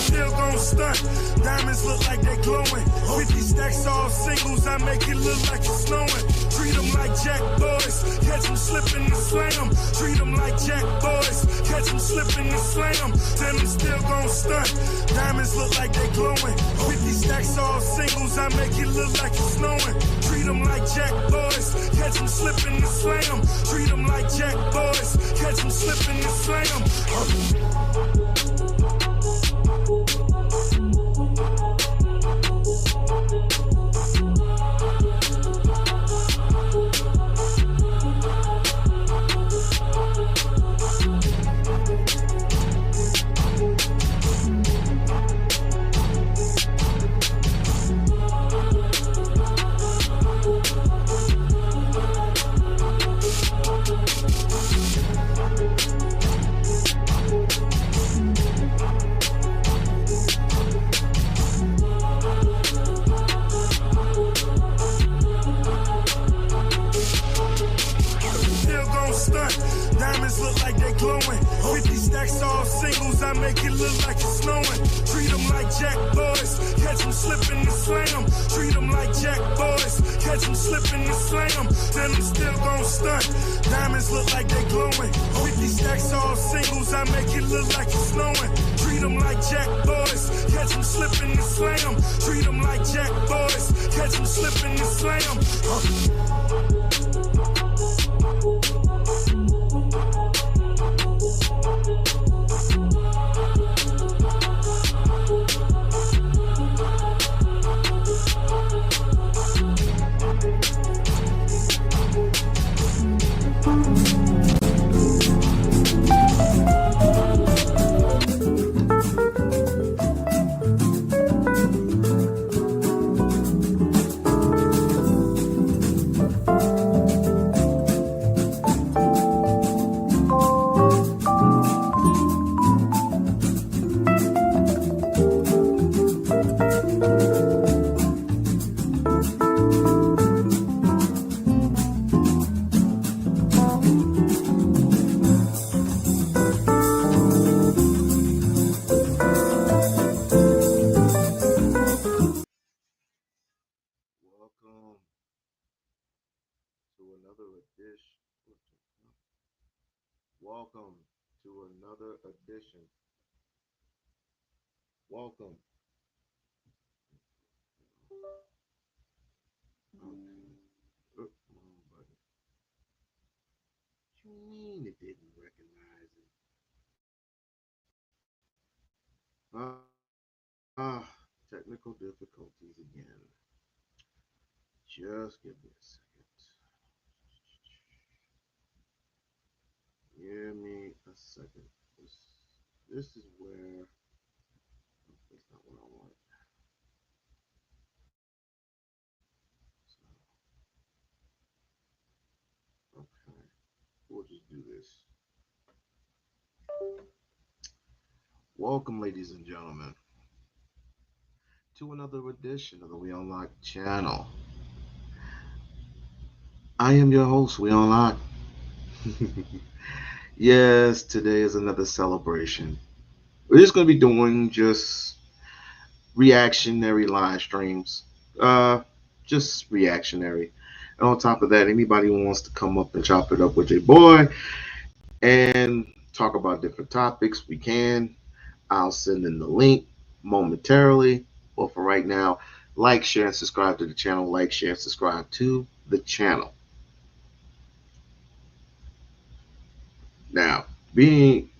still gon' stunt. Diamonds look like they glowing. 50 stacks all singles, I make it look like it's snowing. Treat them like jack boys, catch them slipping and slam. Treat them like jack boys, catch them slipping and slam. Then I'm still gon' stunt. Diamonds look like they glowing. 50 stacks all singles, I make it look like it's snowing. Treat them like jack boys, catch them slipping and slam. Treat them like jack boys, catch them slipping and slam. Diamonds look like they glowing. 50 stacks all singles, I make it look like it's snowing. Treat them like jack boys, catch them slipping and slam. Treat them like jack boys, catch them slipping and slam. Then I'm still gon' stunt. Diamonds look like they glowing. 50 stacks all singles, I make it look like it's snowing. Treat them like jack boys, catch them slipping and slam. Treat them like jack boys, catch them slipping and slam. Welcome to another edition. Welcome. Okay. What you mean it didn't recognize it? Technical difficulties again. Just give me a second. Give me a second. This is where that's not what I want. So, okay, we'll just do this. Welcome, ladies and gentlemen, to another edition of the We-On-Loc channel. I am your host, We-On-Loc. Yes, today is another celebration. We're just going to be doing just reactionary live streams. Just reactionary. And on top of that, anybody who wants to come up and chop it up with your boy and talk about different topics, we can. I'll send in the link momentarily. But for right now, like, share, and subscribe to the channel. Like, share, and subscribe to the channel. Now, being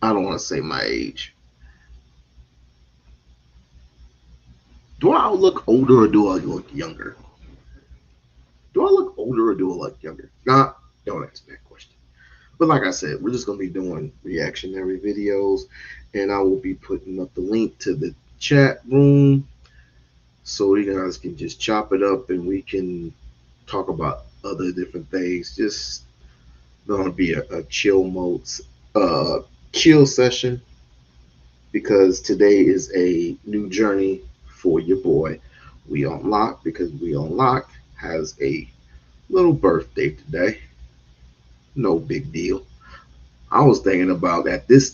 I don't want to say my age. Do I look older or do I look younger? Do I look older or do I look younger? Nah, don't answer that question. But like I said, we're just going to be doing reactionary videos, and I will be putting up the link to the chat room so you guys can just chop it up and we can talk about other different things. Just going to be a chill mode, chill session, because today is a new journey for your boy We-On-Loc, because We-On-Loc has a little birthday today. No big deal. I was thinking about at this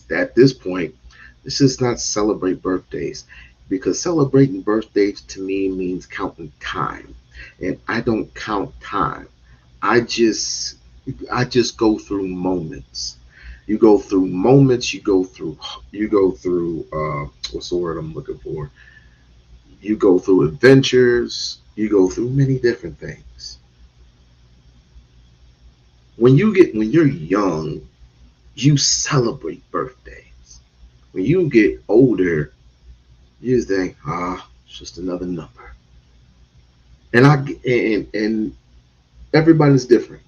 point, let's just not celebrate birthdays because celebrating birthdays to me means counting time, and I don't count time. I just I just go through moments. You go through moments. You go through what's the word I'm looking for? You go through adventures. You go through many different things. When you're young, you celebrate birthdays. When you get older, you just think, it's just another number. And everybody's different.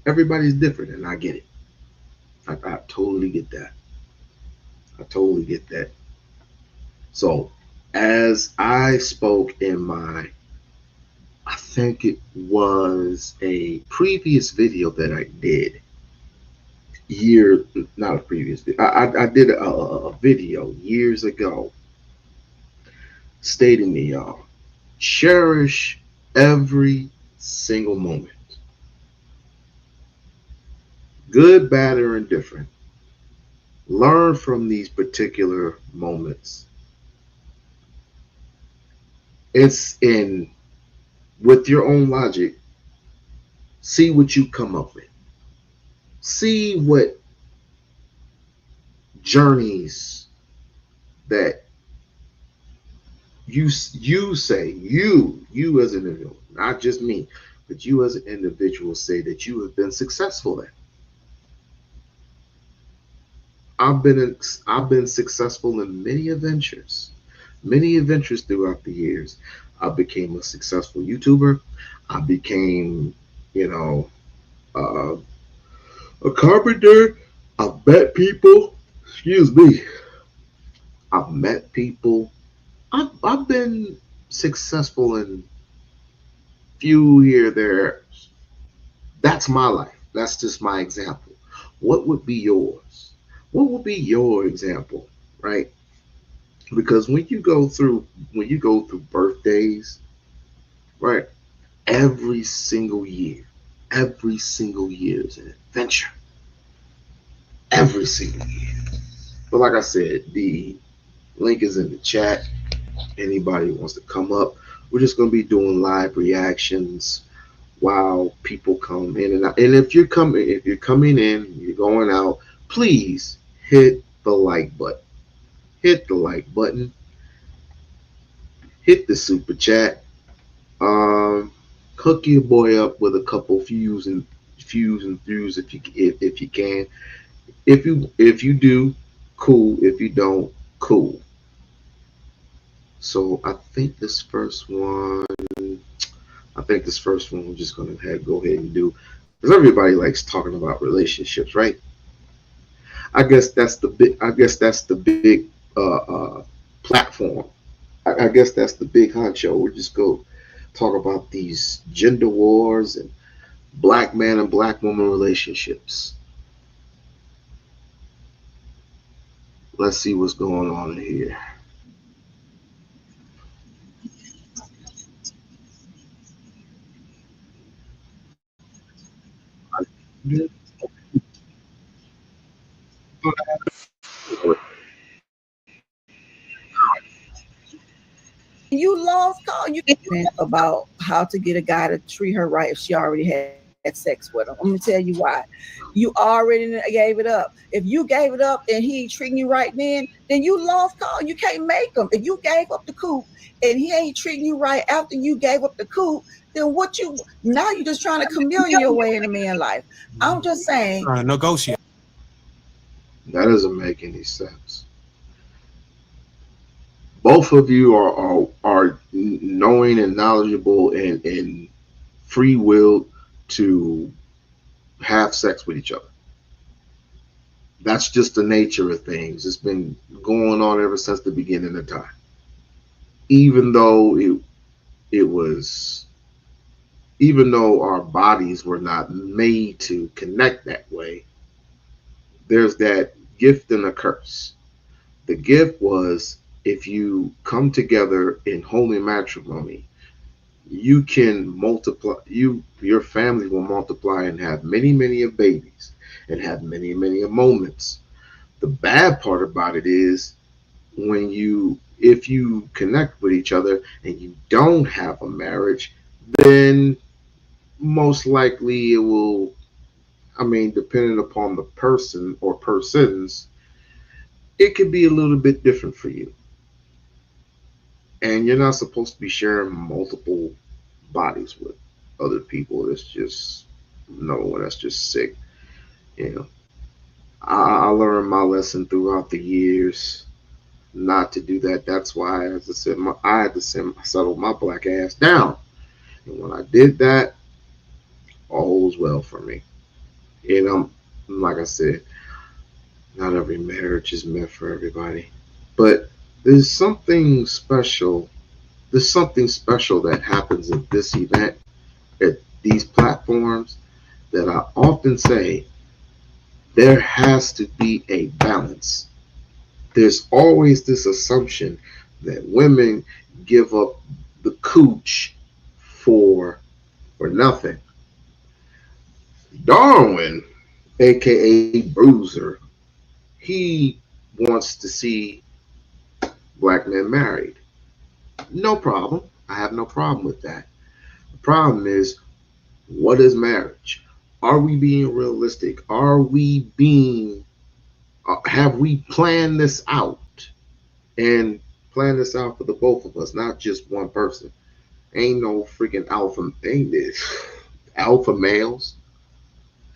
Everybody's different, and I get it. I totally get that. I totally get that. So, as I spoke in I think it was a previous video that I did year, not a previous video. I did a video years ago stating to y'all, cherish every single moment, good, bad, or indifferent. Learn from these particular moments. It's in with your own logic. See what you come up with. See what journeys that you as an individual, not just me, but you as an individual say that you have been successful at. I've been successful in many adventures throughout the years. I became a successful YouTuber. I became, you know, uh, a carpenter. I've met people. Excuse me. I've met people. I've been successful in few here there. That's my life. That's just my example. What would be yours? What would be your example, right? Because when you go through birthdays, right? Every single year is an adventure. Every single year. But like I said, the link is in the chat. Anybody who wants to come up, we're just gonna be doing live reactions while people come in and out. And if you're coming in, you're going out, please hit the like button. Hit the like button. Hit the super chat. Um, Hook your boy up with a couple views if you can. If you do, cool. If you don't, cool. So I think this first one we're just gonna go ahead and do because everybody likes talking about relationships, right? I guess that's the big platform. I guess that's the big honcho. We'll just go talk about these gender wars and black man and black woman relationships. Let's see what's going on in here. About how to get a guy to treat her right if she already had sex with him. I'm gonna tell you why. You already gave it up. If you gave it up and he ain't treating you right then you lost call. You can't make him. If you gave up the coop and he ain't treating you right after you gave up the coop, then what you now you're just trying to chameleon your way in a man's life. I'm just saying. Trying to negotiate. That doesn't make any sense. Both of you are knowing and knowledgeable and free will to have sex with each other. That's just the nature of things. It's been going on ever since the beginning of time. Even though it was even though our bodies were not made to connect that way, there's that gift and a curse. The gift was if you come together in holy matrimony, you can multiply. Your family will multiply and have many, many of babies and have many, many of moments. The bad part about it is when you if you connect with each other and you don't have a marriage, then most likely it will, I mean, depending upon the person or persons, it could be a little bit different for you. And you're not supposed to be sharing multiple bodies with other people. It's just no, that's just sick. You know, I learned my lesson throughout the years not to do that. That's why, as I said, I had to settle my black ass down. And when I did that, all was well for me. And like I said, not every marriage is meant for everybody. But there's something special. There's something special that happens at this event, at these platforms, that I often say there has to be a balance. There's always this assumption that women give up the cooch for nothing. Darwin, aka Bruiser, he wants to see black men married. No problem. I have no problem with that. The problem is, what is marriage? Are we being realistic? Have we planned this out? And plan this out for the both of us, not just one person. Ain't no freaking ain't this alpha males.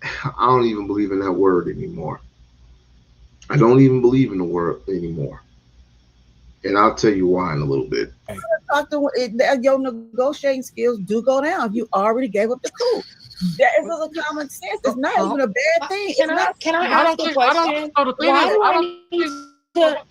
I don't even believe in that word anymore. I don't even believe in the word anymore. And I'll tell you why in a little bit. Your negotiating skills do go down if you already gave up the coup. That is a common sense. It's not even a bad thing. Can I ask a question? Why do I need to?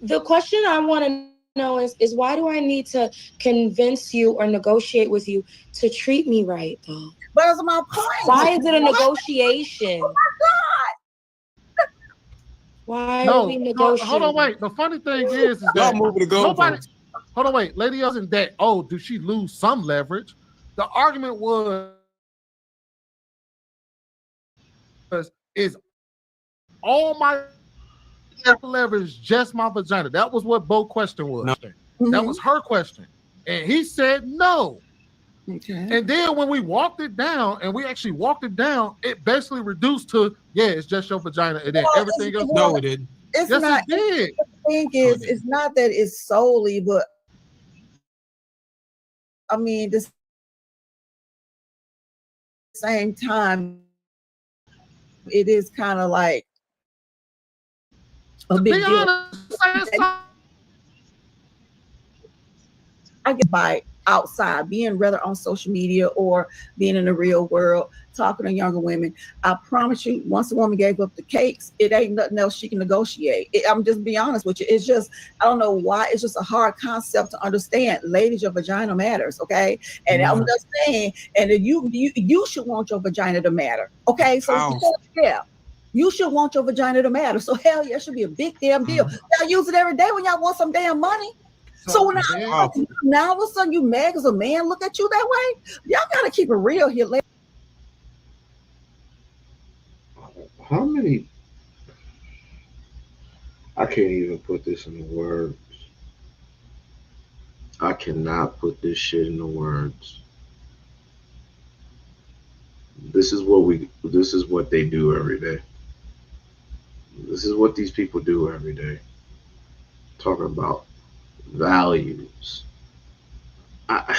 The question I want to know is why do I need to convince you or negotiate with you to treat me right though? But that's my point. Why is it a negotiation? Oh my Why are we negotiating? Hold on, wait. The funny thing is that nobody. Hold on, wait. Lady isn't that. Oh, did she lose some leverage? The argument is all my leverage just my vagina. That was what Bo's question was. No. Mm-hmm. That was her question, and he said no. Okay. And then when we walked it down, and we actually walked it down, it basically reduced to it's just your vagina, and then everything else. No, it didn't. It's yes, not. it did. The thing is, it's not that it's solely, but I mean, the same time, it is kind of like a big deal. I get by outside, being rather on social media or being in the real world, talking to younger women. I promise you, once a woman gave up the cakes, it ain't nothing else she can negotiate. I'm just being honest with you. It's just, I don't know why, it's just a hard concept to understand. Ladies, your vagina matters, okay? And I'm just saying, and you should want your vagina to matter, okay? So yeah. You should want your vagina to matter. So hell yeah, it should be a big damn deal. Y'all use it every day when y'all want some damn money. So when now all of a sudden you mad because a man look at you that way? Y'all gotta keep it real here. How many? I can't even put this in the words. I cannot put this shit in the words. This is what they do every day. This is what these people do every day. Talking about values. I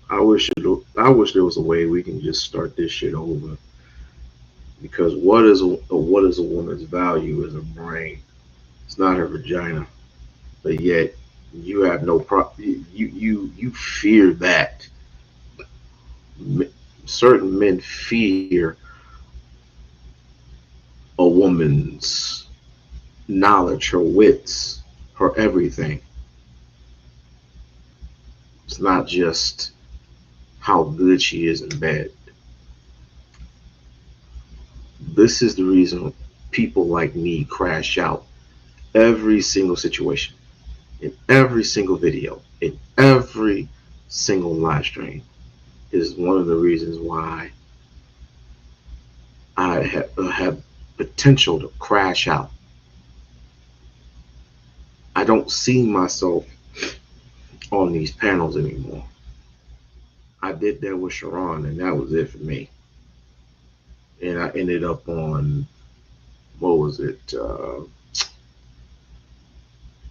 I wish there was a way we can just start this shit over. Because what is a woman's value is her brain. It's not her vagina. But yet you have no you fear that. Certain men fear a woman's knowledge, her wits, her everything. It's not just how good she is in bed. This is the reason people like me crash out every single situation, in every single video, in every single live stream is one of the reasons why I have potential to crash out. I don't see myself on these panels anymore. I did that with Sharon, and that was it for me. And I ended up on, what was it?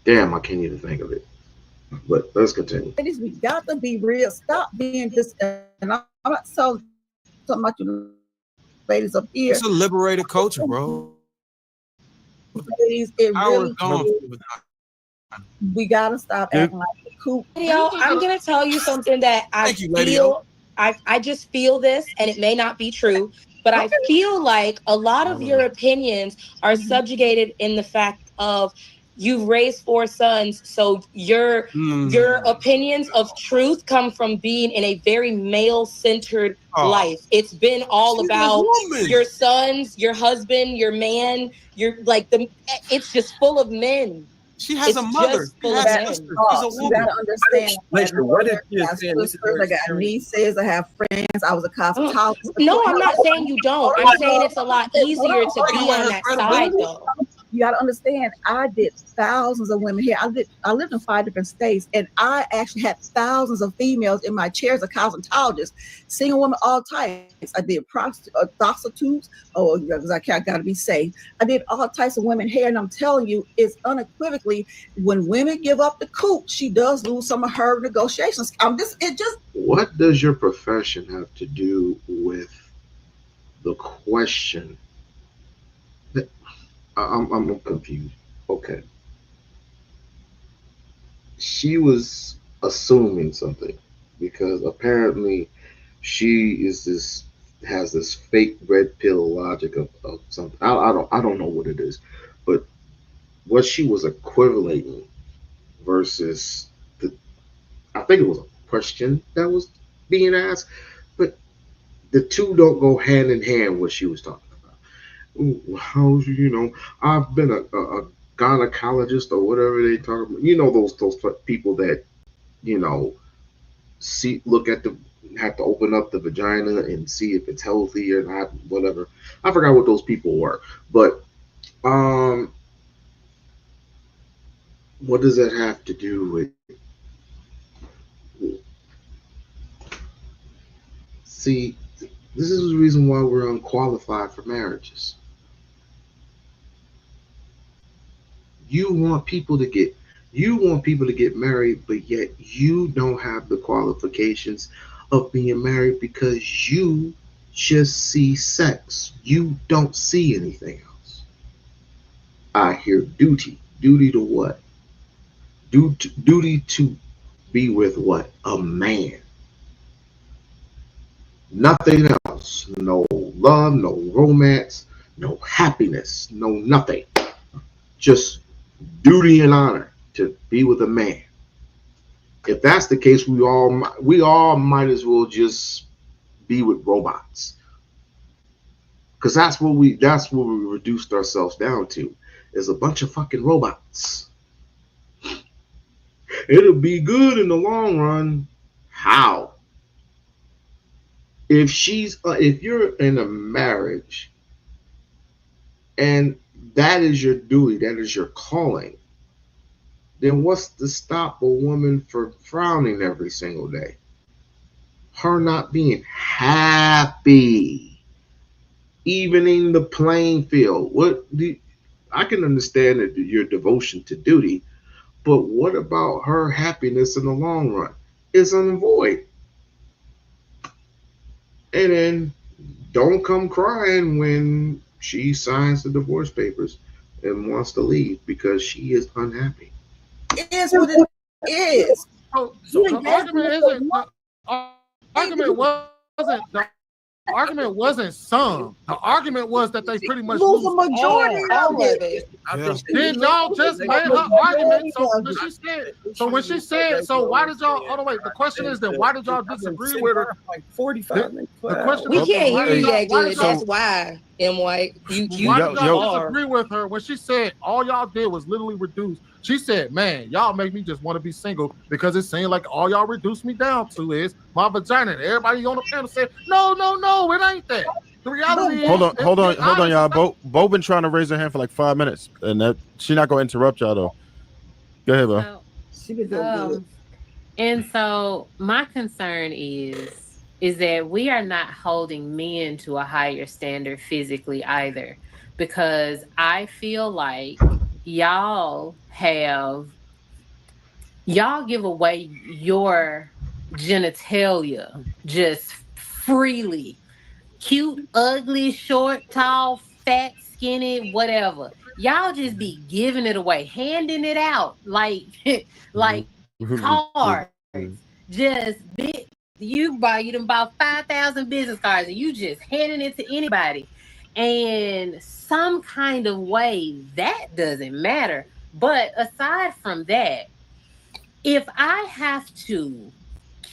Damn, I can't even think of it. But let's continue. Ladies, we got to be real. Stop being this. And I'm not so talking about you ladies up here. It's a liberated culture, bro. Ladies, it really we gotta stop acting like the coop. I'm gonna tell you something that I feel. I just feel this, and it may not be true, but I feel like a lot of your opinions are subjugated in the fact of you've raised 4 sons, so your opinions of truth come from being in a very male-centered life. It's been all about your sons, your husband, your man. It's just full of men. She has a mother. She's a woman. You gotta understand. Listen, what if you're saying this? I got nieces. I have friends. I was a cosmetologist. No, I'm not saying you don't. I'm saying it's a lot easier to be on that side, though. You got to understand, I did thousands of women here. I lived in 5 different states, and I actually had thousands of females in my chair as a cosmetologist, single women, all types. I did prostitutes, because I got to be safe. I did all types of women hair, and I'm telling you, it's unequivocally, when women give up the coop, she does lose some of her negotiations. What does your profession have to do with the question? I'm confused. Okay. She was assuming something because apparently she has this fake red pill logic of something. I don't know what it is, but what she was equivalating versus I think it was a question that was being asked, but the two don't go hand in hand. What she was talking. How's I've been a gynecologist or whatever they talk about. Those people that have to open up the vagina and see if it's healthy or not, whatever. I forgot what those people were, but what does that have to do with? See, this is the reason why we're unqualified for marriages. You want people to get married, but yet you don't have the qualifications of being married because you just see sex. You don't see anything else. I hear duty. Duty to what? Duty to be with what? A man. Nothing else. No love, no romance, no happiness, no nothing. Just duty and honor to be with a man. If that's the case, we all might as well just be with robots, because that's what we reduced ourselves down to, is a bunch of fucking robots. It'll be good in the long run. How? If you're in a marriage and that is your duty, that is your calling, then what's to stop a woman from frowning every single day? Her not being happy, evening the playing field. I can understand that your devotion to duty, but what about her happiness in the long run? It's unvoid. And then don't come crying when she signs the divorce papers and wants to leave because she is unhappy. It is what it is. So the argument wasn't some. The argument was that they pretty much lose a majority of it. Then y'all just made her argument. So when she said, why did y'all? Oh no, wait. The question is that why did y'all disagree with her? Like 45. We can't hear you that good. That's why. M. White, Why did y'all are. disagree with her when she said all y'all did was literally reduce? She said, "Man, y'all make me just want to be single because it seemed like all y'all reduced me down to is my vagina." And everybody on the panel said, "No, no, no, it ain't that." The reality is, hold on, y'all. Bo been trying to raise her hand for like 5 minutes, and that she not gonna interrupt y'all though. Go ahead, Bo. She been doing good. And so my concern is that we are not holding men to a higher standard physically either, because I feel like y'all have y'all give away your genitalia just freely. Cute, ugly, short, tall, fat, skinny, whatever. Y'all just be giving it away, handing it out like like cards. Just big. You done bought 5,000 business cards and you just handing it to anybody. And some kind of way that doesn't matter. But aside from that, if I have to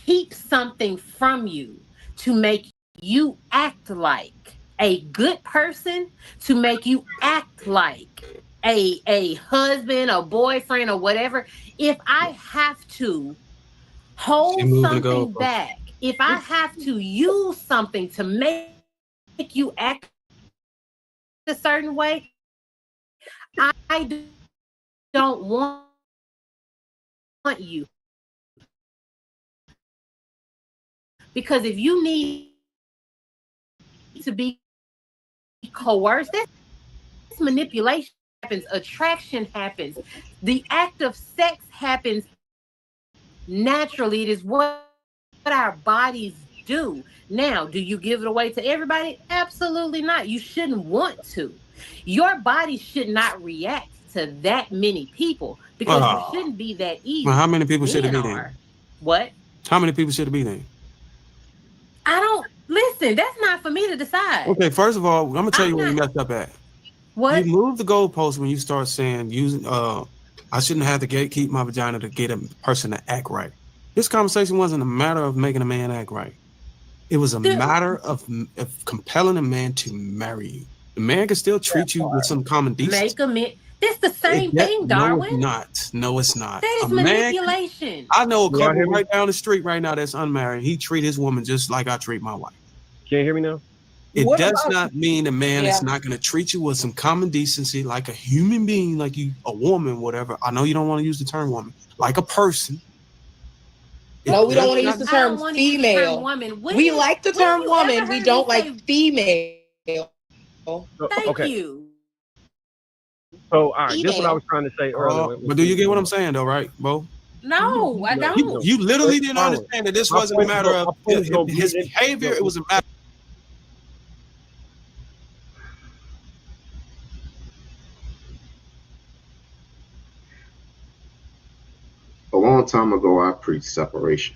keep something from you to make you act like a good person, to make you act like a husband, a boyfriend, or whatever, if I have to hold something back, if I have to use something to make you act a certain way, I don't want you. Because if you need to be coerced, that's manipulation happens, attraction happens, the act of sex happens naturally. It is what our bodies do. Now, do you give it away to everybody? Absolutely not. You shouldn't want to. Your body should not react to that many people because you shouldn't be that easy. Well, how many people should it Men be then? are. What? How many people should it be then? I don't listen. That's not for me to decide. Okay, first of all, I'm gonna tell you where you messed up at. What? You move the goalpost when you start saying using I shouldn't have to keep my vagina to get a person to act right. This conversation wasn't a matter of making a man act right. It was a matter of compelling a man to marry you. The man can still treat you with some common decency. Make a man. It's the same thing, Darwin. No, it's not. No, it's not. That is manipulation. I know a couple right down the street right now that's unmarried. He treat his woman just like I treat my wife. Can you hear me now? It does not mean a man is not going to treat you with some common decency, like a human being, like you, a woman, whatever. I know you don't want to use the term woman, like a person. No, we don't want to use the term female. We like the term woman. We don't like female. Thank you. So, all right, this is what I was trying to say earlier. But do you get what I'm saying, though, right, Bo? No, I don't. You literally didn't understand that this wasn't a matter of his behavior. It was a matter. A long time ago, I preached separation.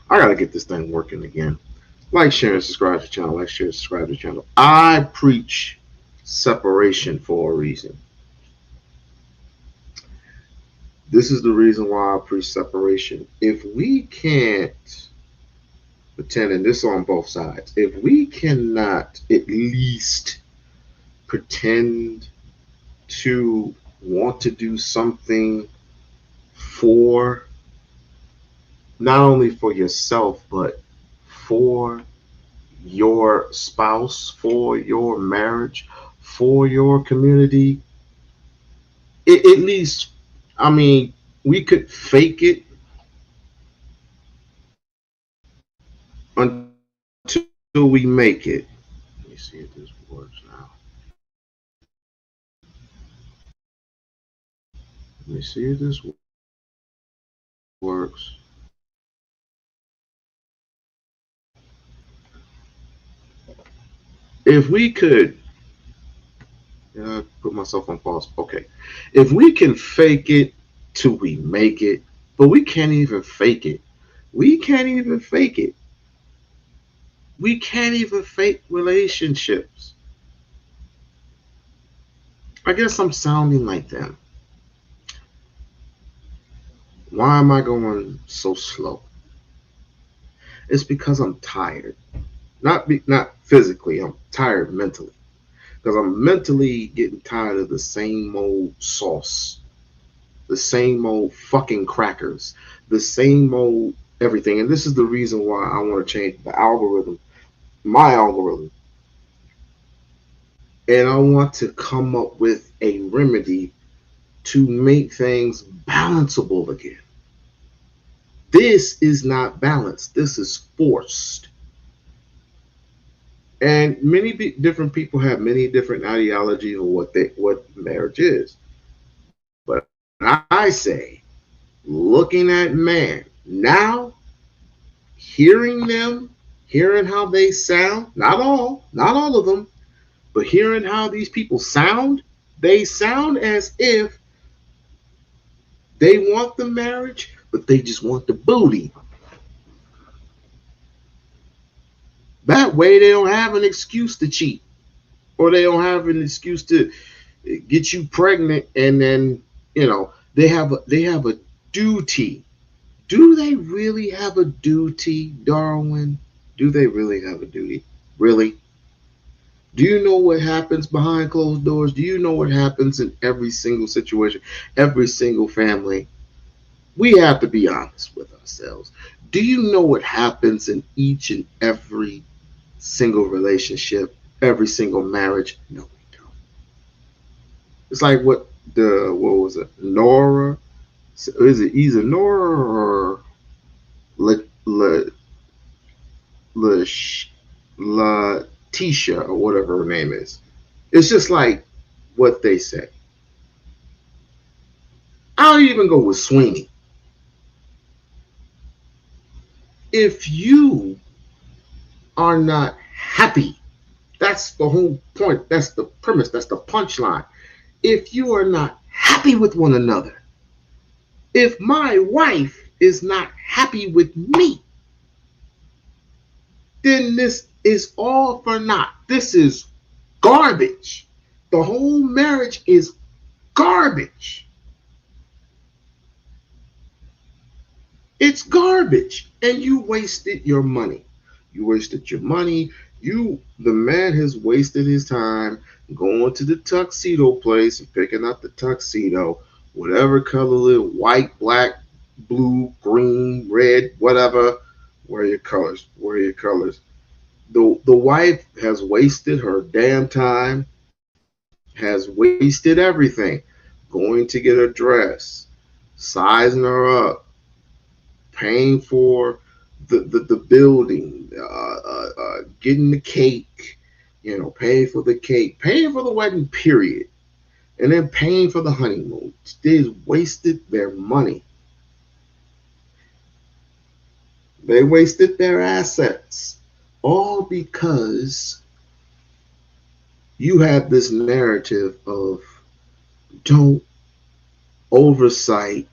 I gotta get this thing working again. Like, share, and subscribe to the channel. Like, share, subscribe to the channel. I preach separation for a reason. This is the reason why I preach separation. If we can't pretend, and this on both sides, if we cannot at least pretend to want to do something for not only for yourself, but for your spouse, for your marriage, for your community, at least, I mean, we could fake it until we make it. Let me see if this works now. Let me see if this works. If we could, put myself on pause. Okay. If we can fake it till we make it, but we can't even fake it. We can't even fake it. We can't even fake relationships. I guess I'm sounding like them. Why am I going so slow? It's because I'm tired. Not physically. I'm tired mentally because I'm mentally getting tired of the same old sauce, the same old fucking crackers, the same old everything. And this is the reason why I want to change the algorithm, my algorithm, and I want to come up with a remedy to make things balanceable again. This is not balanced. This is forced. And many different people have many different ideologies of what marriage is. But I say, looking at man now, hearing them, hearing how they sound, not all of them, but hearing how these people sound, they sound as if they want the marriage, but they just want the booty. That way they don't have an excuse to cheat, or they don't have an excuse to get you pregnant, and then they have a duty. Do they really have a duty, Darwin? Do they really have a duty? Really? Do you know what happens behind closed doors? Do you know what happens in every single situation, every single family? We have to be honest with ourselves. Do you know what happens in each and every single relationship, every single marriage? No, we don't. It's like what was it? Nora? Is it either Nora or La, La, La, Tisha or whatever her name is? It's just like what they say. I'll even go with Sweeney. If you are not happy, that's the whole point. That's the premise. That's the punchline. If you are not happy with one another, if my wife is not happy with me, then this is all for naught. This is garbage. The whole marriage is garbage. It's garbage. And you wasted your money. You wasted your money. The man has wasted his time going to the tuxedo place and picking up the tuxedo, whatever color it is, white, black, blue, green, red, whatever. Wear your colors. Wear your colors. The wife has wasted her damn time, has wasted everything, going to get a dress, sizing her up, paying for the building, getting the cake, paying for the cake, paying for the wedding, period, and then paying for the honeymoon. They wasted their money. They wasted their assets, all because you had this narrative of don't oversight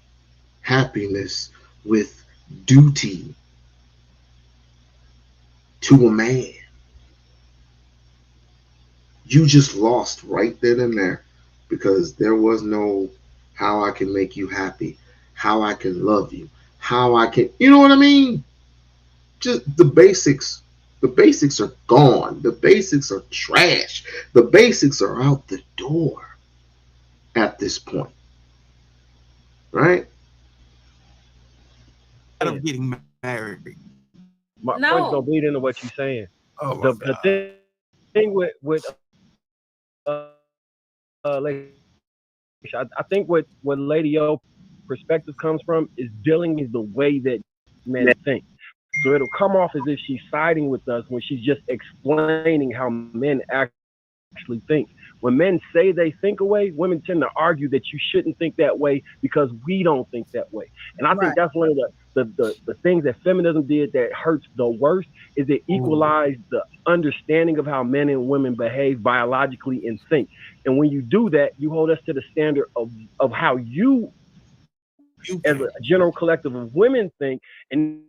happiness with duty to a man. You just lost right then and there because there was no how I can make you happy, how I can love you, how I can, you know what I mean? Just the basics. The basics are gone. The basics are trash. The basics are out the door at this point. Right? Of getting married. My point's gonna bleed into what you're saying. Oh my The thing with Lady, I think what Lady O perspective comes from is dealing with the way that men think. So it'll come off as if she's siding with us when she's just explaining how men actually think. When men say they think away, women tend to argue that you shouldn't think that way because we don't think that way. And I think that's Right. one of the things that feminism did that hurts the worst is it equalized the understanding of how men and women behave biologically and think. And when you do that, you hold us to the standard of how you as a general collective of women think, and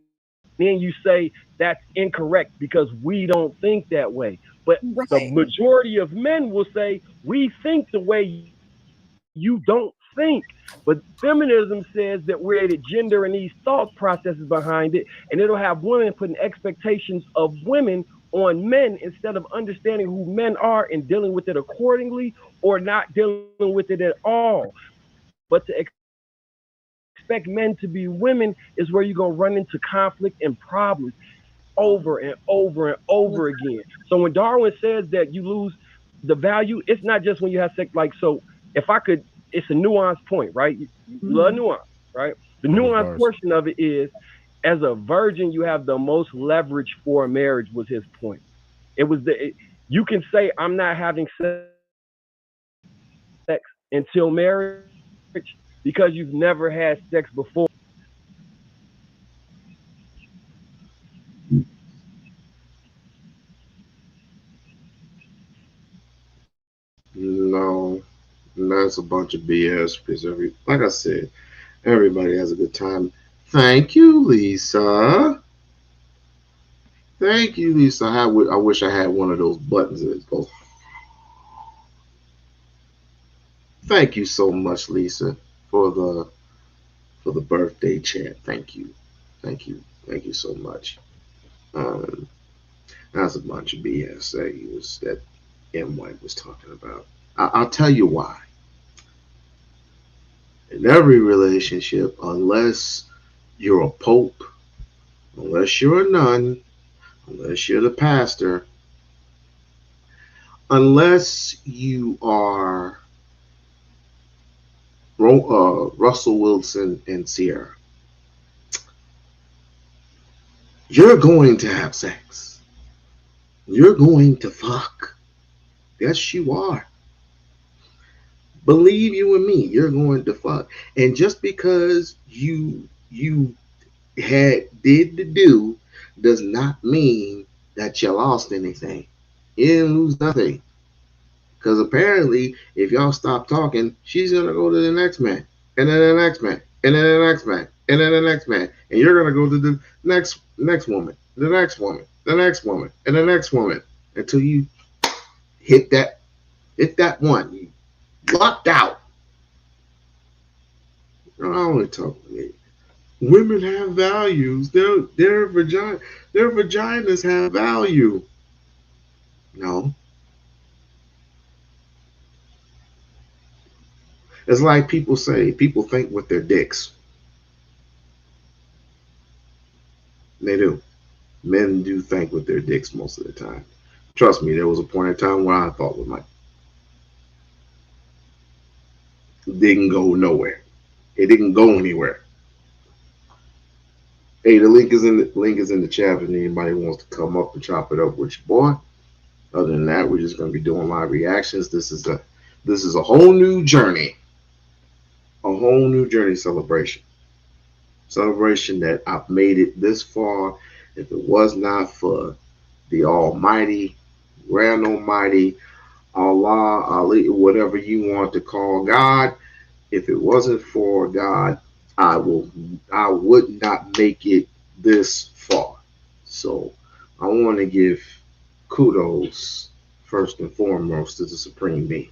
then you say that's incorrect because we don't think that way. But the majority of men will say we think the way you don't think. But feminism says that we're added gender and these thought processes behind it, and it'll have women putting expectations of women on men on men instead of understanding who men are and dealing with it accordingly or not dealing with it at all. But to expect men to be women is where you're going to run into conflict and problems over and over and over again. So when Darwin says that you lose the value, it's not just when you have sex. Like, so if I could, it's a nuanced point, right? You love nuance, Mhm. right? The Love those nuanced bars. portion of it is, as a virgin, you have the most leverage for marriage. Was his point? It was you can say I'm not having sex until marriage because you've never had sex before. No, that's a bunch of BS because like I said, everybody has a good time. Thank you, Lisa. Thank you, Lisa. I wish I had one of those buttons that goes. Thank you so much, Lisa, for the birthday chant. Thank you, thank you, thank you so much. Um, that's a bunch of BS that M White was talking about. I'll tell you why. In every relationship, unless you're a pope, unless you're a nun, unless you're the pastor, unless you are Russell Wilson and Sierra, you're going to have sex. You're going to fuck. Yes, you are. Believe you and me, you're going to fuck. And just because you had did the do does not mean that you lost anything. You didn't lose nothing. Because apparently, if y'all stop talking, she's gonna go to the next man, and then the next man, and then the next man, and then the next man, and you're gonna go to the next woman, the next woman, the next woman, and the next woman, until you hit that one. You locked out. I only talk. Women have values. Their vaginas have value. No, it's like people say. People think with their dicks. They do. Men do think with their dicks most of the time. Trust me, there was a point in time where I thought with my didn't go nowhere. It didn't go anywhere. Hey, the link is in the chat if anybody wants to come up and chop it up with your boy. Other than that, we're just gonna be doing live reactions. This is a whole new journey, a whole new journey celebration. Celebration that I've made it this far. If it was not for the Almighty, Grand Almighty, Allah, Ali, whatever you want to call God, if it wasn't for God, I would not make it this far. So I want to give kudos first and foremost to the Supreme Being.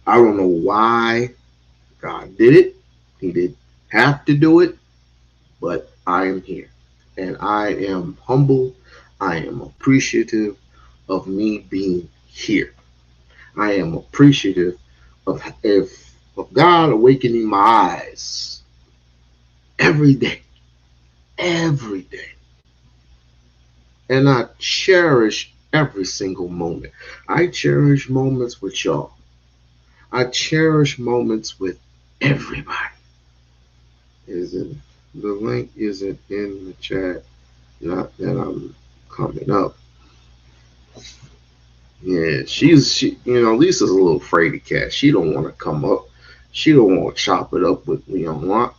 I don't know why God did it. He did have to do it, but I am here. And I am humble. I am appreciative of me being here. I am appreciative of God awakening my eyes every day. And I cherish every single moment. I cherish moments with y'all. I cherish moments with everybody. Is it the link isn't in the chat? Not that I'm coming up. Yeah, Lisa's a little fraidy cat. She don't want to come up. She don't want to chop it up with me on what.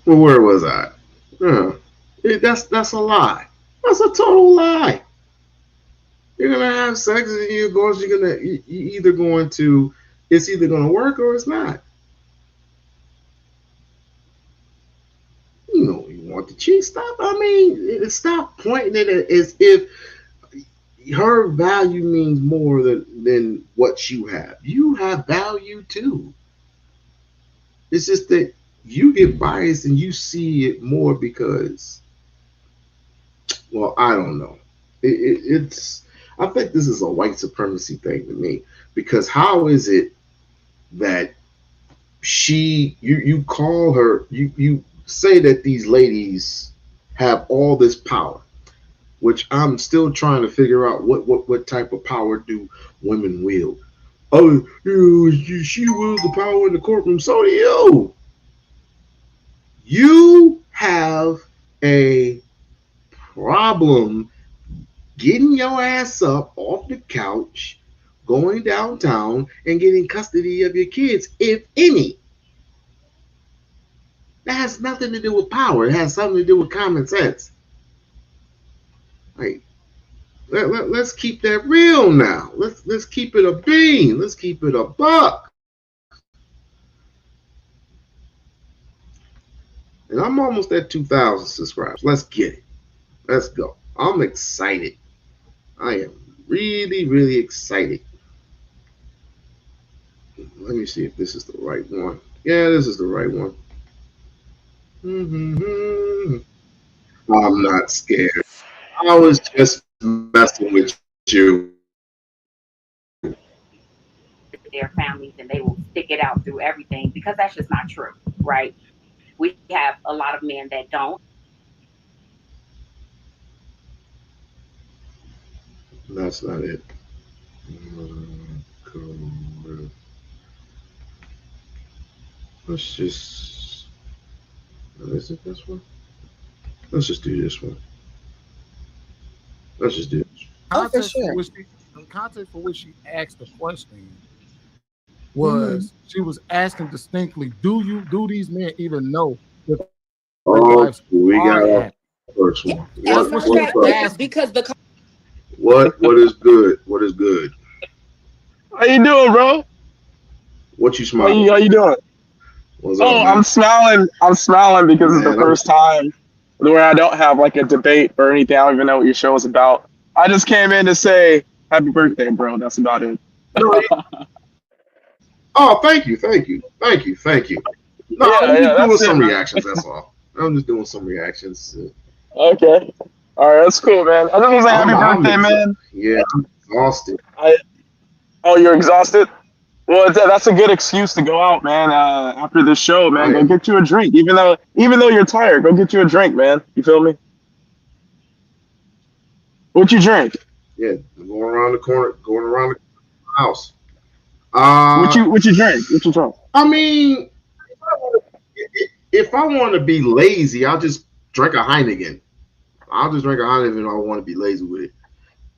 Well, where was I? That's a lie. That's a total lie. You're gonna have sex and you're gonna you either going to it's either gonna work or it's not. You want the cheat. Stop. I mean, stop pointing it as if her value means more than what you have. You have value too. It's just that you get biased and you see it more because, well, I don't know. It's, I think this is a white supremacy thing to me, because how is it that you call her, you say that these ladies have all this power, which I'm still trying to figure out what type of power do women wield. Oh, she wields the power in the courtroom. So do you. You have a problem getting your ass up off the couch, going downtown, and getting custody of your kids, if any. That has nothing to do with power. It has something to do with common sense. Like, let's keep that real now. Let's keep it a bean. Let's keep it a buck. And I'm almost at 2,000 subscribers. Let's get it. Let's go. I'm excited. I am really, really excited. Let me see if this is the right one. Yeah, this is the right one. Mm-hmm. I'm not scared. I was just messing with you. their families and they will stick it out through everything, because that's just not true, right? We have a lot of men that don't. That's not it. Let's just. Is it this one? Let's just do this one. Let's just do this. Oh, for Context for sure. which she, the context for which she asked the question Hmm. was she was asking distinctly, do these men even know if their wives Oh, are we got addicts? our first one. That's It's what What not she was what's that up? bad asking. because the What is good? What is good? How you doing, bro? What you How smiling you how for? you doing? What's up, Oh, man? I'm smiling. I'm smiling because it's the Man, I'm first time where I don't have like a debate or anything. I don't even know what your show is about. I just came in to say happy birthday, bro. That's about it. no. Oh, thank you. No, I'm Yeah, just yeah, doing that's some it, man. reactions. That's all. I'm just doing some reactions. Okay. All right, that's cool, man. I just want to say happy I'm birthday, exhausted. man. Yeah, I'm exhausted. I Oh, you're exhausted? Well, that's a good excuse to go out, man. After this show, man, I go am. get you a drink. Even though you're tired, go get you a drink, man. You feel me? What you drink? Yeah, going around the corner, going around the house. What Uh, you what you drink? What you drink? I mean, if I want to be lazy, I'll just drink a Heineken. I'll just drink a Heineken if I want to be lazy with it.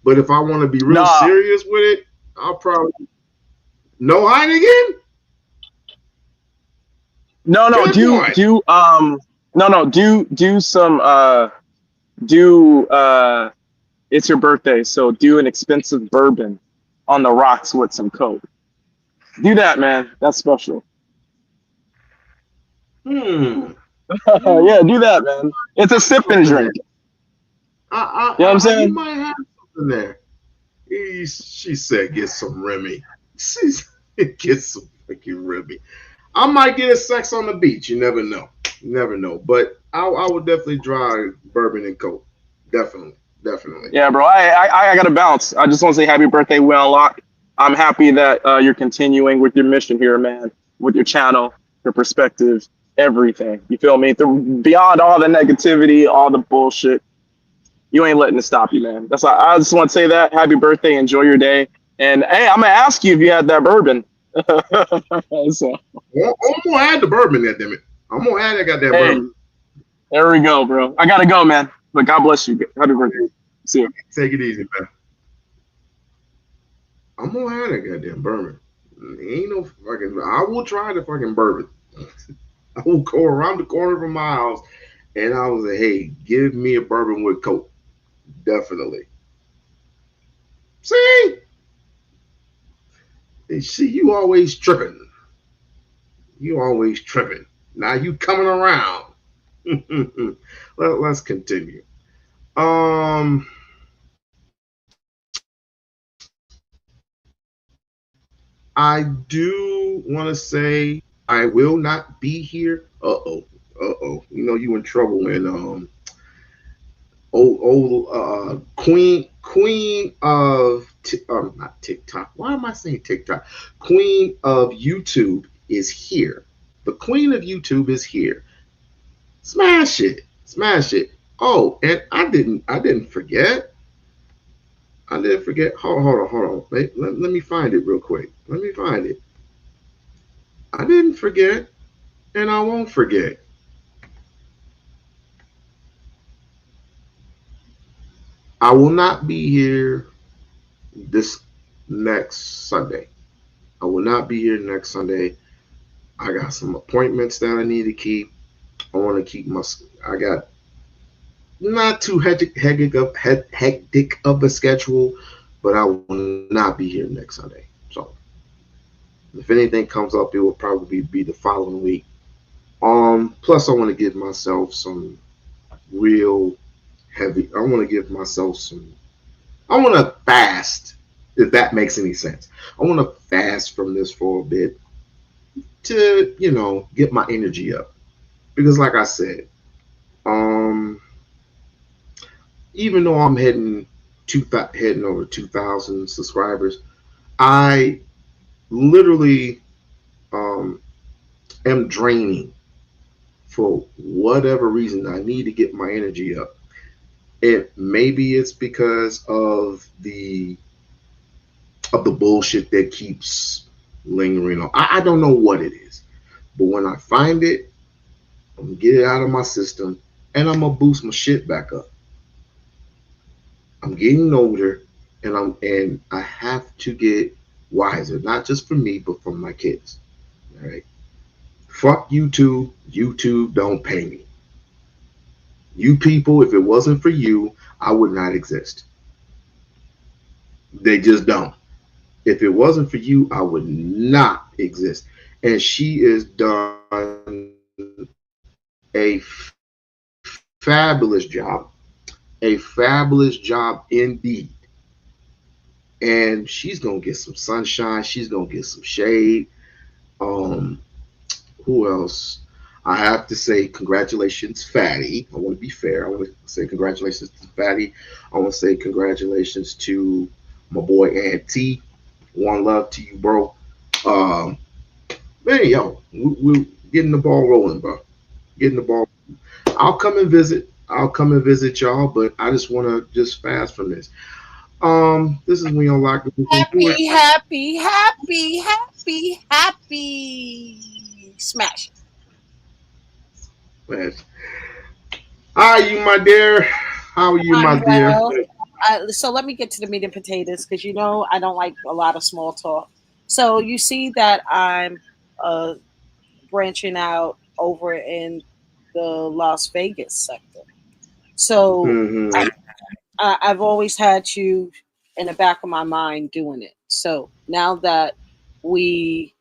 But if I want to be real Nah, serious with it, I'll probably no Heineken. no, no. Good boy. Do some do it's your birthday, so do an expensive bourbon on the rocks with some coke. Do that, man. That's special. Hmm. You Yeah, do that, man. It's a sipping something there. drink. You know what I'm You saying? might have something there. She said, "Get some Remy." She said, "Get some freaking Remy." I might get a sex on the beach. You never know. You never know. But I would definitely drive bourbon and coke. Definitely, definitely. Yeah, bro. I gotta bounce. I just want to say happy birthday, We-On-Loc. I'm happy that you're continuing with your mission here, man. With your channel, your perspective, everything. You feel me? Beyond all the negativity, all the bullshit, you ain't letting it stop you, man. That's all. I just want to say that. Happy birthday. Enjoy your day. And hey, I'm gonna ask you if you had that bourbon. So I'm gonna add the bourbon there, damn it. I'm gonna add that goddamn hey, bourbon. there we go, bro. I gotta go, man. But God bless you. Happy birthday. See you. Take it easy, man. I'm gonna add that goddamn bourbon. Ain't no fucking. I will try the fucking bourbon. I will go around the corner from my house and I was like, "Hey, give me a bourbon with coke." Definitely. See, you always tripping. You always tripping. Now you coming around. Let's continue. Um, I do want to say I will not be here. You know you in trouble when queen of not TikTok. Why am I saying TikTok? Queen of YouTube is here. The queen of YouTube is here. Smash it, smash it. Oh, and I didn't forget. I didn't forget. Hold on. Let me find it real quick. Let me find it. I didn't forget, and I won't forget. I will not be here this next Sunday. I will not be here next Sunday. I got some appointments that I need to keep. I want to keep my. I got not too hectic of a schedule, but I will not be here next Sunday. So if anything comes up, it will probably be the following week. Plus I want to give myself some real heavy. I want to give myself some. I want to fast, if that makes any sense. I want to fast from this for a bit to get my energy up because, like I said, um, even though I'm heading over 2,000 subscribers, I literally um, am draining for whatever reason. I need to get my energy up. Maybe it's because of the bullshit that keeps lingering on. I don't know what it is, but when I find it, I'm gonna get it out of my system, and I'm gonna boost my shit back up. I'm getting older, and I have to get wiser, not just for me, but for my kids. All right. Fuck YouTube. YouTube don't pay me. You people, if it wasn't for you, I would not exist. They just don't. If it wasn't for you, I would not exist. And she has done a fabulous job, indeed. And she's gonna get some sunshine. She's gonna get some shade. Um, who else? I have to say congratulations, Fatty. I want to be fair. I want to say congratulations to Fatty. I want to say congratulations to my boy Auntie. One love to you, bro. Um, man, yo, we're getting the ball rolling, bro. Getting the ball. I'll come and visit. I'll come and visit y'all, but I just want to just fast from this. This is We-On-Loc Nation. Happy, happy, happy, happy, happy. Smash. Man. How are you, my dear? How are you, my dear? Well, so let me get to the meat and potatoes because I don't like a lot of small talk. So you see that I'm uh, branching out over in the Las Vegas sector. So Mm-hmm. I've always had you in the back of my mind doing it. So now that we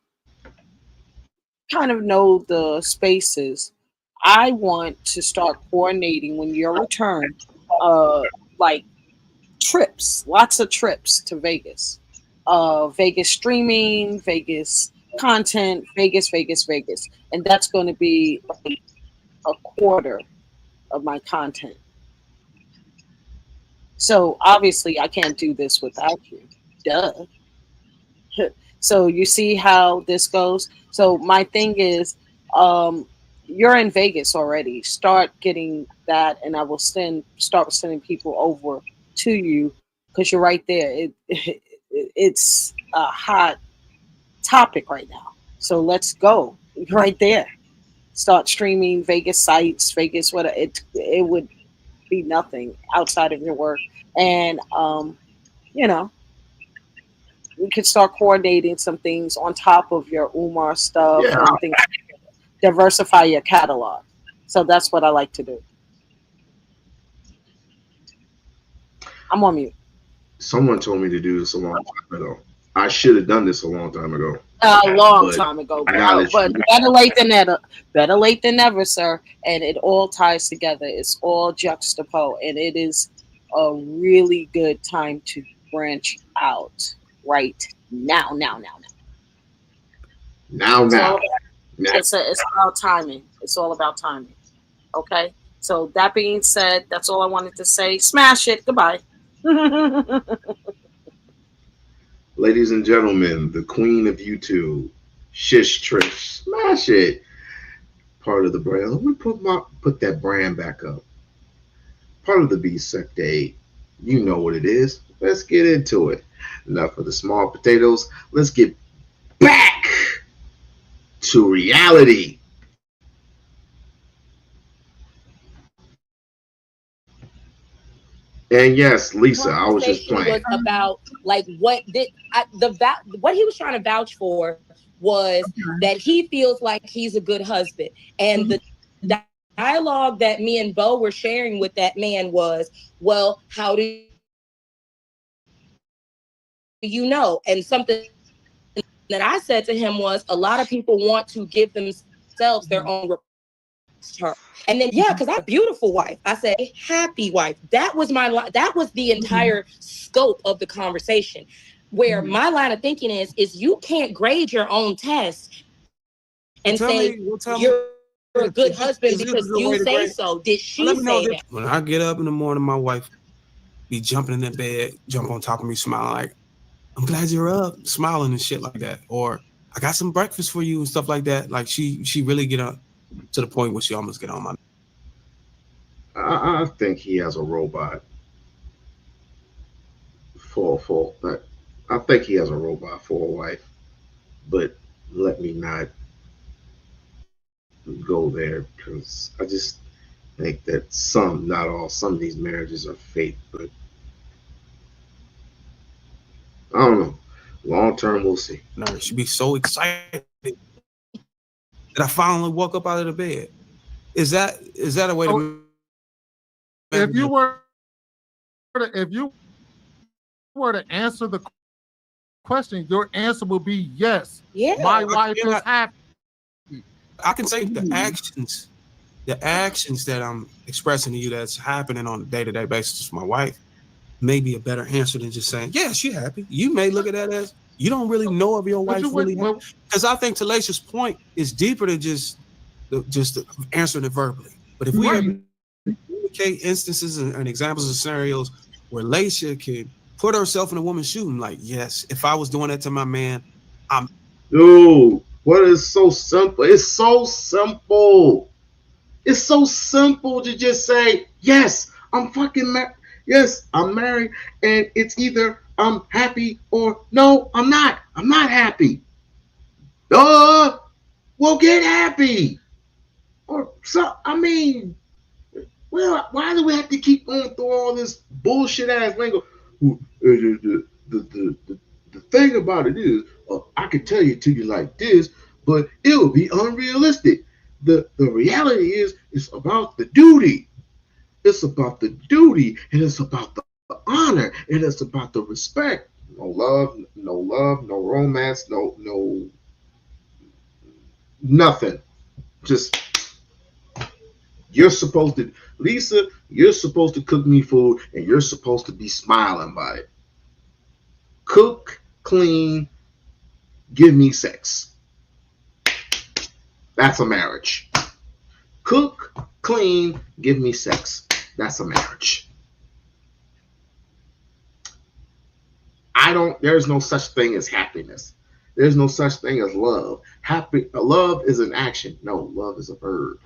kind of know the spaces, I want to start coordinating when your return, like trips, lots of trips to Vegas. Vegas streaming, Vegas content, Vegas, Vegas, Vegas. And that's going to be like a quarter of my content. So obviously I can't do this without you. Duh. So you see how this goes. So my thing is, um, you're in Vegas already. Start getting that, and I will start sending people over to you because you're right there. It's a hot topic right now. So let's go right there. Start streaming Vegas sites, Vegas. What it would be nothing outside of your work, and you know we could start coordinating some things on top of your Umar stuff Yeah. and things. Diversify your catalog. So that's what I like to do. I'm on mute. Someone told me to do this a long time ago. I should have done this a long time ago. A long But time ago, now that but you, better late than never. Better late than never, sir. And it all ties together. It's all juxtaposed, and it is a really good time to branch out right now. Now, now, now. now, So now. Nah. It's about timing. It's all about timing. Okay. So that being said, that's all I wanted to say. Smash it. Goodbye. Ladies and gentlemen, the queen of YouTube, Shish Trish, smash it. Part of the brand. Let me put that brand back up. Part of the B Sectate. You know what it is. Let's get into it. Enough of the small potatoes. Let's get back to reality. And yes, Lisa, I was just Conversation was playing. about like what he was trying to vouch for was that he feels like he's a good husband, and the dialogue that me and Bo were sharing with that man was, well, how do you know? And something that I said to him was, a lot of people want to give themselves their own her. And then, yeah, because I'm a beautiful wife. I said, a happy wife. That was that was the entire scope of the conversation. Where my line of thinking is you can't grade your own test and say you're a good husband because you say so. Did she say that? When I get up in the morning, my wife be jumping in the bed, jump on top of me, smiling like, I'm glad you're up, smiling and shit like that. Or I got some breakfast for you and stuff like that. Like she really get up to the point where she almost get on my. I think he has a robot for but I think he has a robot for a wife. But let me not go there because I just think that some, not all, some of these marriages are fake. But I don't know. Long term, we'll see. No, she'd be so excited that I finally woke up out of the bed. Is that a way to? If you were to answer the question, your answer will be yes. Yeah, my wife is happy. I can say the actions that I'm expressing to you that's happening on a day-to-day basis with my wife may be a better answer than just saying, yeah, she's happy. You may look at that as you don't really know if your wife really happy. Because I think Talasia's point is deeper than just answering it verbally. But if we communicate instances and examples of scenarios where Laisha can put herself in a woman's shoe and like, yes, if I was doing that to my man, I'm. Dude, what is so simple? It's so simple. It's so simple to just say, yes, I'm fucking married. Yes, I'm married. And it's either I'm happy or no, I'm not. I'm not happy. Well, get happy. Or so, I mean, well, why do we have to keep going through all this bullshit ass lingo? The thing about it is, I could tell you to you like this, but it would be unrealistic. The reality is, it's about the duty. It's about the duty, and it's about the honor, and it's about the respect. No romance, no nothing. Just you're supposed to, Lisa, you're supposed to cook me food and you're supposed to be smiling by it. Cook, clean, give me sex. That's a marriage. Cook, clean, give me sex. That's a marriage. There's no such thing as happiness. There's no such thing as love. Love is an action. No, love is a verb.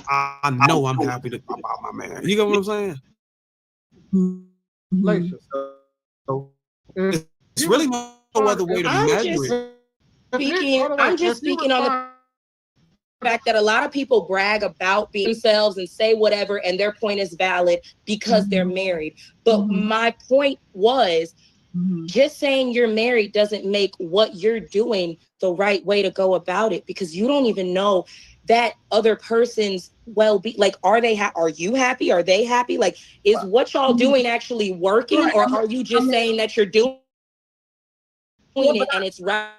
I know I'm happy about my man. You get what I'm saying? So it's really no other way to measure it. I'm just speaking on the fact that a lot of people brag about being themselves and say whatever, and their point is valid because they're married. But my point was, just saying you're married doesn't make what you're doing the right way to go about it, because you don't even know that other person's well-being. Like, are you happy? Are they happy? Like, is what y'all doing actually working, or are you just saying that you're doing it and it's right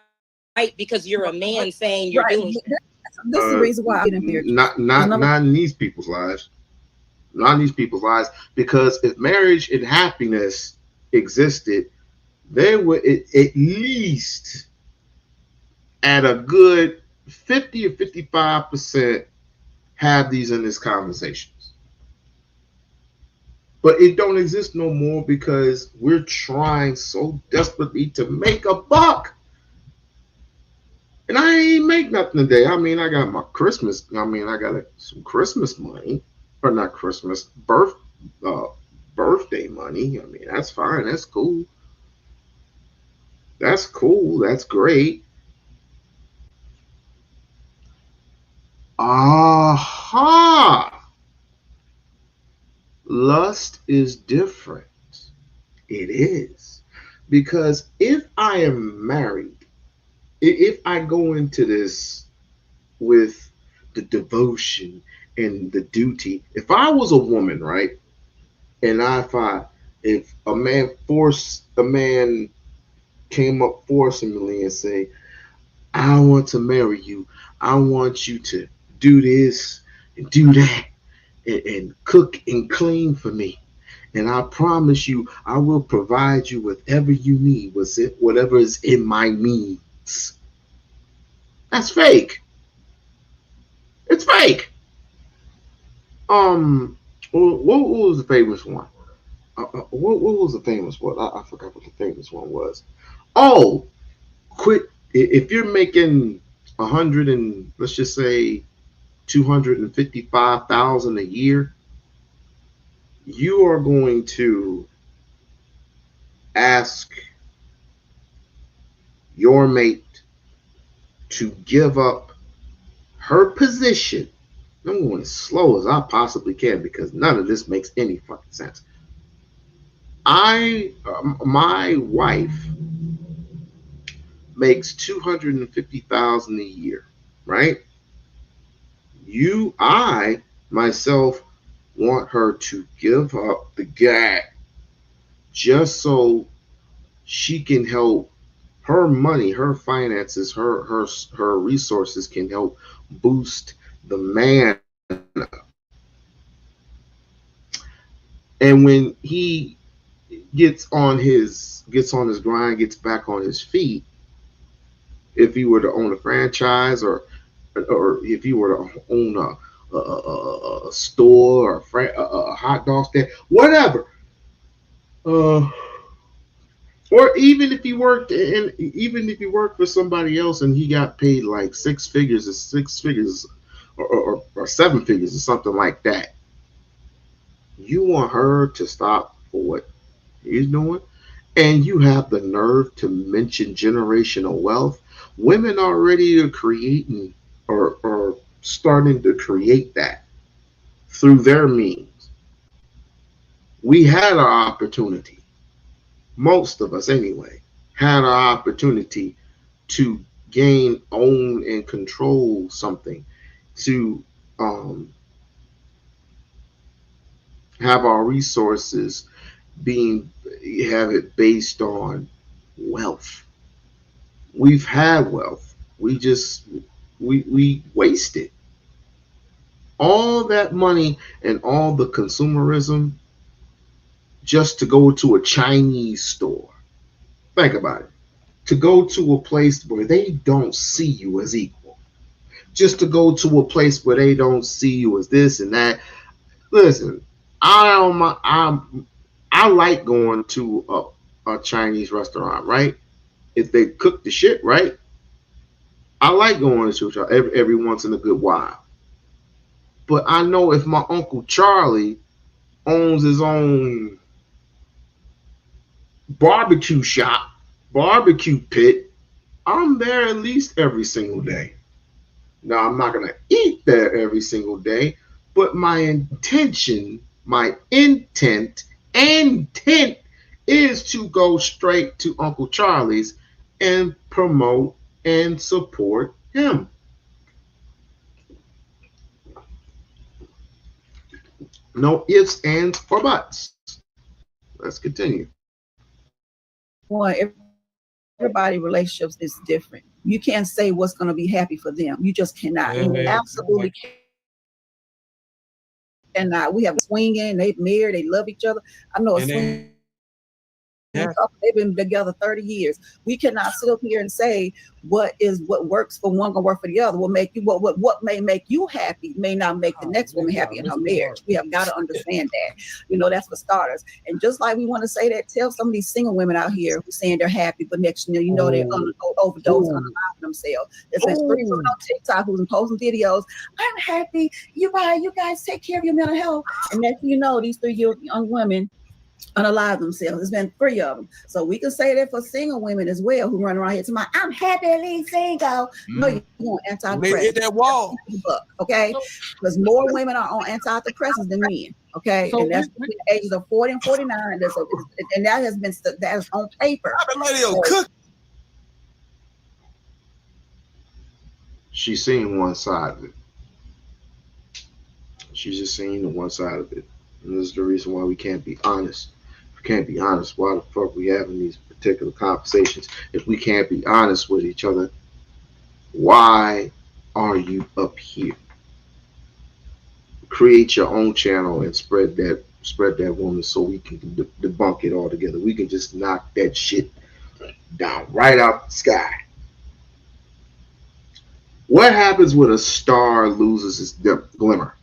because you're a man saying you're doing it? This is the reason why I'm here. Not in these people's lives. Not in these people's lives. Because if marriage and happiness existed, they would at least at a good 50 or 55% have these in this conversations. But it don't exist no more because we're trying so desperately to make a buck. And I ain't make nothing today. I mean, I got my Christmas. I mean, I got some Christmas money, or not Christmas, uh, birthday money. I mean, that's fine. That's cool. That's cool. That's great. Aha! Lust is different. It is. Because if I am married, if I go into this with the devotion and the duty, if I was a woman, right? And if a man came up forcibly and say, I want to marry you. I want you to do this and do that and cook and clean for me. And I promise you, I will provide you whatever you need, whatever is in my means. That's fake. It's fake. Um, what was the famous one? What was the famous one? I forgot what the famous one was. Oh, quit if you're making 100 and let's just say 255,000 a year, you are going to ask your mate to give up her position. I'm going as slow as I possibly can because none of this makes any fucking sense. My wife makes 250,000 a year, right? I myself want her to give up the gap just so she can help her money, her finances, her resources can help boost the man up. And when he gets on his grind, gets back on his feet, if he were to own a franchise or if he were to own a store or a hot dog stand, whatever. Uh, or even if he worked for somebody else and he got paid like six figures or seven figures or something like that, you want her to stop for what he's doing, and you have the nerve to mention generational wealth. Women already are creating or starting to create that through their means. We had our opportunity, most of us anyway, had our opportunity to gain, own, and control something, to um, have our resources being have it based on wealth. We've had wealth. We wasted all that money and all the consumerism just to go to a Chinese store. Think about it. To go to a place where they don't see you as equal. Just to go to a place where they don't see you as this and that. Listen, I don't. I like going to a Chinese restaurant, right? If they cook the shit right, I like going to every once in a good while. But I know if my Uncle Charlie owns his own barbecue shop, barbecue pit, I'm there at least every single day. Now, I'm not going to eat there every single day, but my intent is to go straight to Uncle Charlie's and promote and support him. No ifs, ands, or buts. Let's continue. One, everybody relationships is different. You can't say what's going to be happy for them. You just cannot. You absolutely cannot. We have swinging. They married. They love each other. I know a swing Yeah. couple. They've been together 30 years. We cannot sit up here and say what works for one gonna work for the other. What may make you happy may not make the next woman happy in her marriage. We have got to understand that. That's for starters. And just like we want to say that, tell some of these single women out here who's saying they're happy, but next they're overdose, unalive themselves. There's been three women on TikTok who's been posting videos. I'm happy. You guys take care of your mental health. And next thing you know, these three young women unalive themselves. There's been three of them. So we can say that for single women as well who run around here to I'm happily single. No, you're on antidepressants. They hit that wall. Okay? Because more women are on antidepressants than men. Okay? So and that's between the ages of 40 and 49. And that is on paper. She's seeing one side of it. She's just seeing the one side of it. And this is the reason why we can't be honest. If we can't be honest, why the fuck we having these particular conversations? If we can't be honest with each other, why are you up here? Create your own channel and spread that woman so we can debunk it all together. We can just knock that shit down right out the sky. What happens when a star loses its glimmer?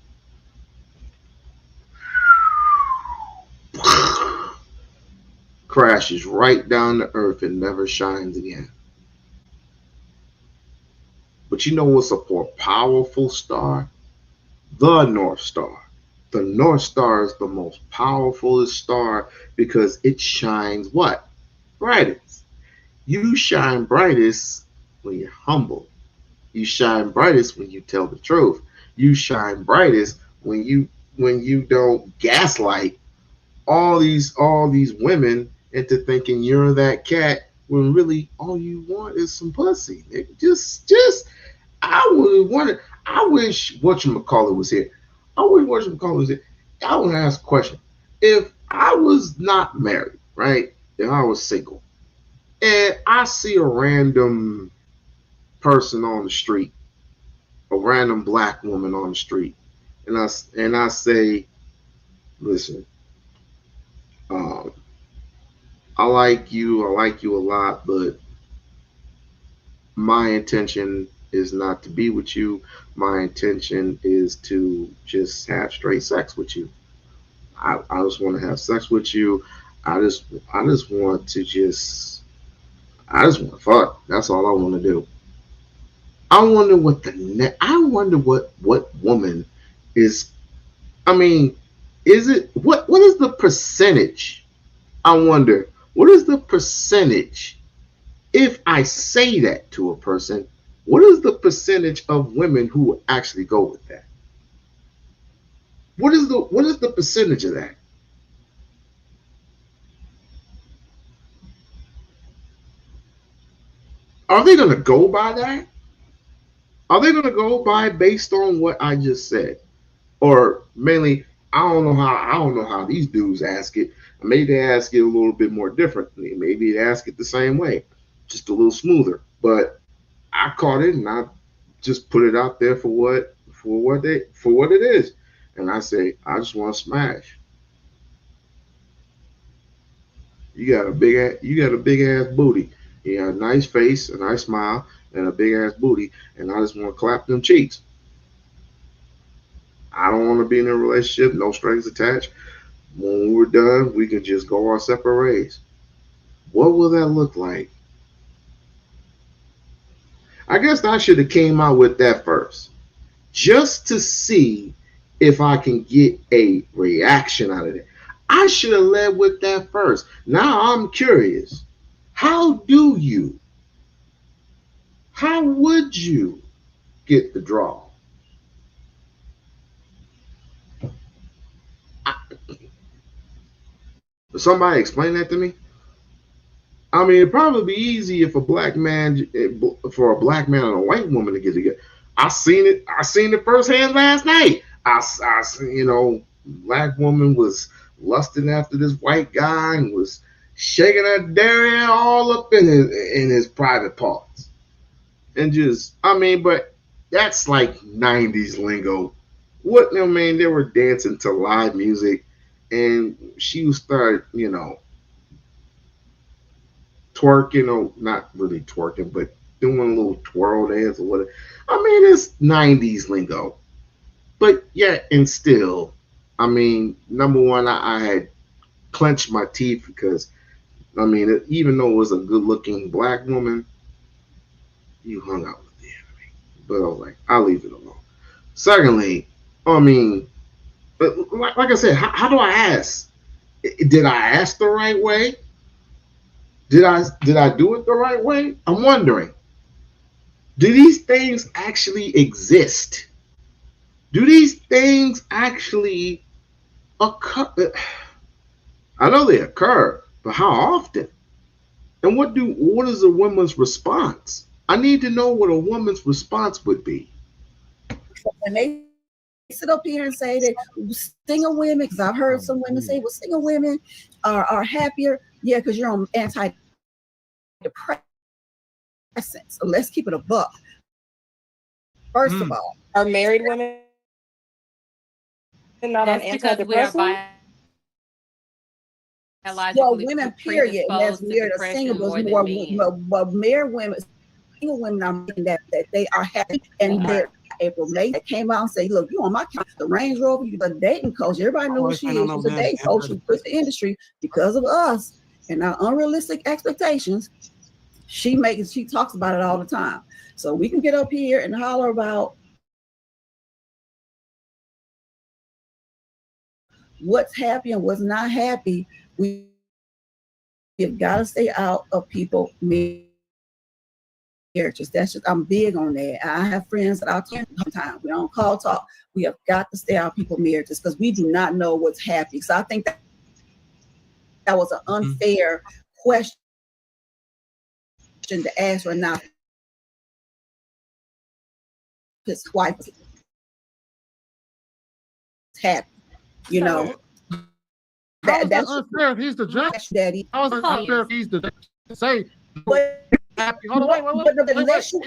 Crashes right down to earth and never shines again. But you know what's a more powerful star? The North Star. The North Star is the most powerful star because it shines what? Brightest. You shine brightest when you're humble. You shine brightest when you tell the truth. You shine brightest when you don't gaslight all these women into thinking you're that cat when really all you want is some pussy. Just I would wonder. I wish whatchamacallit was here. I wish whatchamacallit was here. I want to ask a question. If I was not married, right? If I was single, and I see a random person on the street, a random black woman on the street, and I say, listen, um, I like you a lot, but my intention is not to be with you. My intention is to just have straight sex with you. I just want to have sex with you. I just want to fuck. That's all I want to do. I wonder what woman is. I mean, is it what is the percentage? I wonder what is the percentage if I say that to a person. What is the percentage of women who will actually go with that? What is the percentage of that? Are they going to go by that? Are they going to go by based on what I just said? Or mainly, I don't know how these dudes ask it. Maybe they ask it a little bit more differently. Maybe they ask it the same way, just a little smoother. But I caught it and I just put it out there for what it is. And I say, I just want to smash. You got a big ass booty. You got a nice face, a nice smile, and a big ass booty, and I just want to clap them cheeks. I don't want to be in a relationship, no strings attached. When we're done, we can just go our separate ways. What will that look like? I guess I should have came out with that first, just to see if I can get a reaction out of it. I should have led with that first. Now I'm curious. How would you get the draw? Somebody explain that to me. I mean, it'd probably be easy if for a black man and a white woman to get together. I seen it firsthand last night. Black woman was lusting after this white guy and was shaking her derriere all up in his private parts. And but that's like 90s lingo. They were dancing to live music and she started, twerking, or not really twerking, but doing a little twirl dance or whatever. I mean, it's 90s lingo. But yet and still, I mean, number one, I had clenched my teeth because, I mean, even though it was a good looking black woman, you hung out with the enemy. But I was like, I'll leave it alone. Secondly, I mean, like I said, how do I ask? Did I ask the right way? Did I do it the right way? I'm wondering. Do these things actually exist? Do these things actually occur? I know they occur, but how often? And what is a woman's response? I need to know what a woman's response would be. And they sit up here and say that single women, because I've heard some women say, well, single women are happier. Yeah, because you're on antidepressants. So let's keep it a buck. First of all, are married women not on That's because we are antidepressants? biologically Well, women, period, and that's predisposed to weird. depression Single, more more, than men. but married women, single women are making that they are happy, and they're April May that came out and say, look, you on my couch, the Range Rover, you the dating coach. Everybody knew who she is. She's a dating coach. She quit the industry because of us and our unrealistic expectations. She talks about it all the time. So we can get up here and holler about what's happy and what's not happy. We've got to stay out of people marriages. That's just, I'm big on that. I have friends that I'll tell sometimes we don't call talk. We have got to stay out of people marriages because we do not know what's happy. So I think that was an unfair question to ask or not. His wife is happy, you know. That's unfair if he's the judge. Daddy. How is it unfair if he's the judge? Say, happy. Hold on, wait. Unless you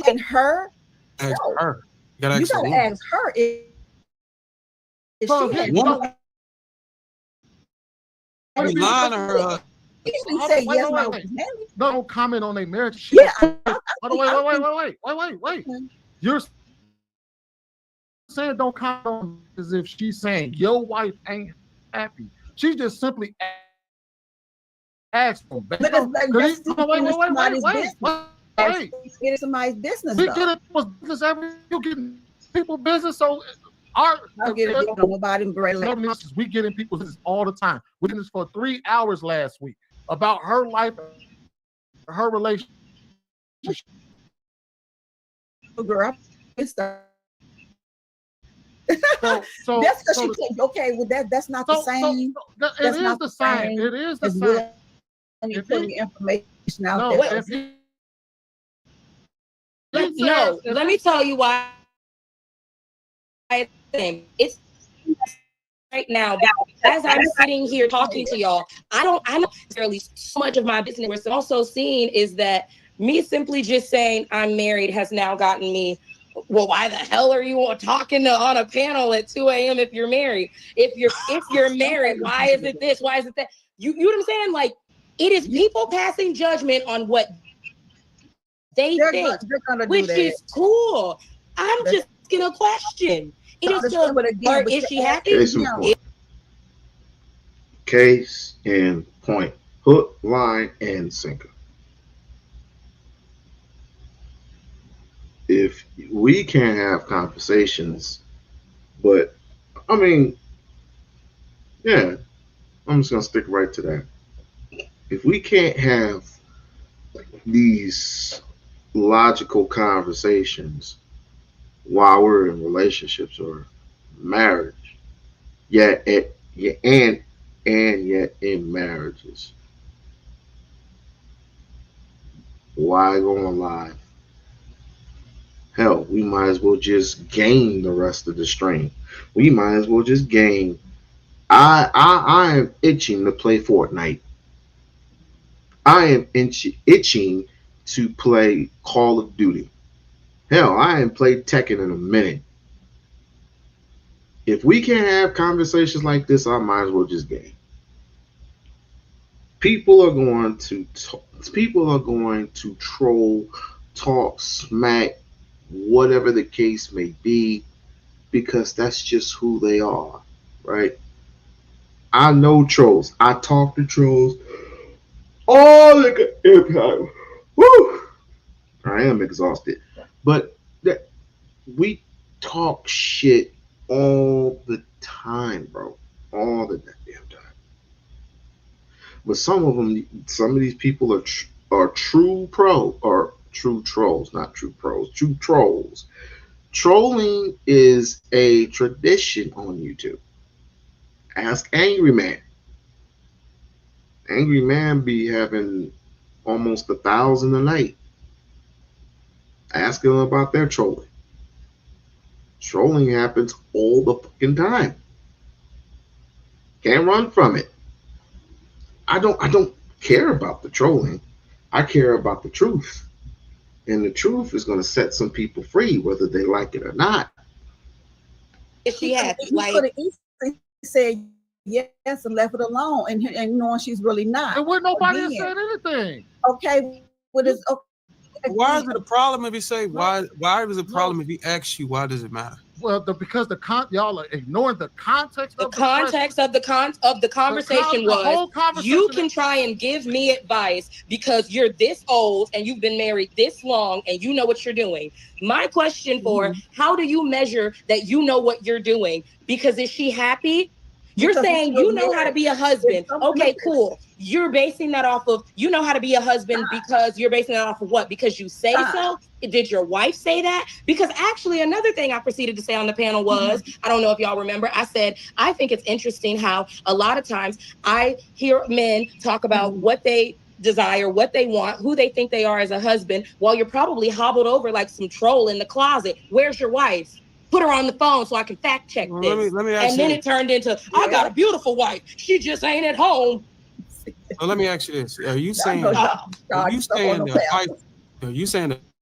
and her, ask her. You gotta ask her if she had woman. You lying to her. Don't comment on their marriage. Yeah. Wait. You're saying don't comment on as if she's saying your wife ain't happy. She just simply asked for Wait. It's somebody's business. We get it business you getting people business, so we get in people's business all the time. We did this for 3 hours last week about her life, her relationship. Girl, so that's because she can't. Okay, well that's not the same. It is the same. It is the same. And you put the information out there. No, let me tell you why. It's right now. As I'm sitting here talking to y'all, I don't necessarily so much of my business. What's also seen is that me simply just saying I'm married has now gotten me. Well, why the hell are you talking on a panel at 2 a.m. if you're married? If you're married, why is it this? Why is it that? You know what I'm saying? Like, it is people passing judgment on what they think, which is cool. I'm just gonna question. It is is she happy? Case in point. Hook, line, and sinker. If we can't have conversations, but I mean, yeah, I'm just gonna stick right to that. If we can't have these logical conversations while we're in relationships or marriage, yet and yet in marriages, why go on live? Hell, we might as well just game the rest of the stream. We might as well just game. I am itching to play Fortnite. I am itching to play Call of Duty. Hell, I ain't played Tekken in a minute. If we can't have conversations like this, I might as well just game. People are going to people are going to troll, talk smack, whatever the case may be, because that's just who they are, right? I know trolls. I talk to trolls all the time. Woo! I am exhausted, but that we talk shit all the time, bro. All the damn time. But some of these people are true or true trolls, not true pros, true trolls. Trolling is a tradition on YouTube. Ask Angry Man. Angry Man be having almost 1,000 a night. Ask them about their trolling. Trolling happens all the fucking time. Can't run from it. I don't care about the trolling. I care about the truth. And the truth is going to set some people free, whether they like it or not. Is she happy? He could have easily said yes and left it alone, and knowing she's really not. And would nobody have said anything? Okay, what is okay? Why is it a problem if he say why? Why is it a problem if he asks you? Why does it matter? Well, because y'all are ignoring the context. The context of the conversation was you can try and give me advice because you're this old and you've been married this long and you know what you're doing. My question for how do you measure that you know what you're doing? Because is she happy? You're saying you know how to be a husband. Okay, cool. You're basing that off of you know how to be a husband because you're basing that off of what? Because you say so? Did your wife say that? Because actually, another thing I proceeded to say on the panel was, I don't know if y'all remember, I said, I think it's interesting how a lot of times I hear men talk about what they desire, what they want, who they think they are as a husband, while you're probably hobbled over like some troll in the closet. Where's your wife? Put her on the phone so I can fact check this. Let me and then it turned into, I got a beautiful wife. She just ain't at home. So let me ask you this: Are you saying the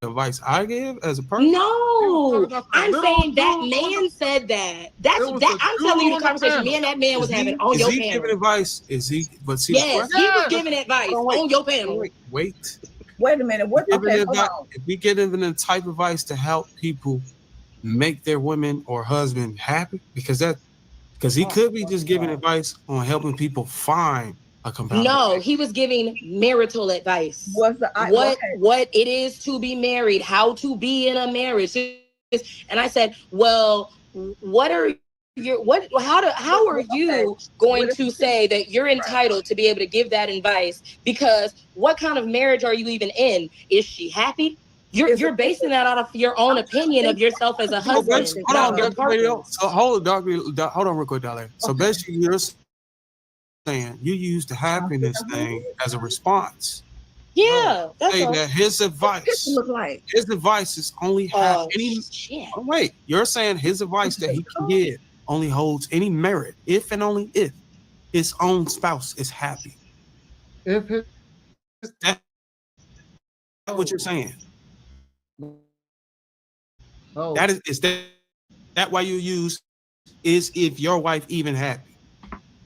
advice I give as a person? No, I'm saying that man said that. I'm telling you the conversation me and that man was having on your panel. Is he giving advice? Is he? But see, yes, he was giving advice on your panel. Wait a minute. What? Okay, hold on. If we get even the type of advice to help people make their women or husband happy, because he could be just giving advice on helping people find a compatible. No, he was giving marital advice. What it is to be married, how to be in a marriage. And I said, well, how are you going to say that you're entitled to be able to give that advice? Because what kind of marriage are you even in? Is she happy? You're basing that out of your own opinion of yourself as a husband. Hold on real quick, darling. So basically you're saying you use the happiness thing as a response. Yeah, that's say that his advice is only have any. Oh, wait, you're saying his advice that he can give only holds any merit if and only if his own spouse is happy. If that's what you're saying. Oh. Is that why you use is if your wife even happy?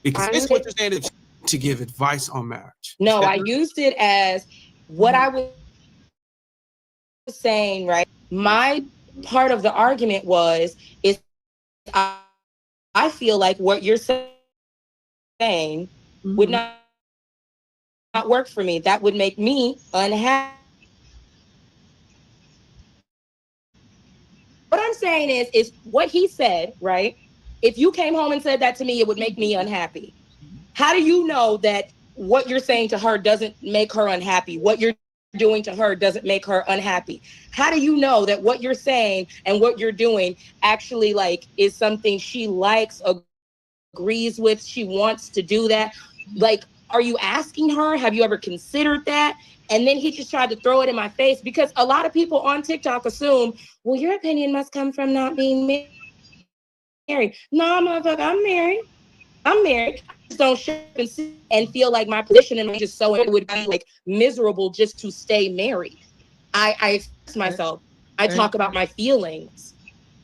Because it's what you're saying to give advice on marriage. No, I used it as what I was saying, right? My part of the argument is I feel like what you're saying would not work for me. That would make me unhappy. What I'm saying is what he said, right? If you came home and said that to me, it would make me unhappy. How do you know that what you're saying to her doesn't make her unhappy? What you're doing to her doesn't make her unhappy? How do you know that what you're saying and what you're doing actually like is something she likes, agrees with, she wants to do that? Like, are you asking her? Have you ever considered that? And then he just tried to throw it in my face because a lot of people on TikTok assume, well, your opinion must come from not being married. No, motherfucker, I'm married. I just don't show up and feel like my position and just so it would be like miserable just to stay married. I express myself. I talk about my feelings.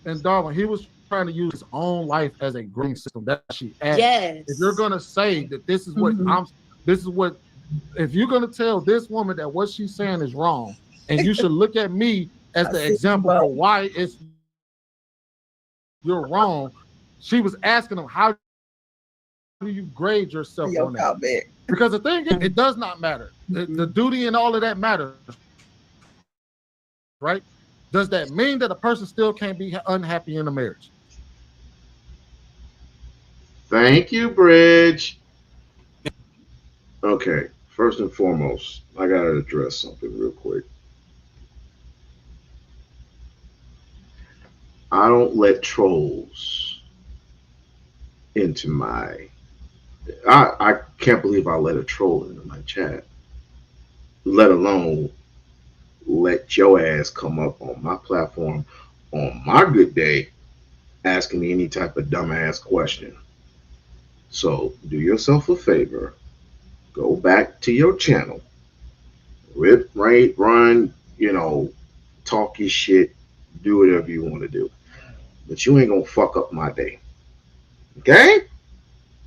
And Darwin, he was trying to use his own life as a grading system that she asked. Yes. If you're gonna say that this is what this is what if you're gonna tell this woman that what she's saying is wrong, and you should look at me as I the see you example for both. why you're wrong. She was asking him, how do you grade yourself Your on that? comment. Because the thing is, it does not matter. The duty and all of that matters, right? Does that mean that a person still can't be unhappy in a marriage? Thank you, Bridge. Okay, first and foremost, I gotta address something real quick. I don't let trolls into my. I can't believe I let a troll into my chat, let alone let your ass come up on my platform on my good day asking me any type of dumbass question. So do yourself a favor, go back to your channel, rip, right, run, talk your shit, do whatever you want to do. But you ain't gonna fuck up my day. Okay?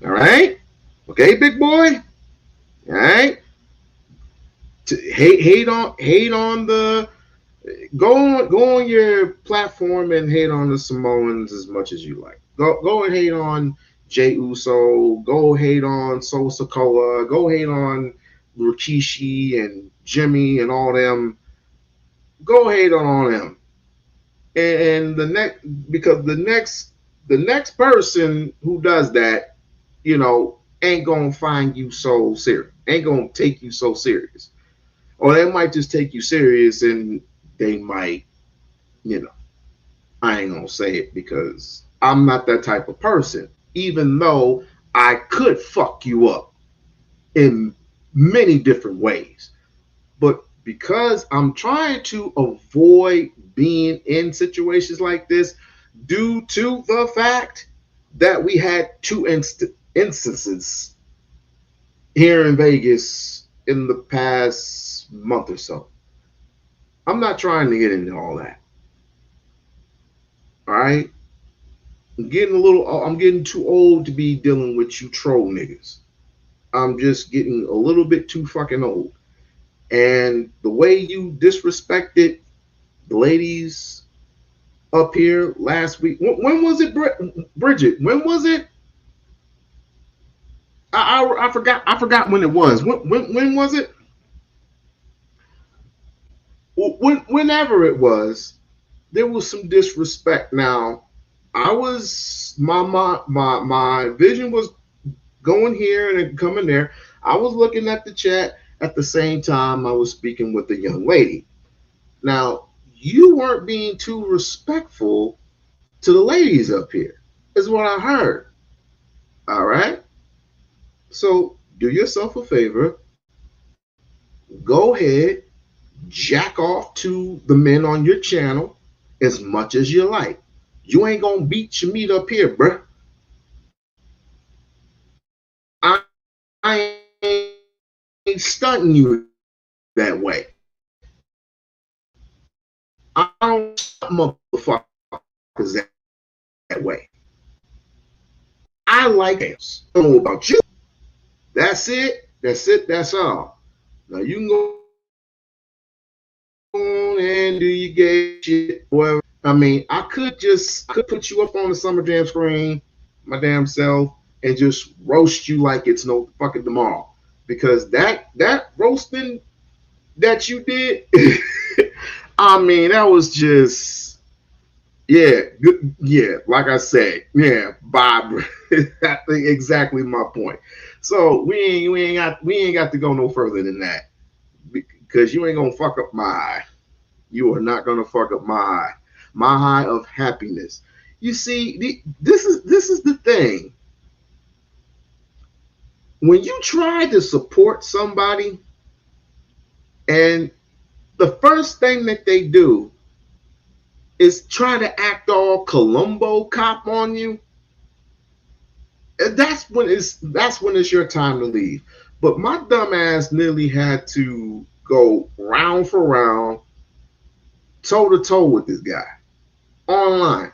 All right? Okay, big boy? All right? Hate on the go on your platform and hate on the Samoans as much as you like. Go and hate on Jay Uso. Go hate on Sol Sokoa. Go hate on Rikishi and Jimmy and all them. Go hate on all them. And the next because the next person who does that, ain't gonna find you so serious. Ain't gonna take you so serious. Or they might just take you serious and they might, you know, I ain't gonna say it because I'm not that type of person, even though I could fuck you up in many different ways. But because I'm trying to avoid being in situations like this, due to the fact that we had two instances here in Vegas in the past month or so, I'm not trying to get into all that. All right? I'm getting too old to be dealing with you troll niggas. I'm just getting a little bit too fucking old. And the way you disrespected the ladies up here last week, when was it, Bridget? When was it? I forgot. I forgot when it was. When was it? Whenever it was, there was some disrespect. Now, I was my vision was going here and coming there. I was looking at the chat at the same time I was speaking with the young lady. Now, you weren't being too respectful to the ladies up here, is what I heard. All right. So do yourself a favor. Go ahead, jack off to the men on your channel as much as you like. You ain't gonna beat your meat up here, bruh. I ain't stunting you that way. I don't stunt motherfuckers that way. I like games. I don't know about you. That's it. That's it. That's all. Now you can go on and do your gay shit, whatever. I mean, I could put you up on the Summer Jam screen, my damn self, and just roast you like it's no fucking tomorrow. Because that roasting that you did, I mean, that was just yeah, good, yeah. Like I said, yeah, Bob. That's exactly my point. So we ain't got to go no further than that because you ain't gonna fuck up my high. You are not gonna fuck up my high of happiness. You see, this is the thing. When you try to support somebody, and the first thing that they do is try to act all Columbo cop on you, that's when it's your time to leave. But my dumb ass nearly had to go round for round, toe to toe with this guy online.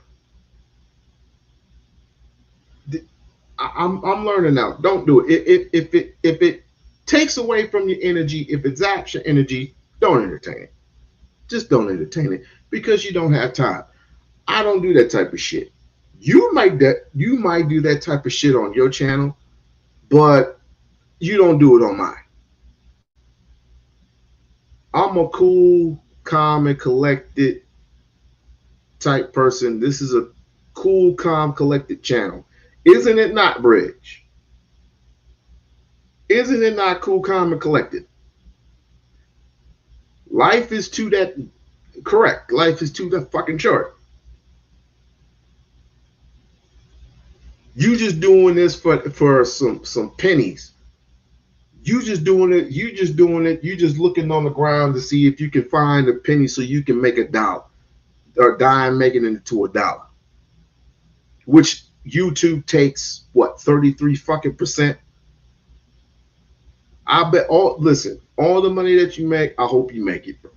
I'm learning now. Don't do it. If it takes away from your energy. If it zaps your energy, don't entertain it. Just don't entertain it because you don't have time. I don't do that type of shit. You might do that type of shit on your channel, but you don't do it on mine. I'm a cool, calm, and collected type person. This is a cool, calm, collected channel. Isn't it not, Bridge? Isn't it not cool, calm, and collected? Life is too that correct. Life is too that fucking short. You just doing this for some pennies. You just doing it. You just doing it. You just looking on the ground to see if you can find a penny so you can make a dollar or dime making it into a dollar. Which YouTube takes what 33 fucking percent. I bet all the money that you make, I hope you make it, bro.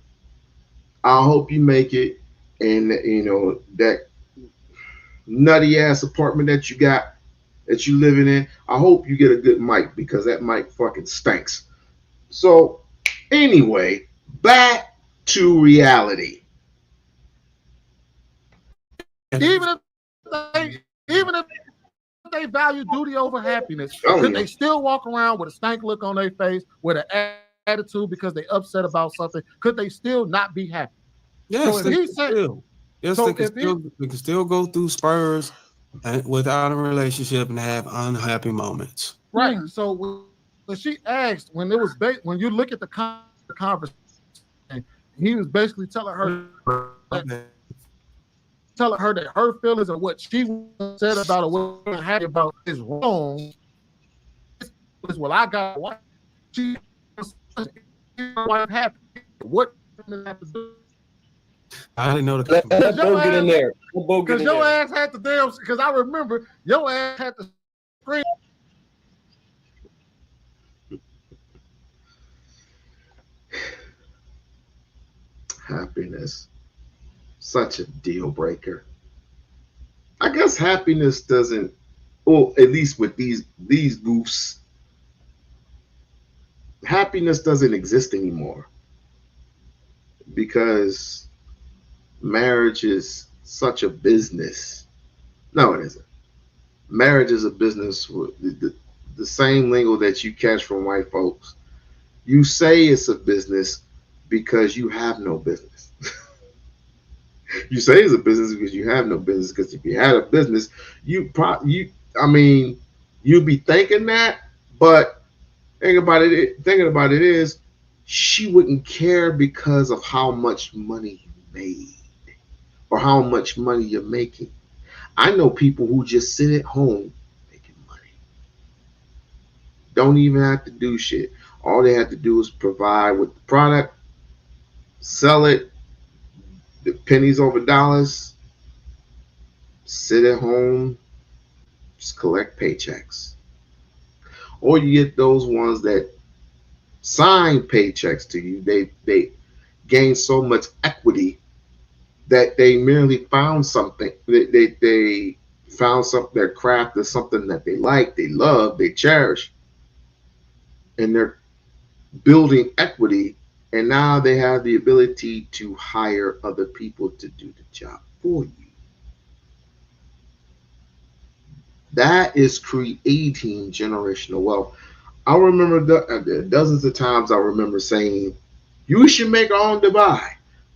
I hope you make it, and you know that nutty ass apartment that you got that you living in. I hope you get a good mic because that mic fucking stinks. So anyway, back to reality. Even if they value duty over happiness, could they still walk around with a stank look on their face, with an attitude because they upset about something? Could they still not be happy? Yes, so they can still go through spurs without a relationship and have unhappy moments. Right. So when she asked, when it was when you look at the conversation, he was basically telling her that her feelings and what she said about it, what she happy about is wrong. Well, I got a wife. She wife happy. What does that have to do? I didn't know that. Let Bo get in there. Because your ass had the damn. Because I remember your ass had to scream. Happiness, such a deal breaker. I guess happiness doesn't, or at least with these goofs, happiness doesn't exist anymore because marriage is such a business. No, it isn't. Marriage is a business. The same lingo that you catch from white folks. You say it's a business because you have no business. You say it's a business because you have no business. Because if you had a business, you'd be thinking that, but thinking about it is, she wouldn't care because of how much money you made or how much money you're making. I know people who just sit at home making money. Don't even have to do shit. All they have to do is provide with the product, sell it, the pennies over dollars, sit at home, just collect paychecks. Or you get those ones that sign paychecks to you. They gain so much equity that they merely found something. They found something, their craft is something that they like, they love, they cherish, and they're building equity. And now they have the ability to hire other people to do the job for you. That is creating generational wealth. I remember dozens of times I remember saying, you should make our own Dubai.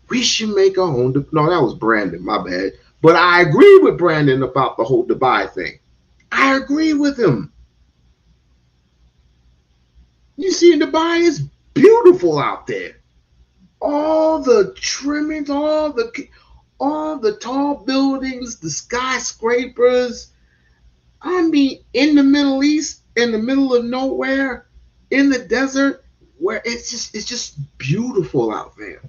We should make our own. No, that was Brandon, my bad. But I agree with Brandon about the whole Dubai thing. I agree with him. You see, in Dubai, it's beautiful out there. All the trimmings, all the tall buildings, the skyscrapers. I mean, in the Middle East, in the middle of nowhere, in the desert, where it's just beautiful out there.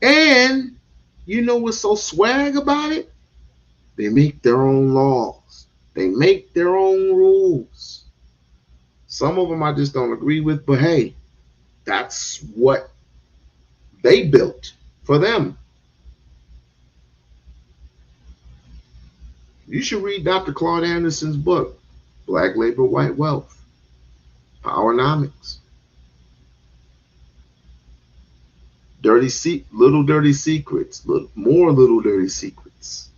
And you know what's so swag about it? They make their own laws. They make their own rules. Some of them I just don't agree with, but hey, that's what they built for them. You should read Dr. Claude Anderson's book, Black Labor, White Wealth. Powernomics. Little dirty secrets. More little dirty secrets.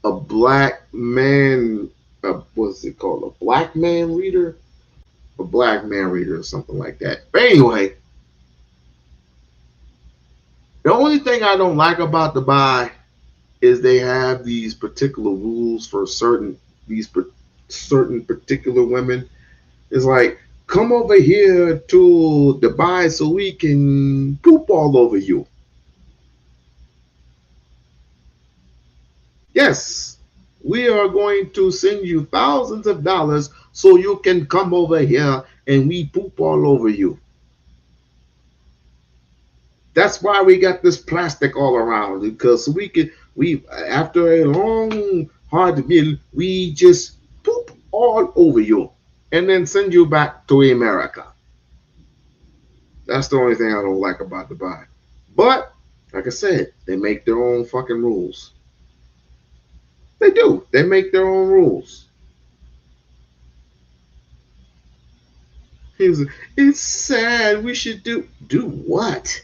A black man, what's it called? A black man reader? A black man reader or something like that. But anyway, the only thing I don't like about Dubai is they have these particular rules for certain particular women. It's like, come over here to Dubai so we can poop all over you. Yes, we are going to send you thousands of dollars so you can come over here and we poop all over you. That's why we got this plastic all around, because we after a long hard meal we just poop all over you and then send you back to America. That's the only thing I don't like about Dubai. But like I said, they make their own fucking rules. They do. They make their own rules. It's sad. We should do what?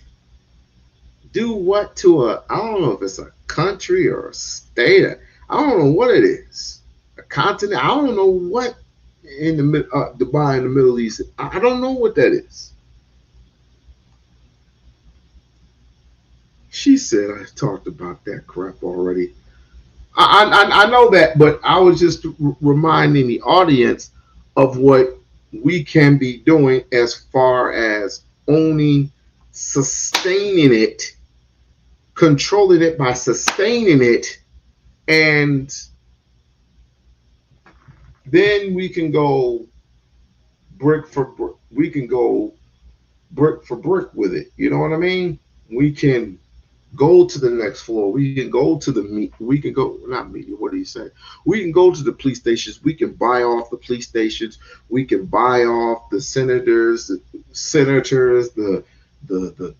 Do what to a? I don't know if it's a country or a state. I don't know what it is. A continent. I don't know what in the Dubai in the Middle East. I don't know what that is. She said I talked about that crap already. I know that, but I was just reminding the audience of what we can be doing as far as owning, sustaining it, controlling it by sustaining it, and then we can go brick for brick. We can go brick for brick with it. You know what I mean? We can go to the next floor. We can go to the meet. We can go not media. What do you say? We can go to the police stations. We can buy off the police stations. We can buy off the senators, the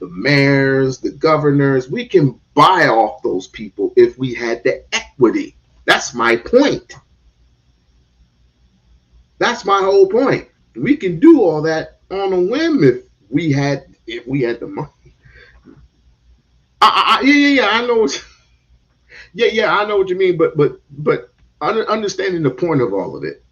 mayors, the governors. We can buy off those people if we had the equity. That's my point. That's my whole point. We can do all that on a whim if we had the money. Yeah, I know. I know what you mean, but understanding the point of all of it.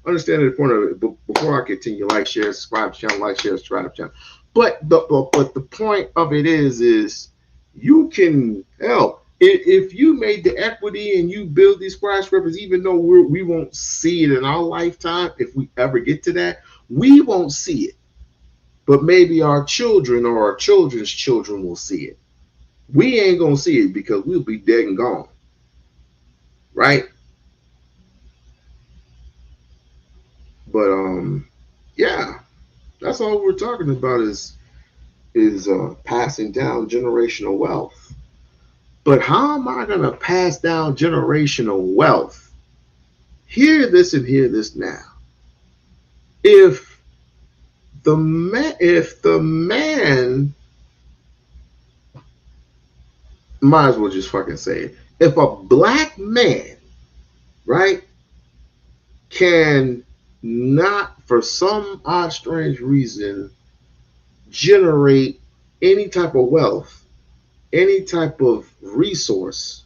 Understanding the point of it. But before I continue, like, share, subscribe to the channel, like, share, subscribe to the channel. But the point of it is you can help if you made the equity and you build these skyscrapers, even though we won't see it in our lifetime. If we ever get to that, we won't see it. But maybe our children or our children's children will see it. We ain't gonna see it because we'll be dead and gone, right? But yeah, that's all we're talking about is passing down generational wealth. But how am I gonna pass down generational wealth? Hear this and hear this now. If the man might as well just fucking say it. If a black man, right, can not for some odd strange reason generate any type of wealth, any type of resource,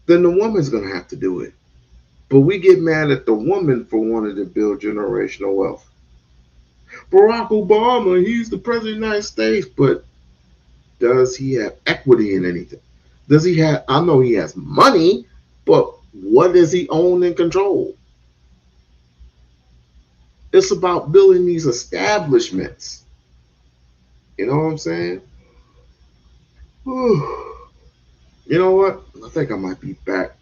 then the woman's gonna have to do it. But we get mad at the woman for wanting to build generational wealth. Barack Obama, he's the president of the United States, but does he have equity in anything? Does he have, I know he has money, but what does he own and control? It's about building these establishments. You know what I'm saying? Whew. You know what? I think I might be back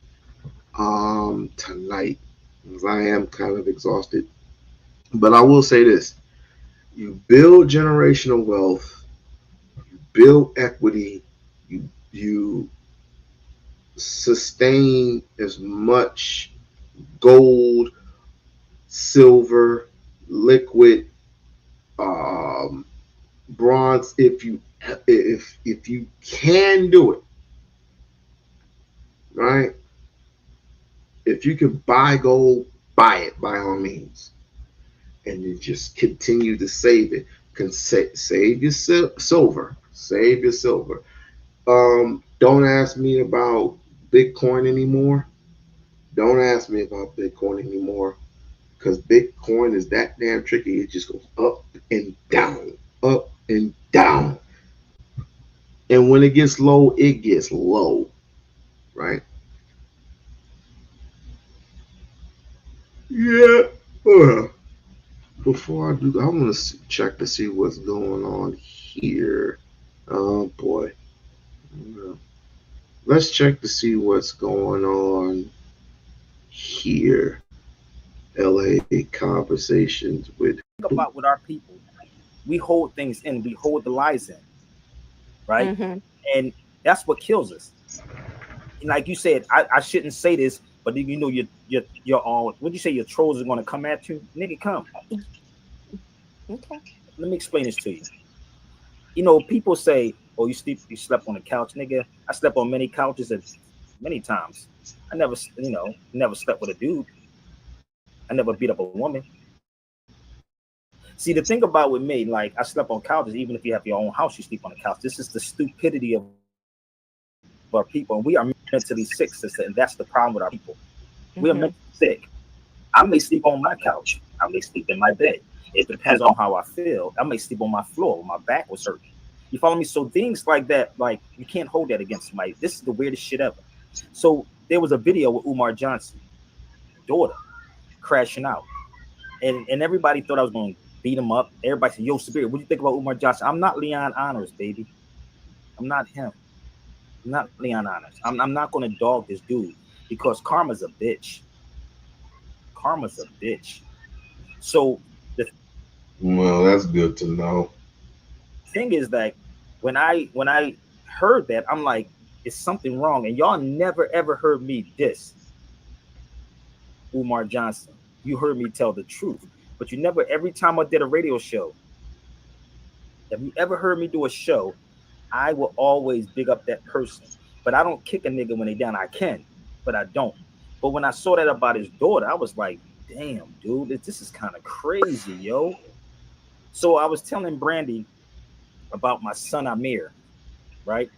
tonight because I am kind of exhausted. But I will say this. You build generational wealth, you build equity, you sustain as much gold, silver, liquid, bronze if you can do it, right? If you can buy gold, buy it by all means. and you just continue to save it. Save your silver. Save your silver. Don't ask me about Bitcoin anymore. Don't ask me about Bitcoin anymore because Bitcoin is that damn tricky. It just goes up and down. And when it gets low, right? Yeah. Before I do that, I want to check to see what's going on here. Oh boy. Let's check to see what's going on here. LA conversations with. About with our people, we hold things in, we hold the lies in, right? And that's what kills us. And like you said, I shouldn't say this, but you know your all. What you say? Your trolls are going to come at you, nigga. Come. Okay. Let me explain this to you. You know, people say, "Oh, you slept on the couch, nigga." I slept on many couches at many times. I never, never slept with a dude. I never beat up a woman. See, the thing about with me, like I slept on couches. Even if you have your own house, you sleep on the couch. This is the stupidity of our people, and we are mentally sick, sister, and that's the problem with our people. We are mentally sick. I may sleep on my couch. I may sleep in my bed. It depends on how I feel. I may sleep on my floor when my back was hurting. You follow me? So things like that, like you can't hold that against somebody. This is the weirdest shit ever. So there was a video with Umar Johnson, daughter, crashing out. And everybody thought I was going to beat him up. Everybody said, "Yo, Spirit, what do you think about Umar Johnson?" I'm not Leon Honors, baby. I'm not him. I'm not Leon Honors. I'm not going to dog this dude because karma's a bitch. Karma's a bitch. So Well, that's good to know. thing is that when I heard that, I'm like, it's something wrong. And y'all never ever heard me diss Umar Johnson. You heard me tell the truth. But you never, every time I did a radio show, if you ever heard me do a show, I will always big up that person. But I don't kick a nigga when they down. I can, but I don't. But when I saw that about his daughter, I was like, damn, dude, this is kind of crazy, yo. So I was telling Brandy about my son Amir, right?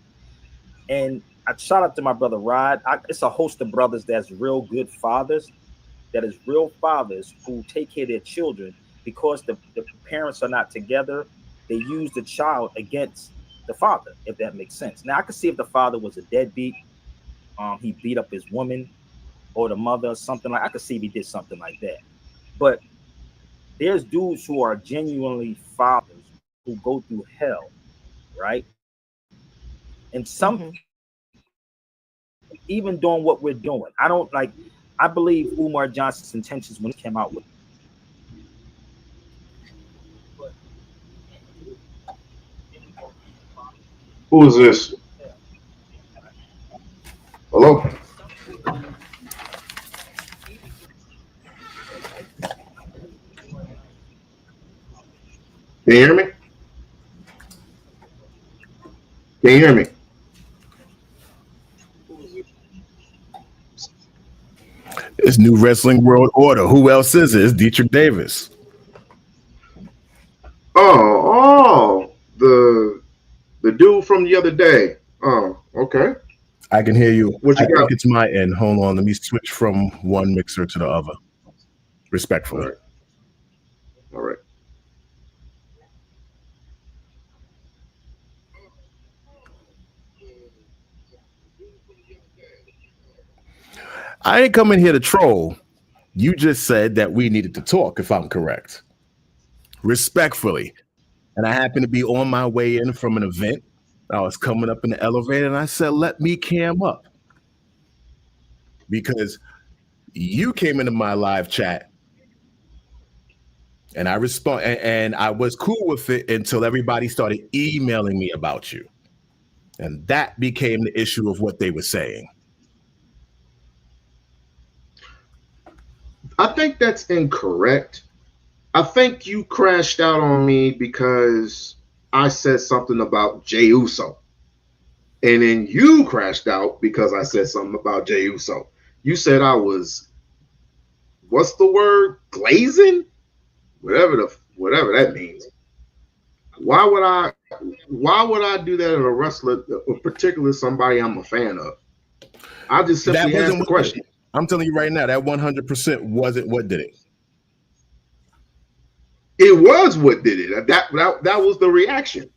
And I shout out to my brother Rod. It's a host of brothers that's real good fathers, that is real fathers who take care of their children because the parents are not together. They use the child against the father, if that makes sense. Now I could see if the father was a deadbeat, he beat up his woman or the mother or something like. I could see if he did something like that. But there's dudes who are genuinely fathers who go through hell, right? And some even doing what we're doing. I don't like. I believe Umar Johnson's intentions when he came out with. Who is this? Hello? Can you hear me? Can you hear me? It's New Wrestling World Order. Who else is it? It's Dietrich Davis. The dude from the other day. Oh, okay. I can hear you. What you I got? think it's my end. Hold on. Let me switch from one mixer to the other. Respectfully. All right. I ain't coming here to troll. You just said that we needed to talk, if I'm correct. Respectfully. And I happened to be on my way in from an event. I was coming up in the elevator and I said, let me cam up. Because you came into my live chat and I and I was cool with it until everybody started emailing me about you. And that became the issue of what they were saying. I think that's incorrect. I think you crashed out on me because I said something about Jey Uso. And then you crashed out because I said something about Jey Uso. You said I was, what's the word? Glazing? whatever that means. Why would I do that in a wrestler, particularly somebody I'm a fan of? I just That simply asked wasn't the what did question. it. I'm telling you right now, that 100% wasn't what did it. It was what did it. That was the reaction.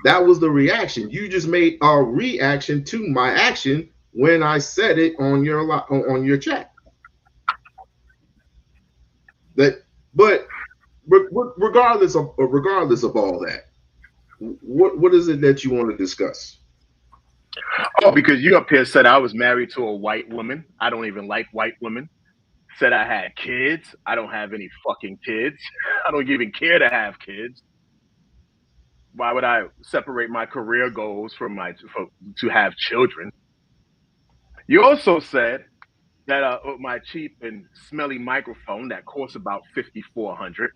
That was the reaction. You just made a reaction to my action when I said it on your chat. That, but regardless of all that, what is it that you want to discuss? Oh, because you up here said I was married to a white woman. I don't even like white women. Said I had kids. I don't have any fucking kids. I don't even care to have kids. Why would I separate my career goals from to have children? You also said that my cheap and smelly microphone that costs about 5,400.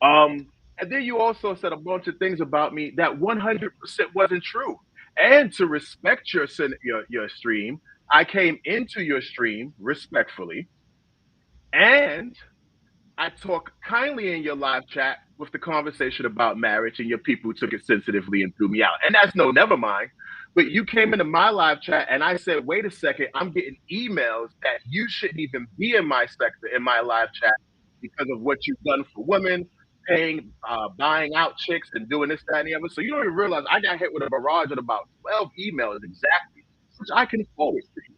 And then you also said a bunch of things about me that 100% wasn't true. And to respect your stream, I came into your stream respectfully, and I talk kindly in your live chat with the conversation about marriage, and your people took it sensitively and threw me out. And that's no, never mind. But you came into my live chat, and I said, wait a second, I'm getting emails that you shouldn't even be in my sector, in my live chat, because of what you've done for women, buying out chicks and doing this, that, and the other. So you don't even realize I got hit with a barrage of about 12 emails exactly, which I can forward to you.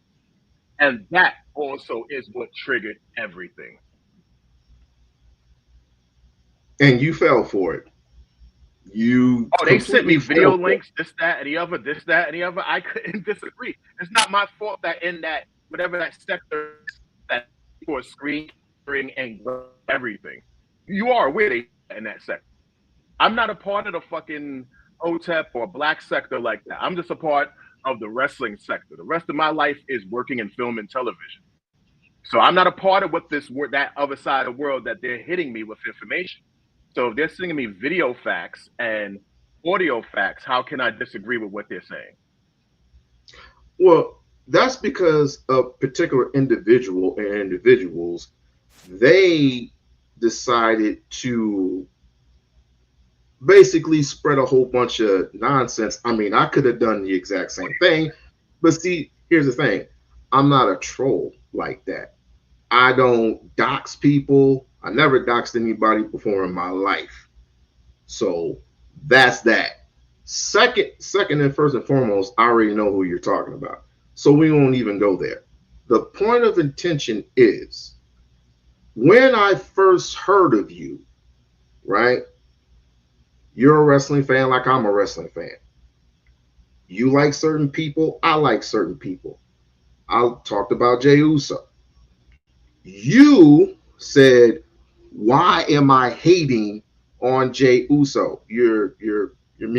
And that also is what triggered everything. And you fell for it. You Oh, they sent me completely video fell for it. links, this, that, and the other, this, that, and the other. I couldn't disagree. It's not my fault that in that whatever that sector that for screen capturing and everything. You are aware they in that sector. I'm not a part of the fucking OTEP or black sector like that. I'm just a part of the wrestling sector. The rest of my life is working in film and television. So I'm not a part of what that other side of the world that they're hitting me with information. So if they're sending me video facts and audio facts, how can I disagree with what they're saying? Well, that's because a particular individual and individuals, they decided to basically spread a whole bunch of nonsense. I mean, I could have done the exact same thing, but see, here's the thing. I'm not a troll like that. I don't dox people. I never doxed anybody before in my life. So that's that. Second and first and foremost, I already know who you're talking about. So we won't even go there. The point of intention is when I first heard of you, right? You're a wrestling fan like I'm a wrestling fan. You like certain people, I like certain people. I talked about Jey Uso. You said, "Why am I hating on Jey Uso?" You're mute. You're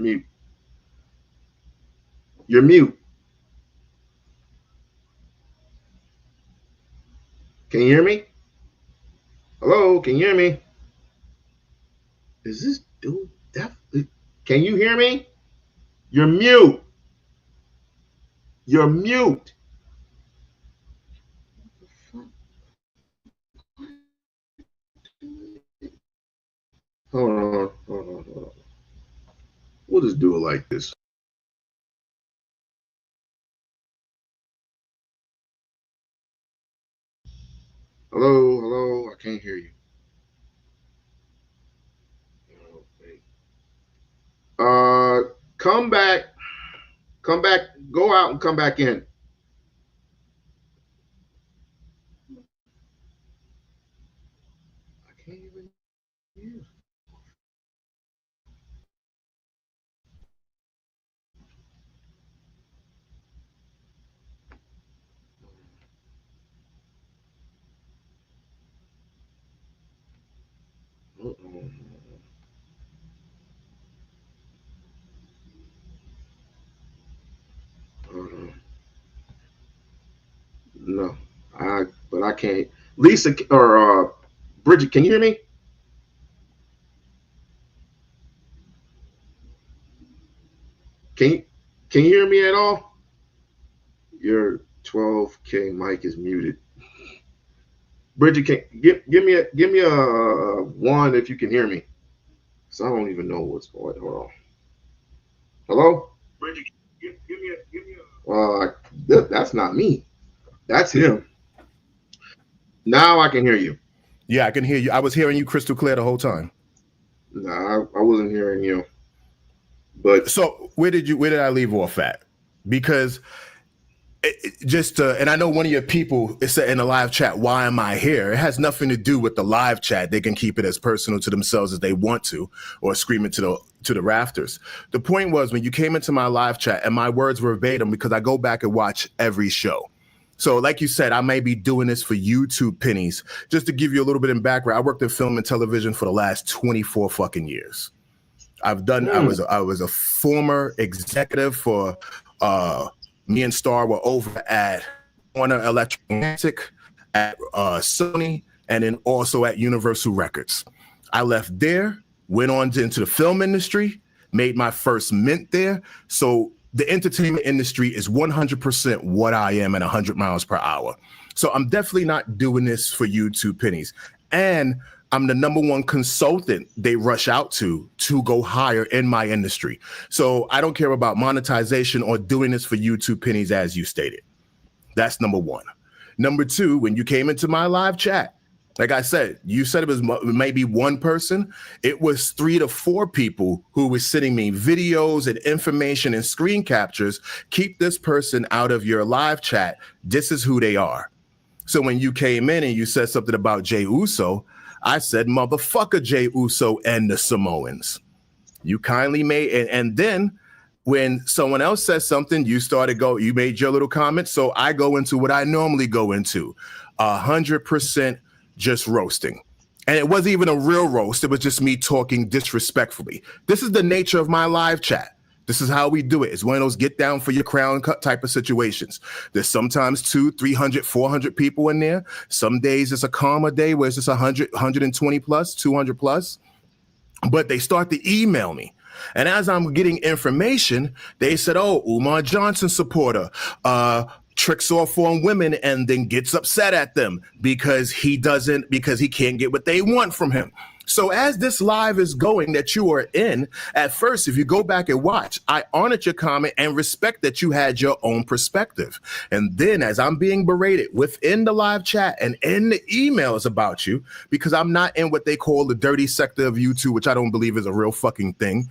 mute. You're mute. Can you hear me? Hello, can you hear me? Is this dude deaf? Can you hear me? You're mute. You're mute. Hold on. We'll just do it like this. Hello, I can't hear you. Come back, go out and come back in. I can't even hear. Uh-oh. Uh-oh. No, but I can't. Lisa or Bridget, can you hear me? Can you can you hear me at all? Your 12K mic is muted. Bridget, give me a one if you can hear me. So I don't even know what's going. Hold on. Hello, Bridget. Give me a. That's not me. That's him. Now I can hear you. Yeah, I can hear you. I was hearing you crystal clear the whole time. No, I wasn't hearing you. But so where did I leave off at? Because and I know one of your people is said in the live chat, why am I here? It has nothing to do with the live chat. They can keep it as personal to themselves as they want to, or scream it to the rafters. The point was, when you came into my live chat, and my words verbatim, because I go back and watch every show. So like you said, I may be doing this for YouTube pennies. Just to give you a little bit in background, I worked in film and television for the last 24 fucking years. I was a former executive for me and Star were over at Warner Electronic, at Sony, and then also at Universal Records. I left there, went on into the film industry, made my first mint there. So the entertainment industry is 100% what I am at 100 miles per hour. So I'm definitely not doing this for YouTube pennies. And I'm the number one consultant they rush out to go higher in my industry. So I don't care about monetization or doing this for YouTube pennies, as you stated. That's number one. Number two, when you came into my live chat, like I said, you said it was maybe one person. It was 3 to 4 people who were sending me videos and information and screen captures. Keep this person out of your live chat. This is who they are. So when you came in and you said something about Jey Uso, I said, motherfucker, Jey Uso and the Samoans. You kindly made, and then when someone else says something, you made your little comment. So I go into what I normally go into, 100% just roasting. And it wasn't even a real roast. It was just me talking disrespectfully. This is the nature of my live chat. This is how we do it. It's one of those get down for your crown cut type of situations. There's sometimes 200, 300, 400 people in there. Some days it's a calmer day where it's just 100, 120 plus, 200 plus. But they start to email me. And as I'm getting information, they said, oh, Umar Johnson supporter, tricks off on women and then gets upset at them because he can't get what they want from him. So as this live is going that you are in, at first, if you go back and watch, I honored your comment and respect that you had your own perspective. And then as I'm being berated within the live chat and in the emails about you, because I'm not in what they call the dirty sector of YouTube, which I don't believe is a real fucking thing,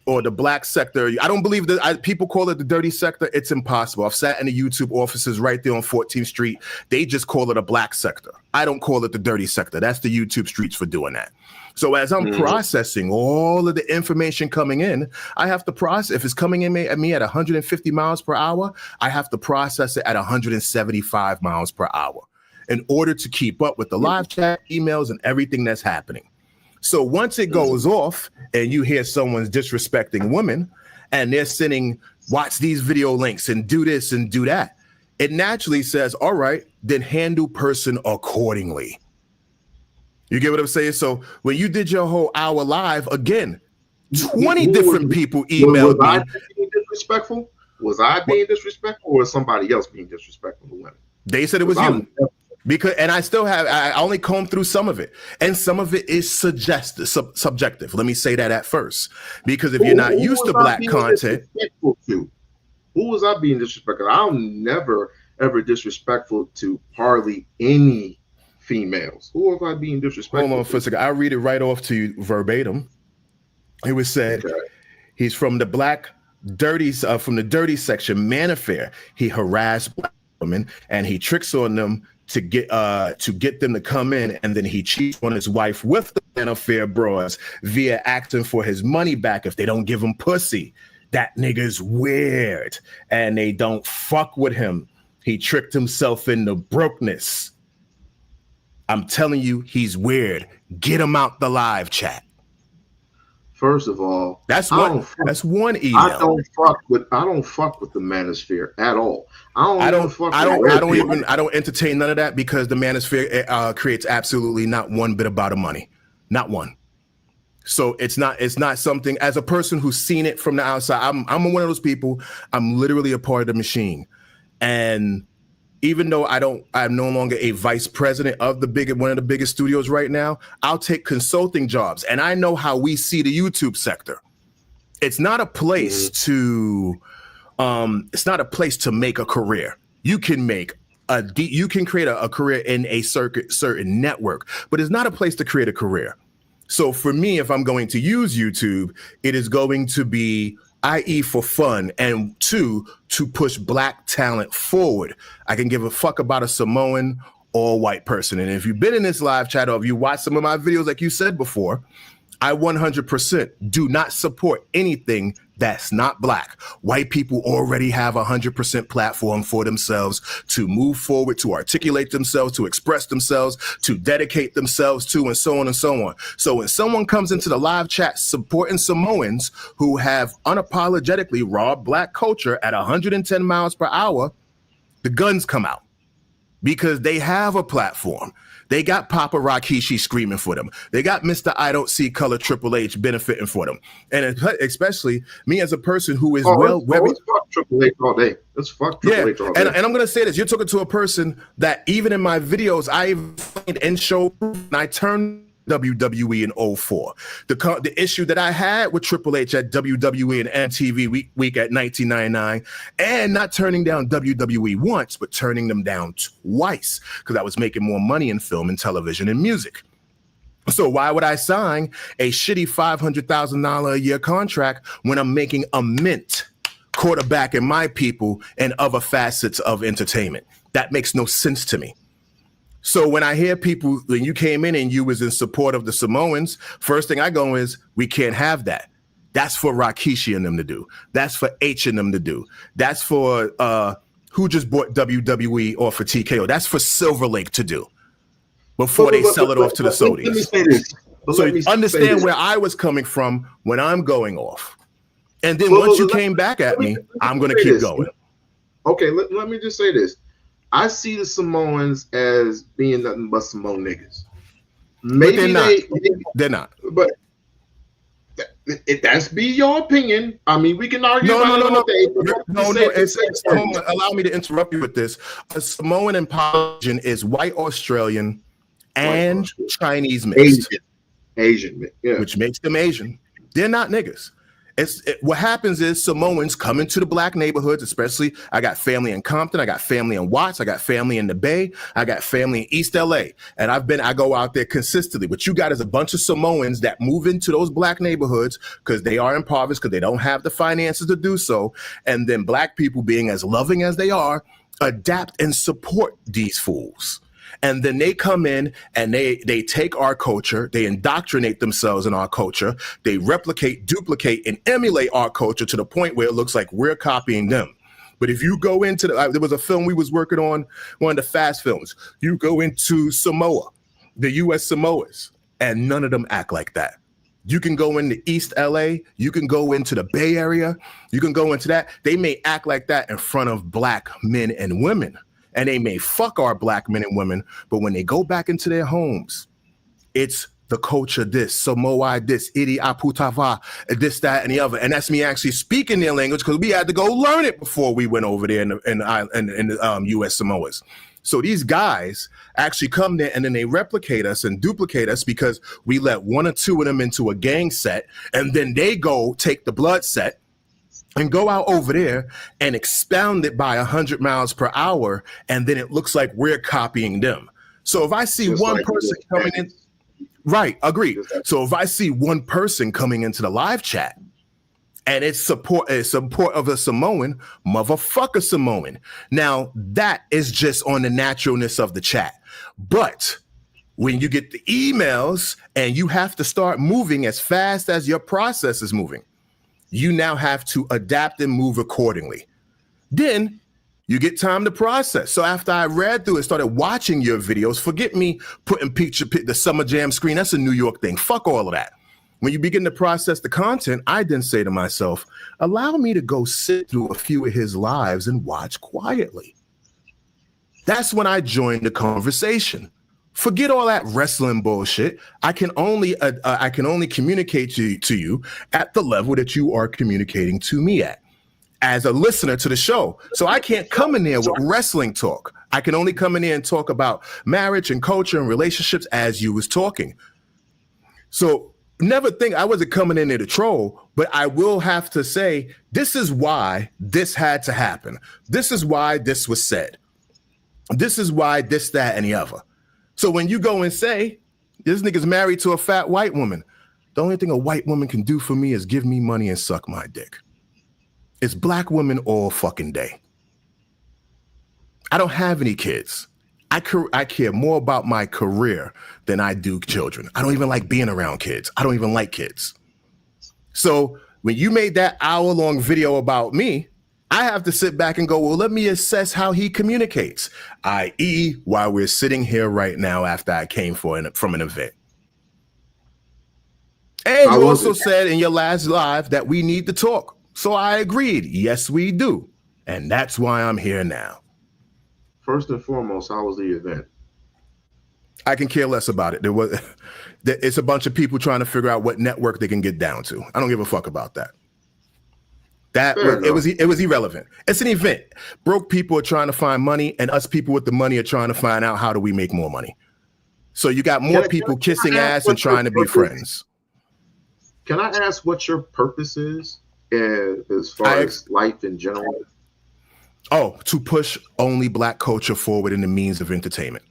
or the black sector. I don't believe that people call it the dirty sector. It's impossible. I've sat in the YouTube offices right there on 14th Street. They just call it a black sector. I don't call it the dirty sector. That's the YouTube streets for doing that. So as I'm processing all of the information coming in, I have to process. If it's coming in at me at 150 miles per hour, I have to process it at 175 miles per hour in order to keep up with the live chat, emails, and everything that's happening. So once it goes off and you hear someone's disrespecting women and they're sending, watch these video links and do this and do that, it naturally says, all right, then handle person accordingly. You get what I'm saying? So when you did your whole hour live, again, 20 different people emailed me. Was I being disrespectful? Was I being disrespectful, or was somebody else being disrespectful to women? They said it was you. Because, and I only combed through some of it, and some of it is subjective. Let me say that at first, because if you're not used to black content, who was I being disrespectful? I'm never ever disrespectful to hardly any females. Who was I being disrespectful? Hold on for a second. I'll read it right off to you verbatim. It was said, he's from the black dirty, from the dirty section, man affair. He harassed black women and he tricks on them to get them to come in, and then he cheats on his wife with the man affair bros via asking for his money back if they don't give him pussy. That nigga's weird, and they don't fuck with him. He tricked himself into brokenness. I'm telling you, he's weird. Get him out the live chat. First of all, that's one email. I don't fuck with the manosphere at all. I don't entertain none of that, because the manosphere creates absolutely not one bit about money, not one. So it's not something, as a person who's seen it from the outside. I'm one of those people. I'm literally a part of the machine, and even though I'm no longer a vice president of one of the biggest studios right now, I'll take consulting jobs. And I know how we see the YouTube sector. It's not a place it's not a place to make a career. You can make you can create a career in a certain network, but it's not a place to create a career. So for me, if I'm going to use YouTube, it is going to be, i.e. for fun, and 2, to push Black talent forward. I can give a fuck about a Samoan or a white person. And if you've been in this live chat or if you watched some of my videos, like you said before, I 100% do not support anything that's not Black. White people already have 100% platform for themselves to move forward, to articulate themselves, to express themselves, to dedicate themselves to, and so on and so on. So when someone comes into the live chat supporting Samoans who have unapologetically robbed Black culture at 110 miles per hour, the guns come out because they have a platform. They got Papa Rakishi screaming for them. They got Mr. I Don't See Color Triple H benefiting for them. And especially me as a person who is it's fuck Triple H all day. It's fuck Triple H all day. And I'm going to say this. You're talking to a person that even in my videos, I find and show, and I turn WWE in 04. The issue that I had with Triple H at WWE and MTV week at 1999, and not turning down WWE once, but turning them down twice because I was making more money in film and television and music. So why would I sign a shitty $500,000 a year contract when I'm making a mint quarterbacking my people and other facets of entertainment? That makes no sense to me. So when I hear people, when you came in and you was in support of the Samoans, first thing I go is, we can't have that. That's for Rakishi and them to do. That's for H and them to do. That's for who just bought WWE or for TKO. That's for Silver Lake to do before they sell it off to the Saudis. Let me say this. So you understand where I was coming from when I'm going off. And then once you came back at me, I'm going to keep going. Okay, let me just say this. I see the Samoans as being nothing but Samoan niggas. Maybe they're not. But if that's be your opinion, I mean, we can argue about it all day. Allow me to interrupt you with this. A Samoan in polynesian is white Australian and Chinese mixed. Asian, yeah. Which makes them Asian. They're not niggas. What happens is Samoans come into the Black neighborhoods, especially I got family in Compton, I got family in Watts, I got family in the Bay, I got family in East LA, and I go out there consistently. What you got is a bunch of Samoans that move into those Black neighborhoods because they are impoverished, because they don't have the finances to do so, and then Black people, being as loving as they are, adapt and support these fools. And then they come in and they take our culture, they indoctrinate themselves in our culture, they replicate, duplicate, and emulate our culture to the point where it looks like we're copying them. But if you go into there was a film we was working on, one of the fast films. You go into Samoa, the U.S. Samoas, and none of them act like that. You can go into East LA, you can go into the Bay Area, you can go into that. They may act like that in front of Black men and women. And they may fuck our Black men and women, but when they go back into their homes, it's the culture this, Samoa this, Idi Aputava, this, that, and the other. And that's me actually speaking their language because we had to go learn it before we went over there in the U.S. Samoas. So these guys actually come there and then they replicate us and duplicate us because we let one or two of them into a gang set, and then they go take the blood set and go out over there and expound it by 100 miles per hour, and then it looks like we're copying them. So if I see one person coming in, right, agreed. So if I see one person coming into the live chat and it's support of a Samoan, motherfucker Samoan. Now that is just on the naturalness of the chat. But when you get the emails and you have to start moving as fast as your process is moving, you now have to adapt and move accordingly. Then you get time to process. So after I read through and started watching your videos, forget me putting the Summer Jam screen. That's a New York thing. Fuck all of that. When you begin to process the content, I then say to myself, allow me to go sit through a few of his lives and watch quietly. That's when I joined the conversation. Forget all that wrestling bullshit. I can only communicate to you at the level that you are communicating to me at. as a listener to the show. So I can't come in there with wrestling talk. I can only come in there and talk about marriage and culture and relationships as you was talking. So never think I wasn't coming in there to troll, but I will have to say, this is why this had to happen. This is why this was said. This is why this, that, and the other. So when you go and say, this nigga's married to a fat white woman, the only thing a white woman can do for me is give me money and suck my dick. It's black women all fucking day. I don't have any kids. I care more about my career than I do children. I don't even like being around kids. I don't even like kids. So when you made that hour-long video about me, I have to sit back and go, well, let me assess how he communicates, i.e., why we're sitting here right now after I came from an event. And you also said in your last live that we need to talk. So I agreed. Yes, we do. And that's why I'm here now. First and foremost, how was the event? I can care less about it. It's a bunch of people trying to figure out what network they can get down to. I don't give a fuck about that. It was irrelevant. It's an event. Broke people are trying to find money, and us people with the money are trying to find out how do we make more money. So you got more people kissing ass and trying to be friends. Can I ask what your purpose is as far as life in general? Oh, to push only black culture forward in the means of entertainment.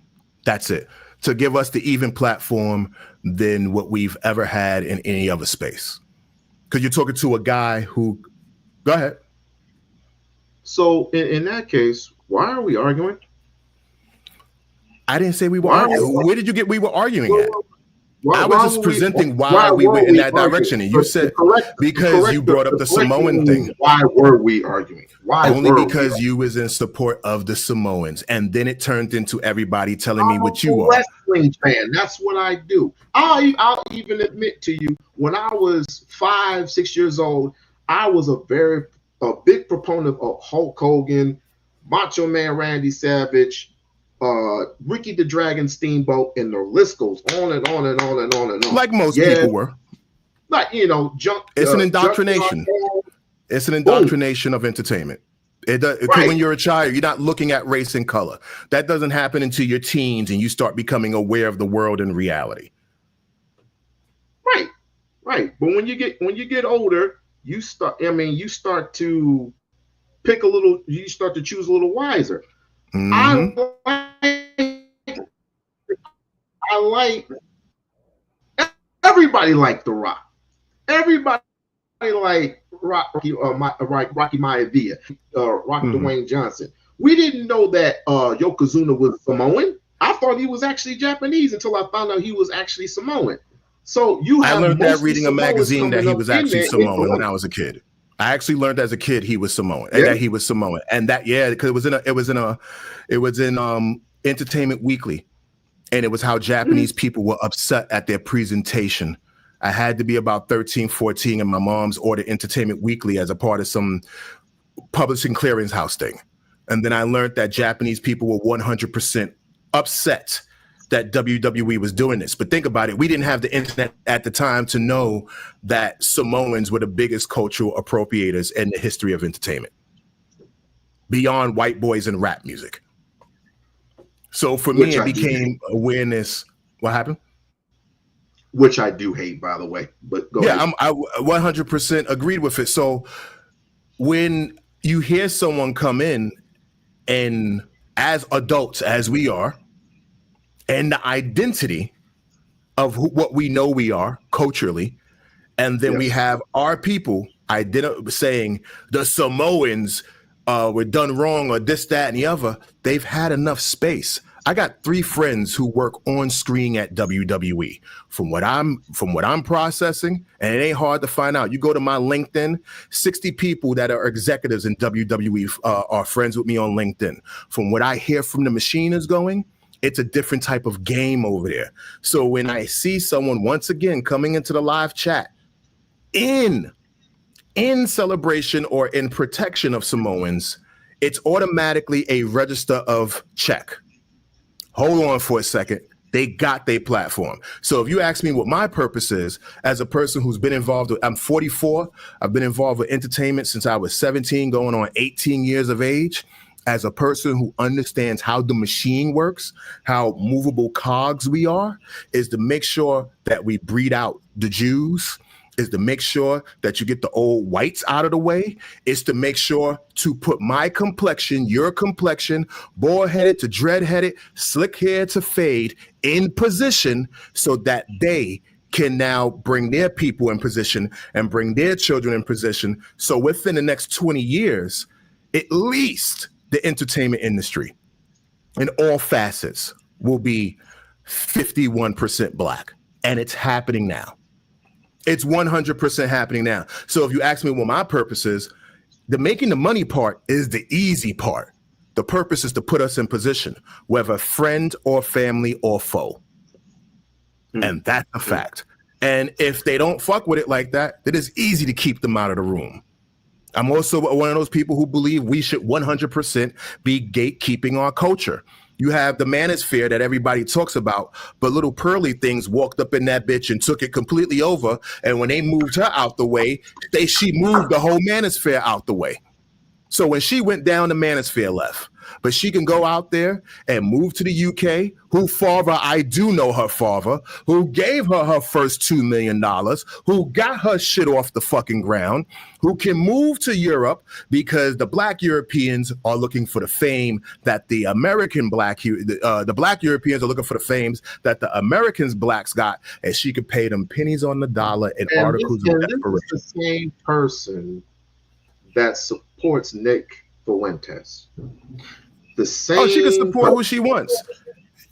That's it. To give us the even platform than what we've ever had in any other space. Because you're talking to a guy who, go ahead. So in that case, why are we arguing? I didn't say we were arguing. Where did you get we were arguing at? I was just presenting why we were in that direction. And you said, because you brought up the Samoan thing. Why were we arguing? Only because you was in support of the Samoans. And then it turned into everybody telling me what you are. Wrestling fan. That's what I do. I'll even admit to you, when I was 5, 6 years old, I was a big proponent of Hulk Hogan, Macho Man Randy Savage, Ricky the Dragon Steamboat, and the list goes on and on and on and on and on. Like most people were. Like, it's an indoctrination. It's an indoctrination of entertainment. When you're a child, you're not looking at race and color. That doesn't happen until your teens and you start becoming aware of the world and reality. Right. But when you get older, you start to pick a little, you start to choose a little wiser. Mm-hmm. I like everybody liked The Rock. Everybody liked Rocky Maivia, Rocky Dwayne Johnson. We didn't know that Yokozuna was Samoan. I thought he was actually Japanese until I found out he was actually Samoan. So I learned that reading a magazine that he was actually Samoan when I was a kid. I actually learned as a kid he was Samoan, and that he was Samoan, and that because it was in Entertainment Weekly, and it was how Japanese people were upset at their presentation. I had to be about 13, 14, and my mom's ordered Entertainment Weekly as a part of some publishing clearinghouse thing, and then I learned that Japanese people were 100% upset that WWE was doing this. But think about it. We didn't have the internet at the time to know that Samoans were the biggest cultural appropriators in the history of entertainment, beyond white boys and rap music. So for me, it became awareness. What happened? Which I do hate, by the way. But go ahead. I 100% agreed with it. So when you hear someone come in and as adults, as we are, and the identity of what we know we are culturally, and then we have our people saying the Samoans were done wrong or this, that, and the other. They've had enough space. I got 3 friends who work on screen at WWE. From what I'm processing, and it ain't hard to find out. You go to my LinkedIn, 60 people that are executives in WWE are friends with me on LinkedIn. From what I hear from the machine is going, it's a different type of game over there. So when I see someone once again coming into the live chat in celebration or in protection of Samoans, it's automatically a register of check. Hold on for a second. They got their platform. So if you ask me what my purpose is, as a person who's been involved with, I'm 44, I've been involved with entertainment since I was 17, going on 18 years of age. As a person who understands how the machine works, how movable cogs we are, is to make sure that we breed out the Jews, is to make sure that you get the old whites out of the way, is to make sure to put my complexion, your complexion, bald-headed to dread-headed, slick hair to fade, in position so that they can now bring their people in position and bring their children in position. So within the next 20 years, at least the entertainment industry in all facets will be 51% Black. And it's happening now. It's 100% happening now. So if you ask me what my purpose is, the making the money part is the easy part. The purpose is to put us in position, whether friend or family or foe. And that's a fact. And if they don't fuck with it like that, it is easy to keep them out of the room. I'm also one of those people who believe we should 100% be gatekeeping our culture. You have the manosphere that everybody talks about, but little pearly things walked up in that bitch and took it completely over. And when they moved her out the way, she moved the whole manosphere out the way. So when she went down, the manosphere left. But she can go out there and move to the UK, who father, I do know her father, who gave her her first $2 million, who got her shit off the fucking ground, who can move to Europe because the Black Europeans are looking for the fame that the American the Black Europeans are looking for the fames that the Americans Blacks got, and she could pay them pennies on the dollar in articles of desperation. This is the same person that supports Nick Fuentes. The same. Oh, she can support who she wants.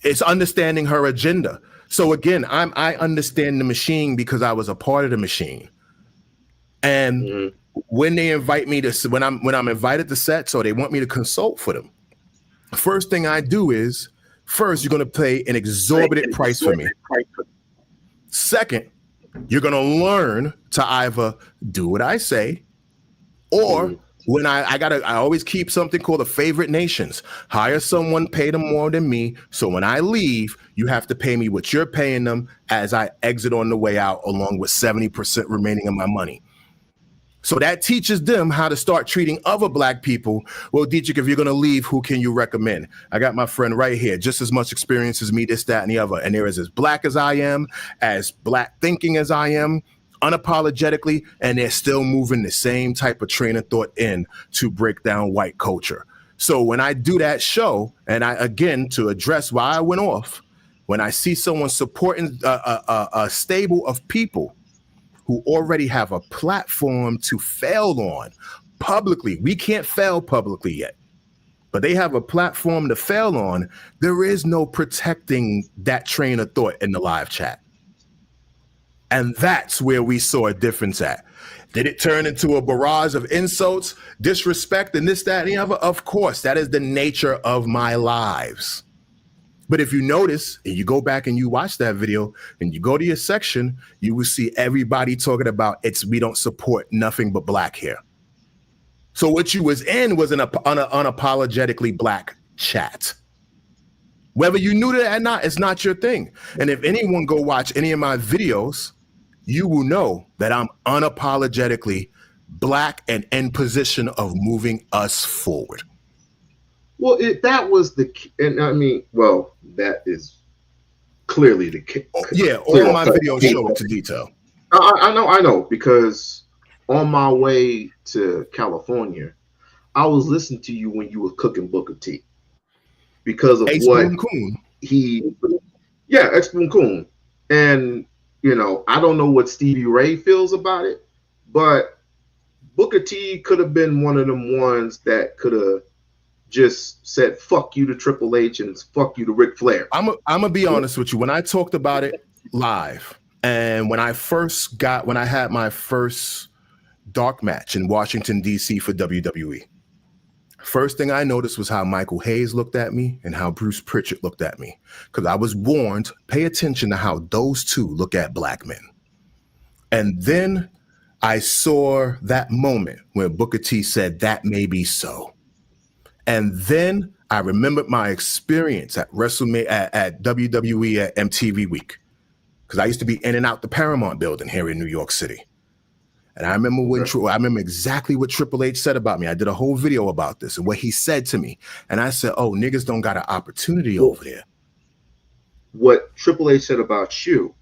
It's understanding her agenda. So again, I understand the machine because I was a part of the machine. And when they invite me to, when I'm invited to sets or they want me to consult for them, first thing I do is, first, you're going to pay an exorbitant price for me. Second, you're going to learn to either do what I say, or when I always keep something called a favorite nations. Hire someone, pay them more than me. So when I leave, you have to pay me what you're paying them as I exit on the way out, along with 70% remaining of my money. So that teaches them how to start treating other Black people. Well, Dietrich, if you're going to leave, who can you recommend? I got my friend right here, just as much experience as me, this, that, and the other. And there is as Black as I am, as Black thinking as I am, unapologetically, and they're still moving the same type of train of thought in to break down white culture. So when I do that show, and I, again, to address why I went off, when I see someone supporting a stable of people who already have a platform to fail on publicly, we can't fail publicly yet, but they have a platform to fail on, there is no protecting that train of thought in the live chat. And that's where we saw a difference at. Did it turn into a barrage of insults, disrespect, and this, that, and the other? Of course, that is the nature of my lives. But if you notice, and you go back and you watch that video, and you go to your section, you will see everybody talking about we don't support nothing but Black here. So what you was in was an unapologetically Black chat. Whether you knew that or not, it's not your thing. And if anyone go watch any of my videos, you will know that I'm unapologetically Black and in position of moving us forward. Well, that was the, and I mean, well, that is clearly the case. Yeah, all my videos show it to detail. I know, because on my way to California, I was listening to you when you were cooking Booker T. Because of what X-Boon Coon. And, you know, I don't know what Stevie Ray feels about it, but Booker T could have been one of them ones that could have just said, fuck you to Triple H and fuck you to Ric Flair. I'm gonna be honest with you. When I talked about it live, and when I had my first dark match in Washington, D.C. for WWE, first thing I noticed was how Michael Hayes looked at me and how Bruce Pritchard looked at me. Because I was warned, pay attention to how those two look at Black men. And then I saw that moment when Booker T said, that may be so. And then I remembered my experience at WrestleMania at WWE at MTV Week, because I used to be in and out the Paramount building here in New York City. And I remember I remember exactly what Triple H said about me. I did a whole video about this and what he said to me. And I said, oh, niggas don't got an opportunity over there. What Triple H said about you?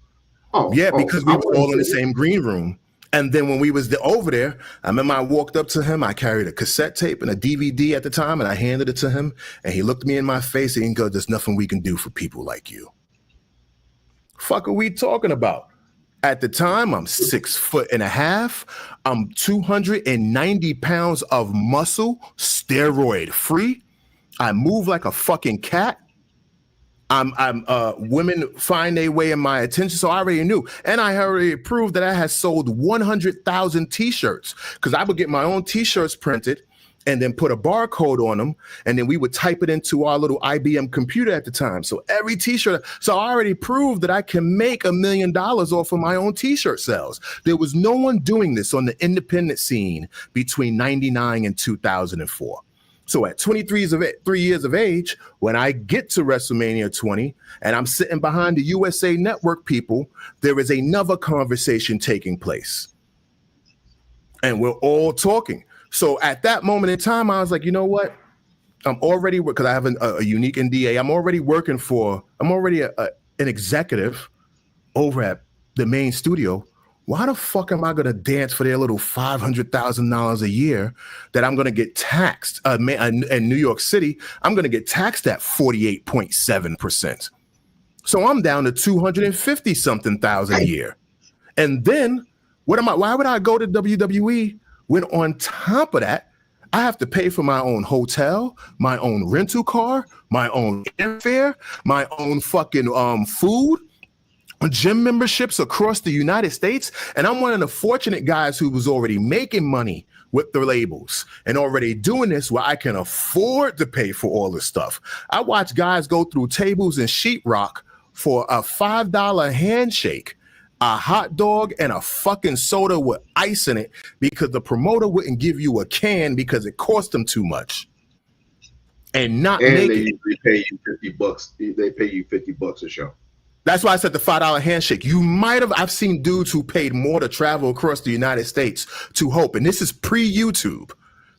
Because we were all in the same green room. And then when we was over there, I remember I walked up to him. I carried a cassette tape and a DVD at the time, and I handed it to him. And he looked me in my face and he goes, there's nothing we can do for people like you. Fuck are we talking about? At the time, I'm 6'1.5". I'm 290 pounds of muscle, steroid free. I move like a fucking cat. Women find their way in my attention, so I already knew. And I already proved that I had sold 100,000 t-shirts, because I would get my own t-shirts printed and then put a barcode on them, and then we would type it into our little IBM computer at the time. So every t-shirt, so I already proved that I can make $1 million off of my own t-shirt sales. There was no one doing this on the independent scene between 99 and 2004. So at 23 years of age, when I get to WrestleMania 20 and I'm sitting behind the USA Network people, there is another conversation taking place. And we're all talking. So at that moment in time, I was like, you know what? I'm already, because I have a unique NDA, I'm already an executive over at the main studio. Why the fuck am I going to dance for their little $500,000 a year that I'm going to get taxed? In New York City, I'm going to get taxed at 48.7%. So I'm down to 250 something thousand a year. And then why would I go to WWE when on top of that, I have to pay for my own hotel, my own rental car, my own airfare, my own fucking food, gym memberships across the United States. And I'm one of the fortunate guys who was already making money with the labels and already doing this where I can afford to pay for all this stuff. I watch guys go through tables and sheetrock for a $5 handshake, a hot dog, and a fucking soda with ice in it because the promoter wouldn't give you a can because it cost them too much. And they usually pay you $50. They pay you $50 a show. That's why I said the $5 handshake. I've seen dudes who paid more to travel across the United States to Hope. And this is pre-YouTube.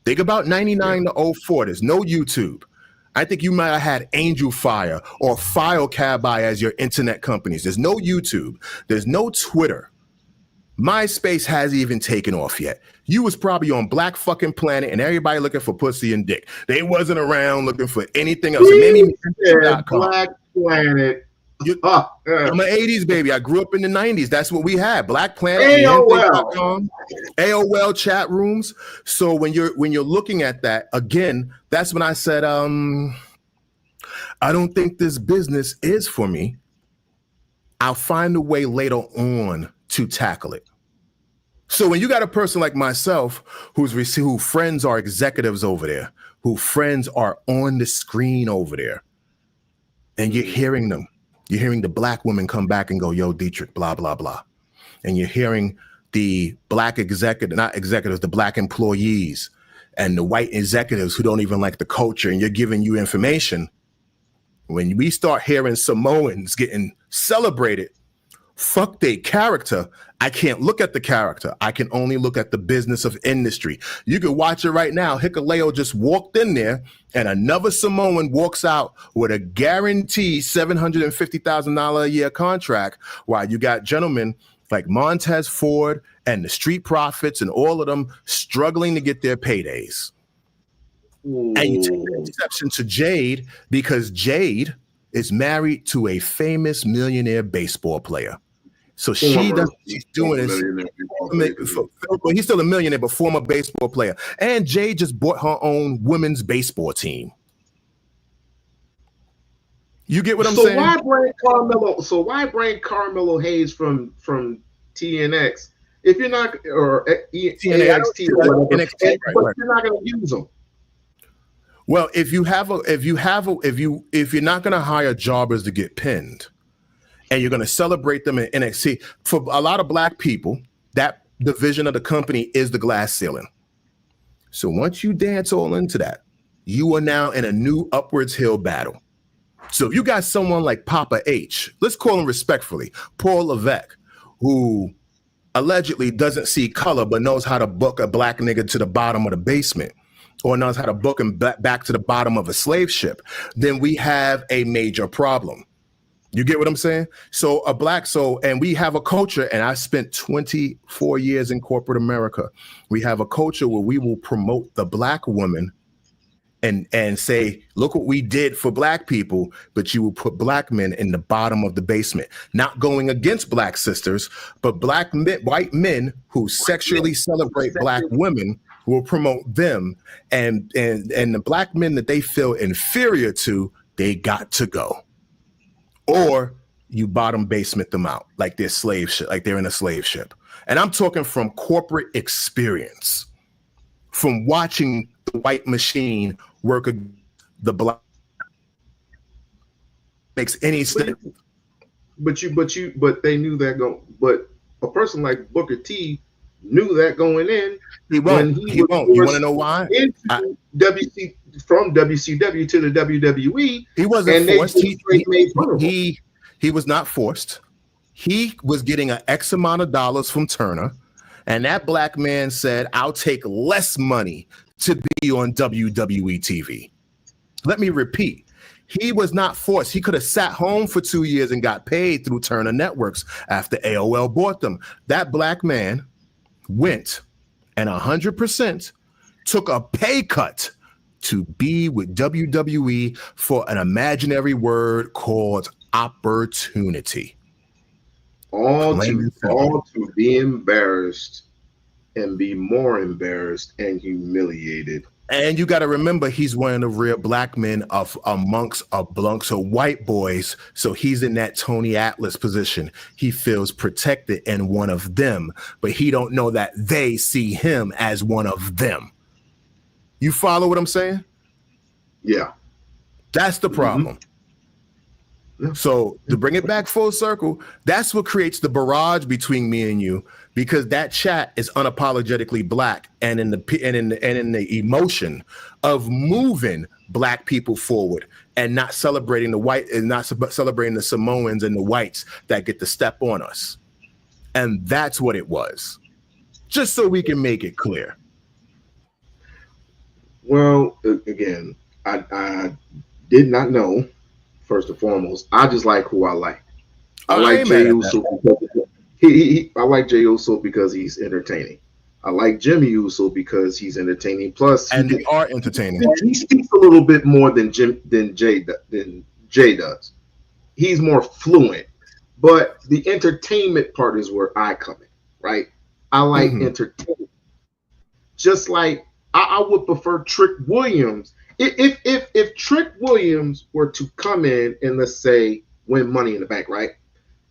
Think about 99 to 04. There's no YouTube. I think you might have had Angel Fire or FileCabi as your internet companies. There's no YouTube. There's no Twitter. MySpace hasn't even taken off yet. You was probably on Black fucking Planet and everybody looking for pussy and dick. They wasn't around looking for anything else. Black Planet. I'm an 80s baby. I grew up in the 90s. That's what we had. Black Planet, AOL chat rooms. So when you're looking at that, again, that's when I said, I don't think this business is for me. I'll find a way later on to tackle it. So when you got a person like myself who friends are executives over there, who friends are on the screen over there, and you're hearing them. You're hearing the black women come back and go, yo, Dietrich, blah, blah, blah. And you're hearing the black the black employees and the white executives who don't even like the culture, and you're giving you information. When we start hearing Samoans getting celebrated, fuck their character. I can't look at the character. I can only look at the business of industry. You can watch it right now. Hikuleo just walked in there and another Samoan walks out with a guaranteed $750,000 a year contract, while you got gentlemen like Montez Ford and the Street Profits and all of them struggling to get their paydays. Ooh. And you take an exception to Jade because Jade is married to a famous millionaire baseball player. So she's doing this. He's still a millionaire, but former baseball player. And Jade just bought her own women's baseball team. You get what I'm saying? Why bring Carmelo Hayes from TNX if you're not or NXT, but you're not going to use them? Well, if you're not going to hire jobbers to get pinned, and you're going to celebrate them in NXT, for a lot of black people, that division of the company is the glass ceiling. So once you dance all into that, you are now in a new upwards hill battle. So if you got someone like Papa H, let's call him respectfully, Paul Levesque, who allegedly doesn't see color but knows how to book a black nigga to the bottom of the basement, or knows how to book him back to the bottom of a slave ship, then we have a major problem. You get what I'm saying? So and we have a culture, and I spent 24 years in corporate America. We have a culture where we will promote the black woman and say, look what we did for black people, but you will put black men in the bottom of the basement, not going against black sisters, but white men who sexually celebrate black women will promote them, and the black men that they feel inferior to, they got to go. Or you bottom basement them out like they're slave ship, like they're in a slave ship. And I'm talking from corporate experience, from watching the white machine work against the black. Makes any sense? But they knew that but a person like Booker T knew that going in. He won't. He won't. You want to know why? From WCW to the WWE. He wasn't forced. He was not forced. He was getting an X amount of dollars from Turner, and that black man said, I'll take less money to be on WWE TV. Let me repeat. He was not forced. He could have sat home for 2 years and got paid through Turner Networks after AOL bought them. That black man went and 100% took a pay cut to be with WWE for an imaginary word called opportunity. All to be embarrassed and be more embarrassed and humiliated. And you got to remember, he's one of the real black men amongst a bunch of white boys. So he's in that Tony Atlas position. He feels protected and one of them, but he don't know that they see him as one of them. You follow what I'm saying? Yeah. That's the problem. Mm-hmm. Yeah. So to bring it back full circle, that's what creates the barrage between me and you, because that chat is unapologetically black, and in the emotion of moving black people forward and not celebrating the white and not celebrating the Samoans and the whites that get to step on us. And that's what it was. Just so we can make it clear. Well, again, I did not know. First and foremost, I just like who I like. I like Jey Uso. I like Jey Uso because he's entertaining. I like Jimmy Uso because he's entertaining. Plus, they are entertaining. He speaks a little bit more than Jay does. He's more fluent, but the entertainment part is where I come in. Right? I like entertainment. Just like I would prefer Trick Williams. If Trick Williams were to come in and, let's say, win Money in the Bank, right?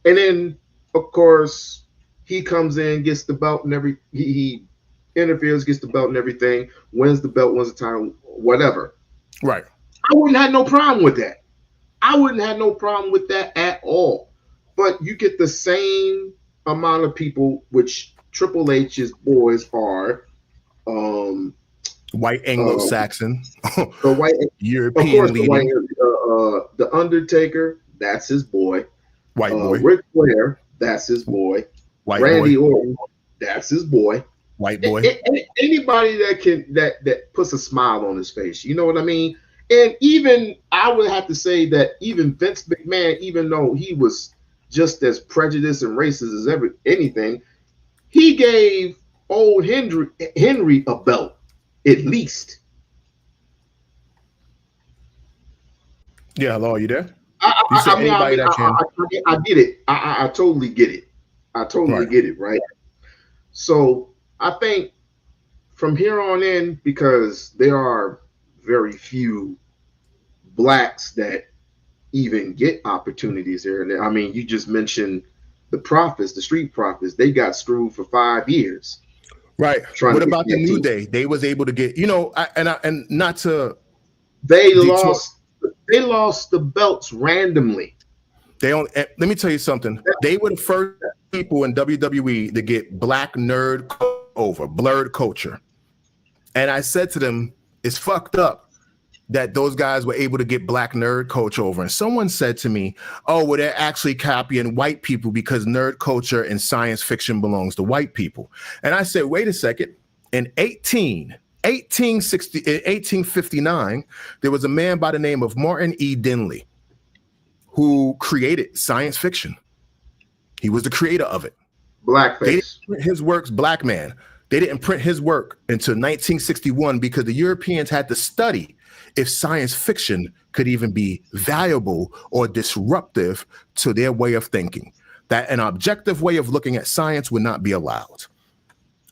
And then, of course, he comes in, gets the belt and he interferes, gets the belt and everything, wins the belt, wins the title, whatever. Right. I wouldn't have no problem with that. I wouldn't have no problem with that at all. But you get the same amount of people, which Triple H's boys are, white Anglo-Saxon, the white European leading. The Undertaker, that's his boy. White boy. Ric Flair, that's his boy. White Randy boy. Orton, that's his boy. White boy. Anybody that puts a smile on his face, you know what I mean? And even I would have to say that even Vince McMahon, even though he was just as prejudiced and racist as anything, he gave old Henry a belt. At least. Yeah, hello, are you there? I get it. I totally get it. I totally get it, right? So I think from here on in, because there are very few blacks that even get opportunities here and there. I mean, you just mentioned the Prophets, the Street Profits. They got screwed for 5 years. Right. What about the New Day? They was able to get, they lost the belts randomly. Let me tell you something. They were the first people in WWE to get black nerd over, blurred culture. And I said to them, it's fucked up that those guys were able to get black nerd culture over. And someone said to me, oh, well, they're actually copying white people because nerd culture and science fiction belongs to white people. And I said, wait a second. In 1859, there was a man by the name of Martin E. Dinley who created science fiction. He was the creator of it. Blackface. His works, black man. They didn't print his work until 1961 because the Europeans had to study if science fiction could even be valuable or disruptive to their way of thinking, that an objective way of looking at science would not be allowed.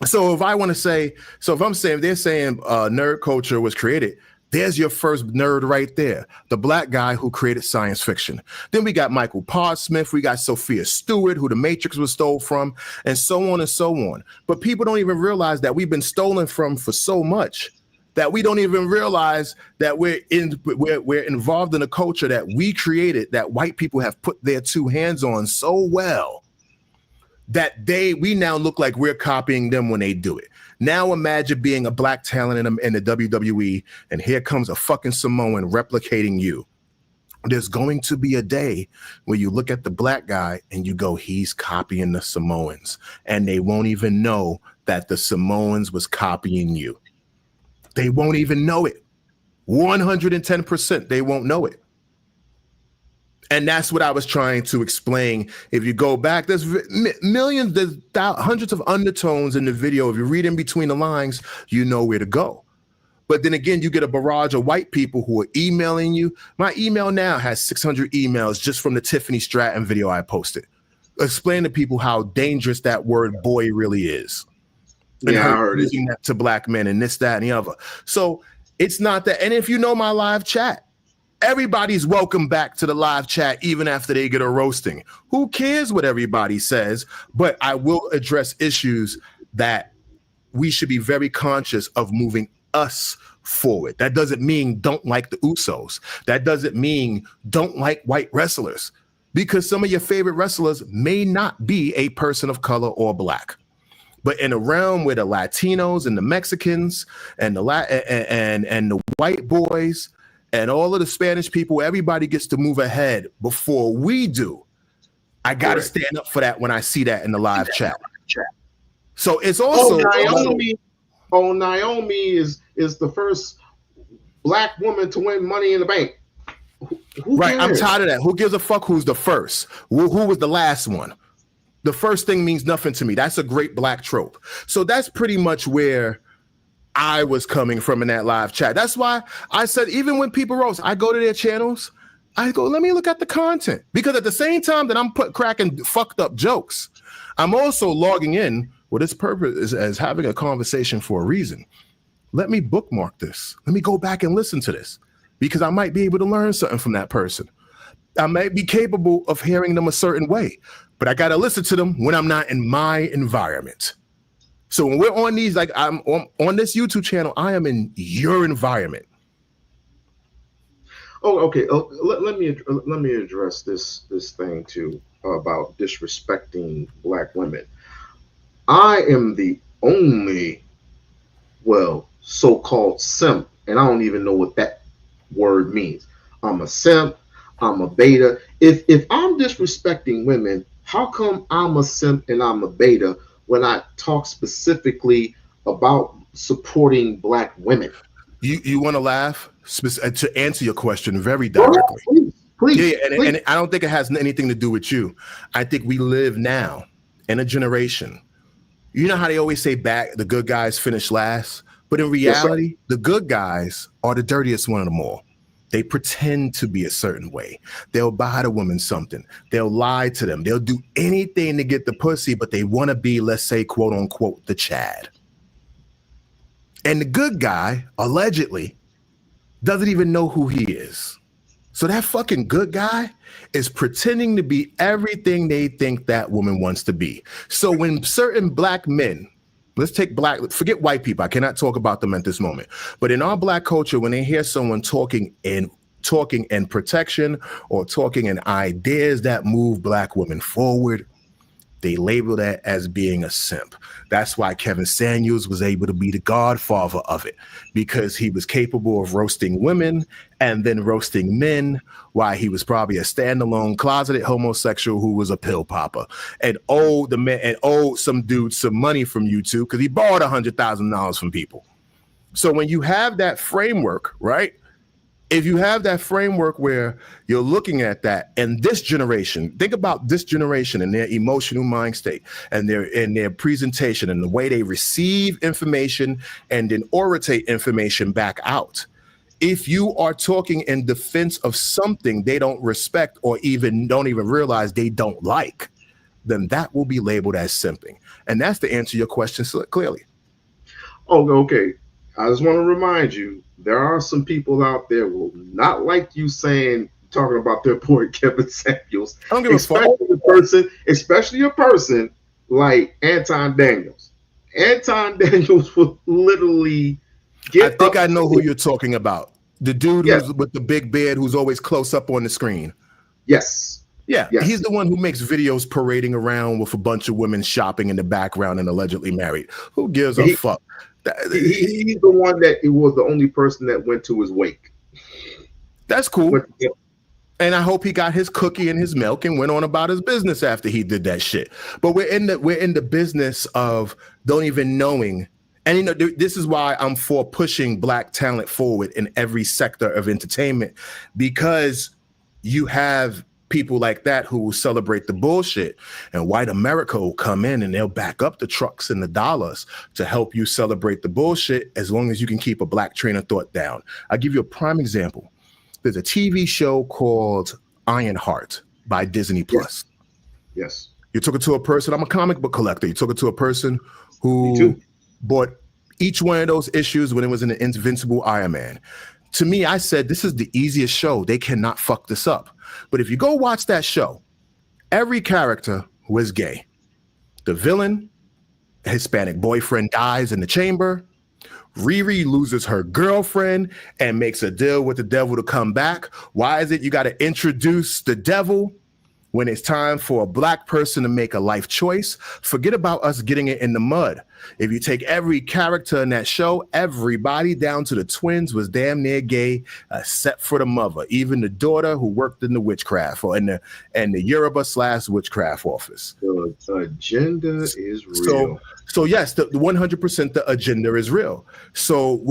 So if I want to say, if I'm saying, they're saying nerd culture was created, there's your first nerd right there, the black guy who created science fiction. Then we got Michael Pardsmith, we got Sophia Stewart, who The Matrix was stole from, and so on and so on. But people don't even realize that we've been stolen from for so much that we don't even realize that we're involved in a culture that we created, that white people have put their two hands on so well that we now look like we're copying them when they do it. Now imagine being a black talent in the WWE, and here comes a fucking Samoan replicating you. There's going to be a day where you look at the black guy and you go, he's copying the Samoans, and they won't even know that the Samoans was copying you. They won't even know it. 110%, they won't know it. And that's what I was trying to explain. If you go back, there's millions, there's hundreds of undertones in the video. If you read in between the lines, you know where to go. But then again, you get a barrage of white people who are emailing you. My email now has 600 emails just from the Tiffany Stratton video I posted. Explain to people how dangerous that word boy really is. And yeah, I heard using that to black men and this, that, and the other. So it's not that. And if you know my live chat, everybody's welcome back to the live chat, even after they get a roasting. Who cares what everybody says? But I will address issues that we should be very conscious of moving us forward. That doesn't mean don't like the Usos. That doesn't mean don't like white wrestlers, because some of your favorite wrestlers may not be a person of color or black. But in a realm where the Latinos and the Mexicans and the white boys and all of the Spanish people, everybody gets to move ahead before we do. I got to stand up for that when I see that in the live chat. So it's also Naomi is the first black woman to win Money in the Bank. Who right, cares? I'm tired of that. Who gives a fuck who's the first? Who was the last one? The first thing means nothing to me. That's a great black trope. So that's pretty much where I was coming from in that live chat. That's why I said, even when people roast, I go to their channels, I go, let me look at the content. Because at the same time that I'm cracking fucked up jokes, I'm also logging in with its purpose as having a conversation for a reason. Let me bookmark this. Let me go back and listen to this, because I might be able to learn something from that person. I might be capable of hearing them a certain way, but I got to listen to them when I'm not in my environment. So when we're on these, like I'm on this YouTube channel, I am in your environment. Oh, okay. Let me address this thing too about disrespecting black women. I am the only, so-called simp, and I don't even know what that word means. I'm a simp. I'm a beta. If I'm disrespecting women, how come I'm a simp and I'm a beta when I talk specifically about supporting black women? You want to laugh? To answer your question very directly. Please. And I don't think it has anything to do with you. I think we live now in a generation. You know how they always say the good guys finish last? But in reality, the good guys are the dirtiest one of them all. They pretend to be a certain way. They'll buy the woman something. They'll lie to them. They'll do anything to get the pussy, but they want to be, let's say, quote unquote, the Chad. And the good guy, allegedly, doesn't even know who he is. So that fucking good guy is pretending to be everything they think that woman wants to be. So when certain black men, let's take forget white people, I cannot talk about them at this moment. But in our black culture, when they hear someone talking in protection or talking in ideas that move black women forward, they label that as being a simp. That's why Kevin Samuels was able to be the godfather of it, because he was capable of roasting women and then roasting men, while he was probably a standalone closeted homosexual who was a pill popper and owed the man and owed some dude some money from YouTube because he borrowed $100,000 from people. So when you have that framework, right? If you have that framework where you're looking at that, and this generation, think about this generation and their emotional mind state and their presentation and the way they receive information and then orientate information back out. If you are talking in defense of something they don't respect or don't even realize they don't like, then that will be labeled as simping. And that's to answer your question clearly. Oh, okay. I just want to remind you, there are some people out there who will not like you talking about their boy Kevin Samuels. I don't give a fuck. Especially a person like Anton Daniels. Anton Daniels will literally I think I know who you're talking about. The dude who's with the big beard who's always close up on the screen. Yes. Yeah, he's the one who makes videos parading around with a bunch of women shopping in the background and allegedly married. Who gives a fuck? He's the one that he was the only person that went to his wake. That's cool. And I hope he got his cookie and his milk and went on about his business after he did that shit. But we're in the business of don't even knowing. And, you know, this is why I'm for pushing Black talent forward in every sector of entertainment, because you have people like that who will celebrate the bullshit, and white America will come in and they'll back up the trucks and the dollars to help you celebrate the bullshit as long as you can keep a Black train of thought down. I'll give you a prime example. There's a TV show called Ironheart by Disney Plus. Yes. You're talking to a person, I'm a comic book collector. You're talking to a person who bought each one of those issues when it was in the Invincible Iron Man. To me, I said, this is the easiest show. They cannot fuck this up. But if you go watch that show, every character was gay. The villain, a Hispanic boyfriend, dies in the chamber. Riri loses her girlfriend and makes a deal with the devil to come back. Why is it you got to introduce the devil when it's time for a Black person to make a life choice? Forget about us getting it in the mud. If you take every character in that show, everybody down to the twins was damn near gay, except for the mother, even the daughter who worked in the witchcraft or in the Yoruba/witchcraft office. The agenda is real. So yes, the 100% the agenda is real. So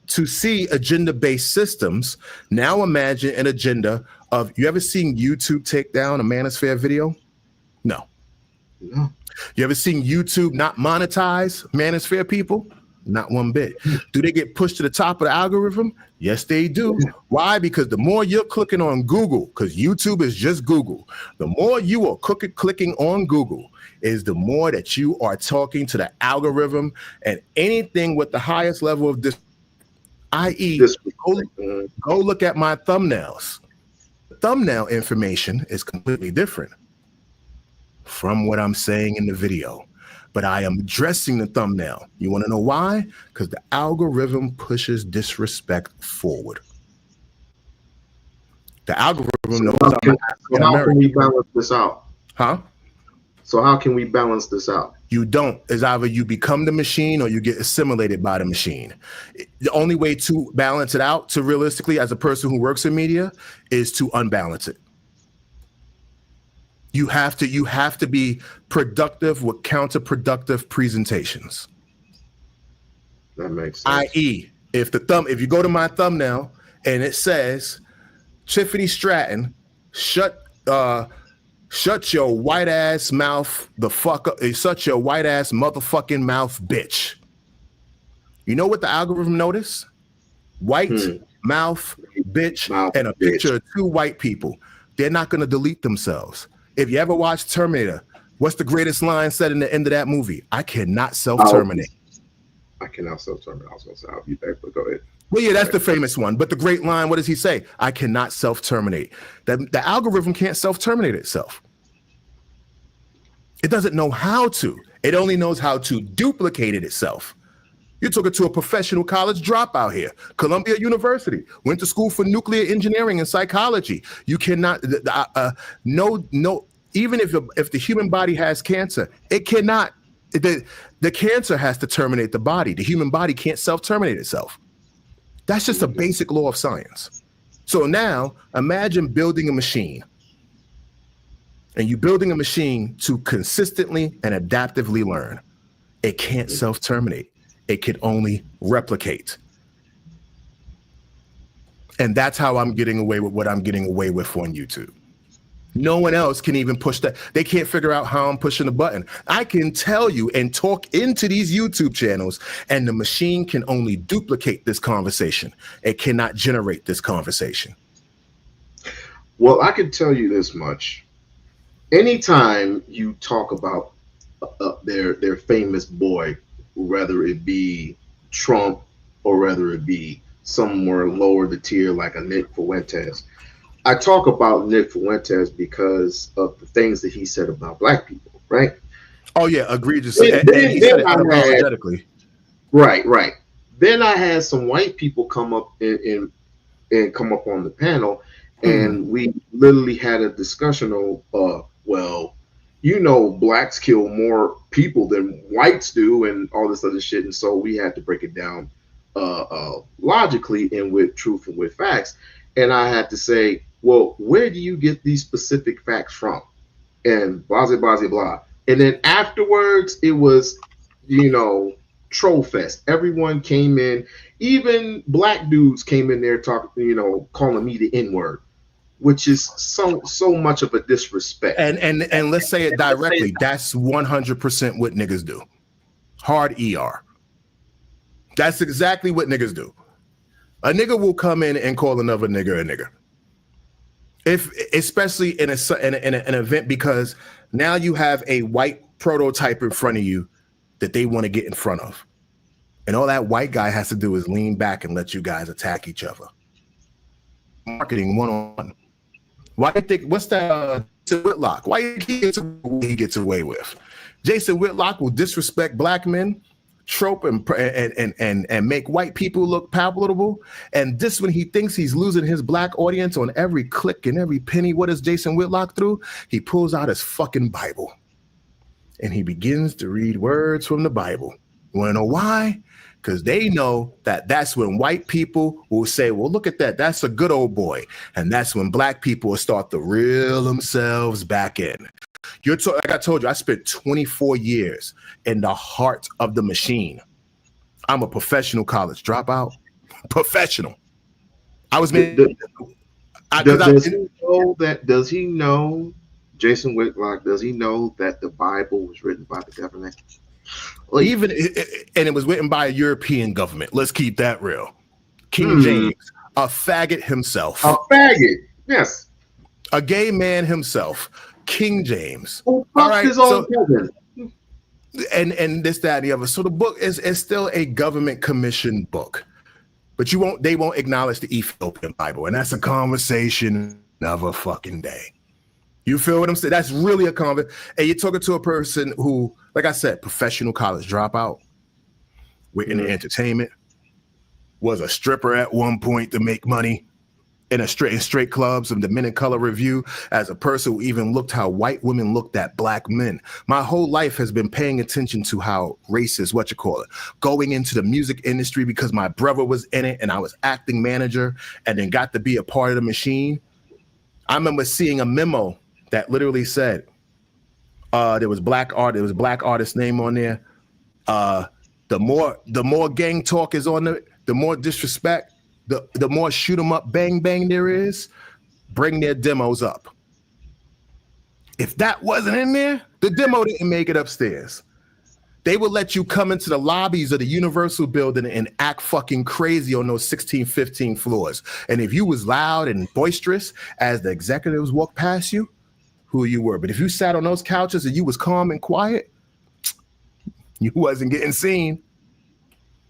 to see agenda-based systems, now imagine an agenda of, you ever seen YouTube take down a Manosphere video? No. You ever seen YouTube not monetize Manosphere people? Not one bit. Do they get pushed to the top of the algorithm? Yes, they do. Why? Because the more you're clicking on Google, because YouTube is just Google, the more you are clicking on Google is the more that you are talking to the algorithm, and anything with the highest level of this, i.e., go look at my thumbnails. Thumbnail information is completely different from what I'm saying in the video, but I am addressing the thumbnail. You want to know why? Because the algorithm pushes disrespect forward. The algorithm knows how can we balance this out? Huh? So how can we balance this out? You don't. It's either you become the machine or you get assimilated by the machine. The only way to balance it out, to realistically, as a person who works in media, is to unbalance it. You have to be productive with counterproductive presentations. That makes sense. I.e., if you go to my thumbnail and it says Tiffany Stratton, shut your white ass mouth the fuck up. Shut your white ass motherfucking mouth, bitch. You know what the algorithm noticed? White mouth, bitch, and a picture of two white people. They're not going to delete themselves. If you ever watched Terminator, what's the greatest line said in the end of that movie? I cannot self-terminate. I cannot self-terminate. I was going to say, I'll be back, but go ahead. Well, yeah, that's the famous one. But the great line, what does he say? I cannot self-terminate. The algorithm can't self-terminate itself. It doesn't know how to. It only knows how to duplicate it itself. You're talking to a professional college dropout here. Columbia University, went to school for nuclear engineering and psychology. You cannot, Even if the human body has cancer, it cannot. The cancer has to terminate the body. The human body can't self-terminate itself. That's just a basic law of science. So now imagine building a machine. And you building a machine to consistently and adaptively learn. It can't self-terminate. It can only replicate. And that's how I'm getting away with what I'm getting away with on YouTube. No one else can even push that. They can't figure out how I'm pushing the button. I can tell you and talk into these YouTube channels, and the machine can only duplicate this conversation. It cannot generate this conversation. Well, I can tell you this much. Anytime you talk about their famous boy, whether it be Trump or whether it be somewhere lower the tier like a Nick Fuentes, I talk about Nick Fuentes because of the things that he said about black people, right? Oh yeah, egregious. And he said it unapologetically. Right. Then I had some white people come up and come up on the panel, and we literally had a discussion of, well, you know, blacks kill more people than whites do, and all this other shit, and so we had to break it down logically and with truth and with facts. And I had to say, well, where do you get these specific facts from? And blah, blah, blah, blah. And then afterwards, it was, you know, troll fest. Everyone came in, even black dudes came in there talking, you know, calling me the N-word, which is so much of a disrespect. And let's say it directly. That's 100% what niggas do. Hard ER. That's exactly what niggas do. A nigga will come in and call another nigga a nigger. Especially in an event, because now you have a white prototype in front of you that they want to get in front of. And all that white guy has to do is lean back and let you guys attack each other. Marketing one-on-one. Why do you think, what's that, Jason Whitlock? Why do you think he gets away with? Jason Whitlock will disrespect black men, trope and make white people look palatable. And this, when he thinks he's losing his black audience on every click and every penny, what does Jason Whitlock do? He pulls out his fucking Bible and he begins to read words from the Bible. You want to know why? Because they know that that's when white people will say, well, look at that. That's a good old boy. And that's when black people will start to reel themselves back in. Like I told you, I spent 24 years in the heart of the machine. I'm a professional college dropout. Professional. I was made. Does he know, Jason Whitlock, does he know that the Bible was written by the government? And it was written by a European government. Let's keep that real. King James, a faggot himself. A faggot, yes. A gay man himself. King James. Who fucked his own cousin. And this, that, and the other. So the book is still a government commissioned book. But they won't acknowledge the Ethiopian Bible. And that's a conversation of a fucking day. You feel what I'm saying? That's really a conversation. And you're talking to a person who, like I said, professional college dropout, with in entertainment, was a stripper at one point to make money in straight clubs, and the Men in Color Review, as a person who even looked how white women looked at black men. My whole life has been paying attention to how racist, going into the music industry because my brother was in it and I was acting manager and then got to be a part of the machine. I remember seeing a memo that literally said, there was black artist name on there. The more gang talk is on there, the more disrespect, the more shoot 'em up, bang bang there is. Bring their demos up. If that wasn't in there, the demo didn't make it upstairs. They would let you come into the lobbies of the Universal building and act fucking crazy on those 16, 15 floors. And if you was loud and boisterous as the executives walked past you, who you were. But if you sat on those couches and you was calm and quiet, you wasn't getting seen.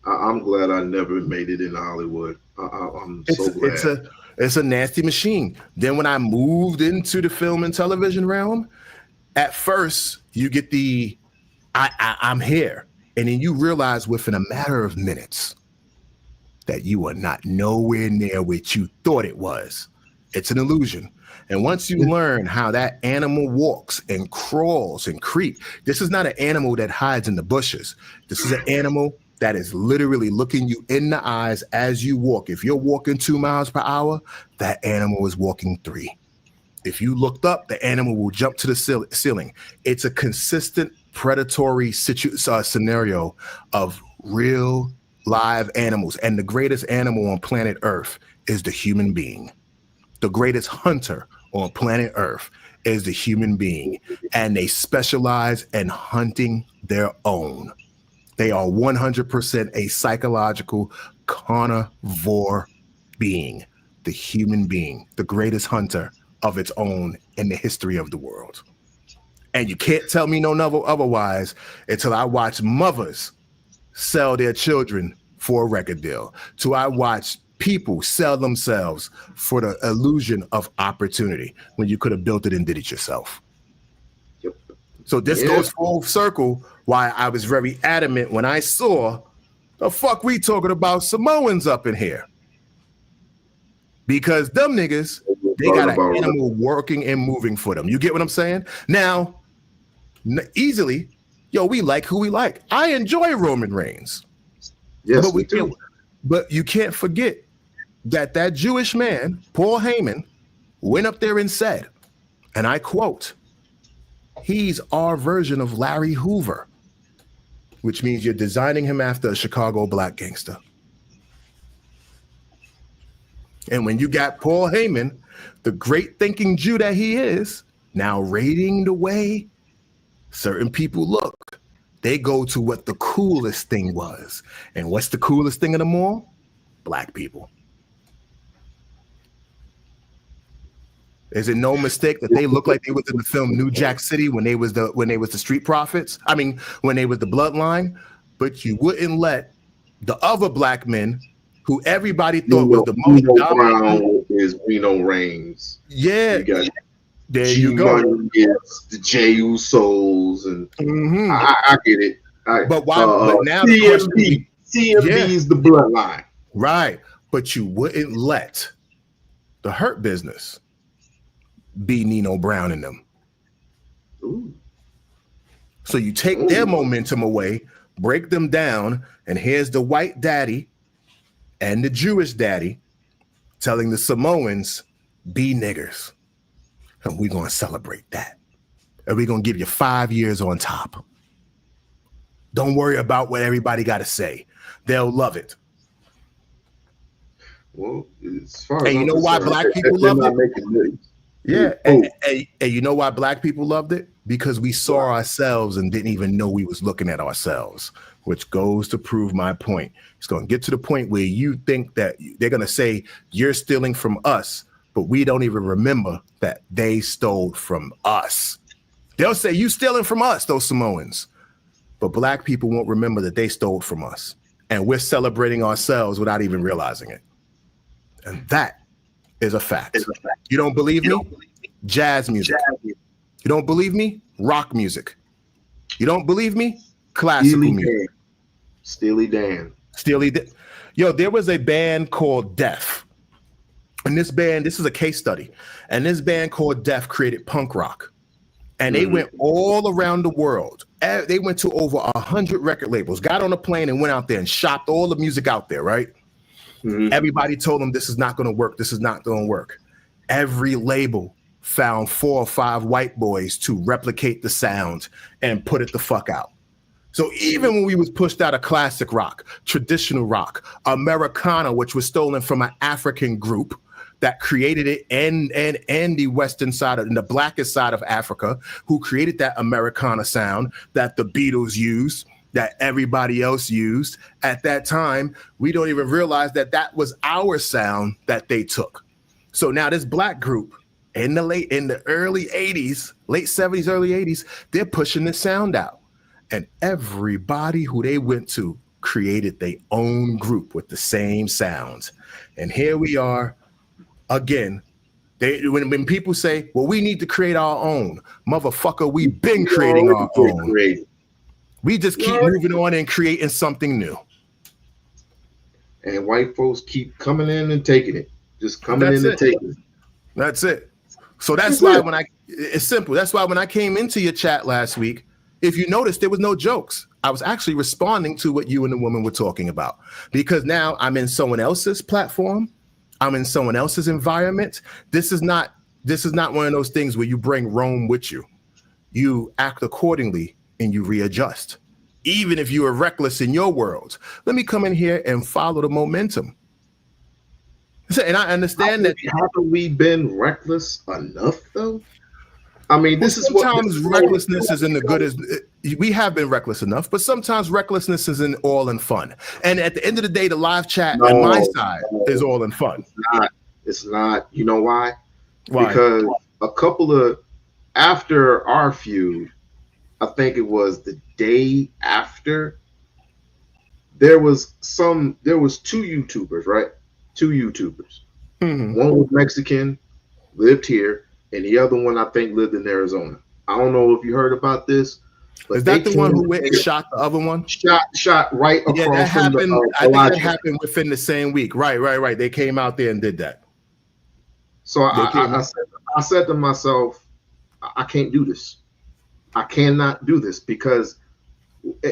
I'm glad I never made it in Hollywood. I'm so glad. It's a nasty machine. Then when I moved into the film and television realm, at first you get the I'm here. And then you realize within a matter of minutes that you are not nowhere near what you thought it was. It's an illusion. And once you learn how that animal walks and crawls and creeps, this is not an animal that hides in the bushes. This is an animal that is literally looking you in the eyes as you walk. If you're walking 2 miles per hour, that animal is walking 3. If you looked up, the animal will jump to the ceiling. It's a consistent predatory scenario of real live animals. And the greatest animal on planet Earth is the human being. The greatest hunter on planet Earth is the human being. And they specialize in hunting their own. They are 100% a psychological carnivore being, the human being, the greatest hunter of its own in the history of the world. And you can't tell me no otherwise until I watch mothers sell their children for a record deal, till I watch people sell themselves for the illusion of opportunity when you could have built it and did it yourself. So this goes full circle why I was very adamant when I saw the fuck we talking about Samoans up in here. Because them niggas, they got an animal working and moving for them. You get what I'm saying? Now, easily, we like who we like. I enjoy Roman Reigns. Yes, but you can't forget that Jewish man, Paul Heyman, went up there and said, and I quote, "He's our version of Larry Hoover," which means you're designing him after a Chicago black gangster. And when you got Paul Heyman, the great thinking Jew that he is, now rating the way certain people look, they go to what the coolest thing was. And what's the coolest thing of them all? Black people. Is it no mistake that they look like they was in the film New Jack City when they was the Street Profits? I mean, when they was the Bloodline, but you wouldn't let the other black men who everybody thought was the most dominant. Is Reno Reigns. Yeah. There you go. The J Usos and I get it. But why? But now CMB is the Bloodline. Right. But you wouldn't let the Hurt Business be Nino Brown in them. Ooh. So you take their momentum away, break them down, and here's the white daddy and the Jewish daddy telling the Samoans, be niggers. And we're going to celebrate that. And we're going to give you 5 years on top. Don't worry about what everybody got to say. They'll love it. Well, as far as and you know why black people love it? Yeah, and you know why black people loved it? Because we saw ourselves and didn't even know we was looking at ourselves, which goes to prove my point. It's going to get to the point where you think that they're going to say you're stealing from us, but we don't even remember that they stole from us. They'll say you stealing from us, those Samoans, but black people won't remember that they stole from us, and we're celebrating ourselves without even realizing it. And that is a fact. You don't believe me? Jazz music. You don't believe me? Rock music. You don't believe me? Classical music. Steely Dan. Yo, there was a band called Def. And this is a case study. And this band called Def created punk rock. And they went all around the world. They went to over 100 record labels, got on a plane and went out there and shopped all the music out there, right? Everybody told them this is not going to work. This is not going to work. Every label found 4 or 5 white boys to replicate the sound and put it the fuck out. So even when we was pushed out of classic rock, traditional rock, Americana, which was stolen from an African group that created it, and the western side and the blackest side of Africa, who created that Americana sound that the Beatles used, that everybody else used at that time, we don't even realize that that was our sound that they took. So now this black group in the early 80s, late 70s, early 80s, they're pushing this sound out. And everybody who they went to created their own group with the same sounds. And here we are again. When people say, well, we need to create our own, motherfucker, we've been creating our own. We just keep moving on and creating something new. And white folks keep coming in and taking it. Just coming in and taking it. That's it. So that's why it's simple. That's why when I came into your chat last week, if you noticed, there was no jokes. I was actually responding to what you and the woman were talking about, because now I'm in someone else's platform. I'm in someone else's environment. This is not one of those things where you bring Rome with you. You act accordingly and you readjust. Even if you are reckless in your world, let me come in here and follow the momentum. And I understand that. Haven't we been reckless enough though? I mean, this is sometimes recklessness isn't as good as we have been reckless enough, but sometimes recklessness isn't all in fun. And at the end of the day, the live chat on my side is all in fun. It's not. You know why? Why? Because a couple of after our feud, I think it was the day after, there was two YouTubers, right? Two YouTubers. Mm-hmm. One was Mexican, lived here, and the other one I think lived in Arizona. I don't know if you heard about this. But is that the one who went and shot the other one? Shot right across. Yeah, that from happened. The, I think that happened within the same week. Right. They came out there and did that. So I said to myself, I can't do this. I cannot do this because I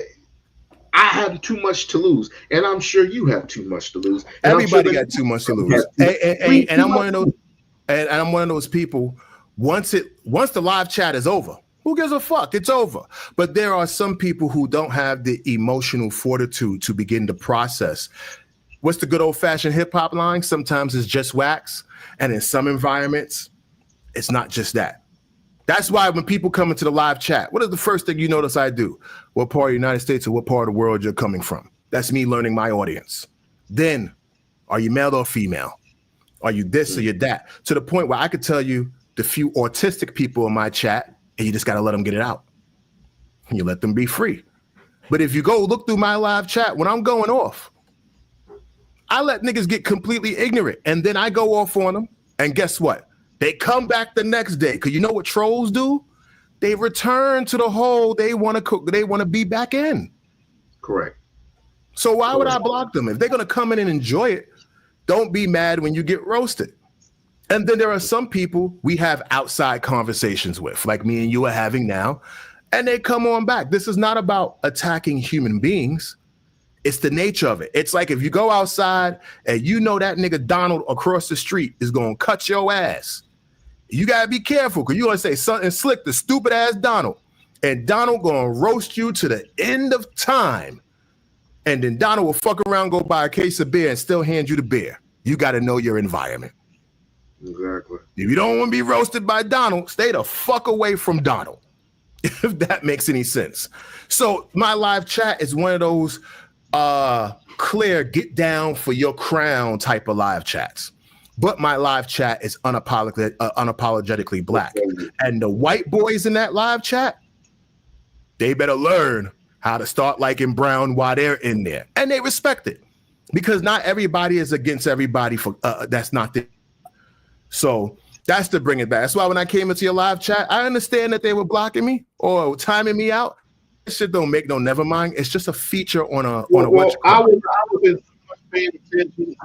have too much to lose, and I'm sure you have too much to lose. Everybody got too much to lose, and I'm one of those. And I'm one of those people. Once the live chat is over, who gives a fuck? It's over. But there are some people who don't have the emotional fortitude to begin to process. What's the good old fashioned hip hop line? Sometimes it's just wax, and in some environments, it's not just that. That's why when people come into the live chat, what is the first thing you notice I do? What part of the United States or what part of the world you're coming from? That's me learning my audience. Then, are you male or female? Are you this or you that? To the point where I could tell you the few autistic people in my chat, and you just got to let them get it out. And you let them be free. But if you go look through my live chat, when I'm going off, I let niggas get completely ignorant. And then I go off on them. And guess what? They come back the next day. Because you know what trolls do? They return to the hole they want to cook. They want to be back in. Correct. So why would I block them? If they're going to come in and enjoy it, don't be mad when you get roasted. And then there are some people we have outside conversations with, like me and you are having now, and they come on back. This is not about attacking human beings. It's the nature of it. It's like if you go outside and you know that nigga Donald across the street is going to cut your ass. You got to be careful because you're going to say something slick to stupid ass Donald. And Donald going to roast you to the end of time. And then Donald will fuck around, go buy a case of beer and still hand you the beer. You got to know your environment. Exactly. If you don't want to be roasted by Donald, stay the fuck away from Donald. If that makes any sense. So my live chat is one of those clear, get down for your crown type of live chats. But my live chat is unapologetically black. And the white boys in that live chat, they better learn how to start liking brown while they're in there. And they respect it. Because not everybody is against everybody for that's not the. So that's to bring it back. That's why when I came into your live chat, I understand that they were blocking me or timing me out. This shit don't make no never mind. It's just a feature on a what. I wasn't too much paying attention.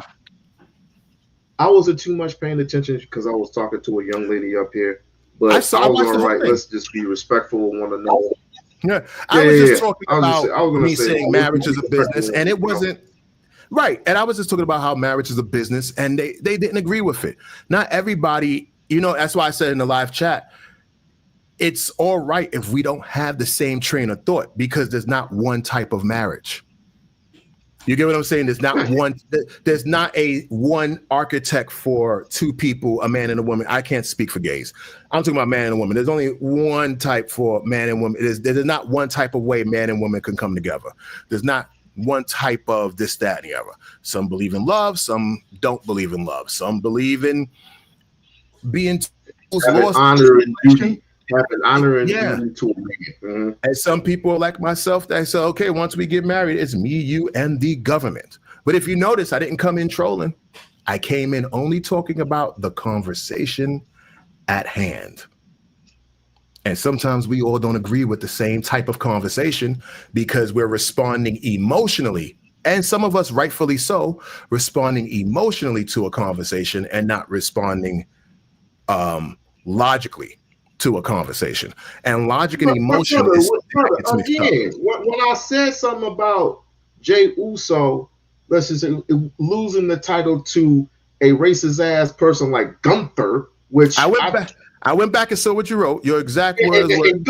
I wasn't too much paying attention because I was talking to a young lady up here. But I was all right. Let's just be respectful of one another. Yeah, I was just talking about me saying marriage is a business, and it wasn't. Right. And I was just talking about how marriage is a business, and they didn't agree with it. Not everybody, that's why I said in the live chat, it's all right if we don't have the same train of thought because there's not one type of marriage. You get what I'm saying? There's not one architect for two people, a man and a woman. I can't speak for gays. I'm talking about man and woman. There's only one type for man and woman. There's not one type of way man and woman can come together. There's not one type of this, that, and the other. Some believe in love. Some don't believe in love. Some believe in being honor and duty. Having honor and duty to a man. Mm-hmm. And some people like myself, they say, okay, once we get married, it's me, you, and the government. But if you notice, I didn't come in trolling. I came in only talking about the conversation at hand. And sometimes we all don't agree with the same type of conversation because we're responding emotionally. And some of us, rightfully so, responding emotionally to a conversation and not responding logically to a conversation, and logic and emotion is again. When I said something about Jay Uso, let's just say losing the title to a racist ass person like Gunther, which I went back and saw what you wrote. Your exact words were. And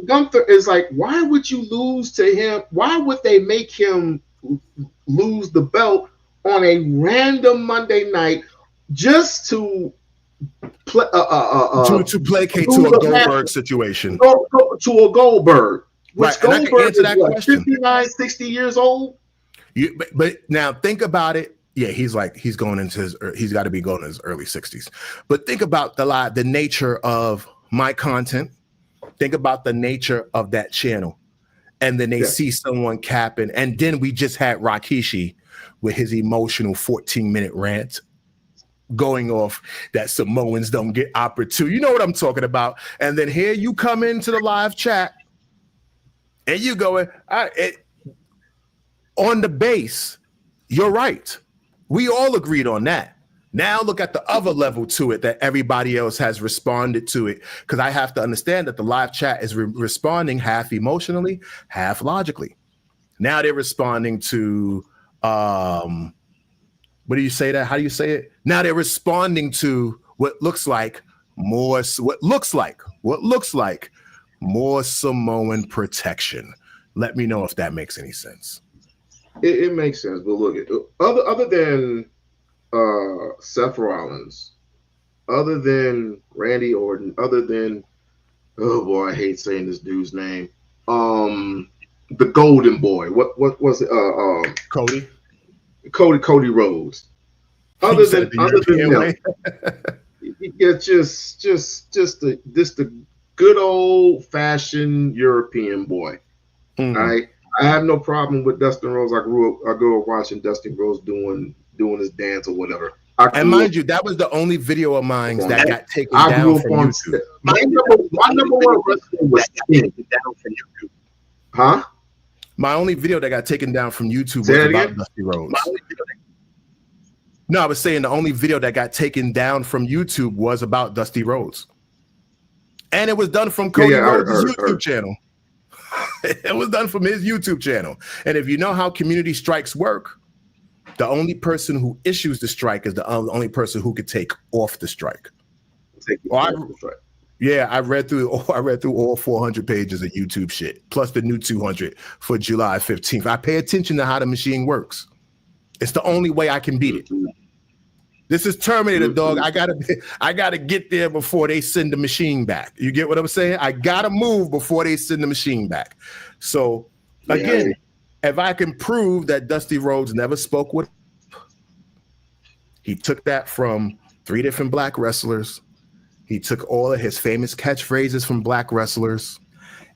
Gunther is like, why would you lose to him? Why would they make him lose the belt on a random Monday night just to placate to a Goldberg situation? To a Goldberg. Which Right, and I can answer that question. 59, 60 years old? But now think about it. Yeah, he's got to be going in his early 60s. But think about the nature of my content. Think about the nature of that channel. And then they see someone capping. And then we just had Rikishi with his emotional 14-minute rant going off that Samoans don't get opportunity. You know what I'm talking about. And then here you come into the live chat and you going, on the base, you're right. We all agreed on that. Now look at the other level to it that everybody else has responded to it, because I have to understand that the live chat is responding half emotionally, half logically. Now they're responding to, what do you say that? How do you say it? Now they're responding to what looks like more Samoan protection. Let me know if that makes any sense. It makes sense, but look, other than Seth Rollins, other than Randy Orton, other than, oh boy, I hate saying this dude's name, the Golden Boy, what was it? Cody Rhodes. Other than him, yeah, just the good old fashioned European boy. Mm-hmm. I have no problem with Dustin Rhodes. I grew up watching Dustin Rhodes doing his dance or whatever. And mind you, that was the only video of mine that got taken down from YouTube. My number one wrestler was Sting. Huh? My only video that got taken down from YouTube was about Dusty Rhodes. No, I was saying the only video that got taken down from YouTube was about Dusty Rhodes. And it was done from Cody Rhodes' YouTube channel. It was done from his YouTube channel. And if you know how community strikes work, the only person who issues the strike is the only person who could take off the strike. I read through all 400 pages of YouTube shit, plus the new 200 for July 15th. I pay attention to how the machine works. It's the only way I can beat it. This is Terminator, dog. I gotta get there before they send the machine back. You get what I'm saying? I gotta move before they send the machine back. So again, if I can prove that Dusty Rhodes never spoke with, he took that from 3 different black wrestlers. He took all of his famous catchphrases from black wrestlers.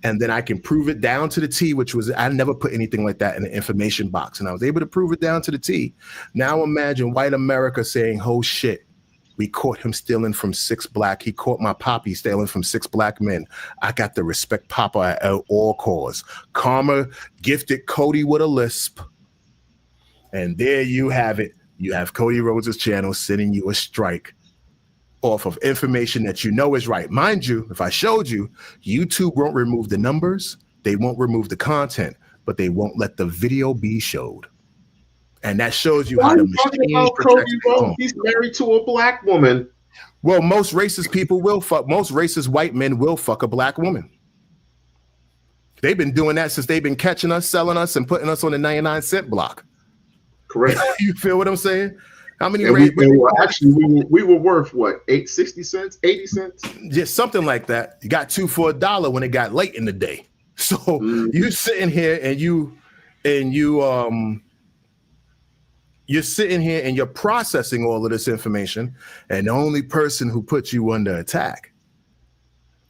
And then I can prove it down to the T, which was, I never put anything like that in the information box. And I was able to prove it down to the T. Now imagine white America saying, oh shit, we caught him stealing from 6 black. He caught my poppy stealing from 6 black men. I got to respect Papa at all costs. Karma gifted Cody with a lisp. And there you have it. You have Cody Rhodes' channel sending you a strike off of information that you know is right. Mind you, if I showed you, YouTube won't remove the numbers, they won't remove the content, but they won't let the video be showed. And that shows you how the machine protects the He's married to a black woman. Well, most racist people will fuck, most racist white men will fuck a black woman. They've been doing that since they've been catching us, selling us, and putting us on the 99-cent block. Correct. You feel what I'm saying? How many? We were worth what? 60 cents, 80 cents, just something like that. You got 2 for $1 when it got late in the day. So you sitting here and you're sitting here and you're processing all of this information, and the only person who put you under attack,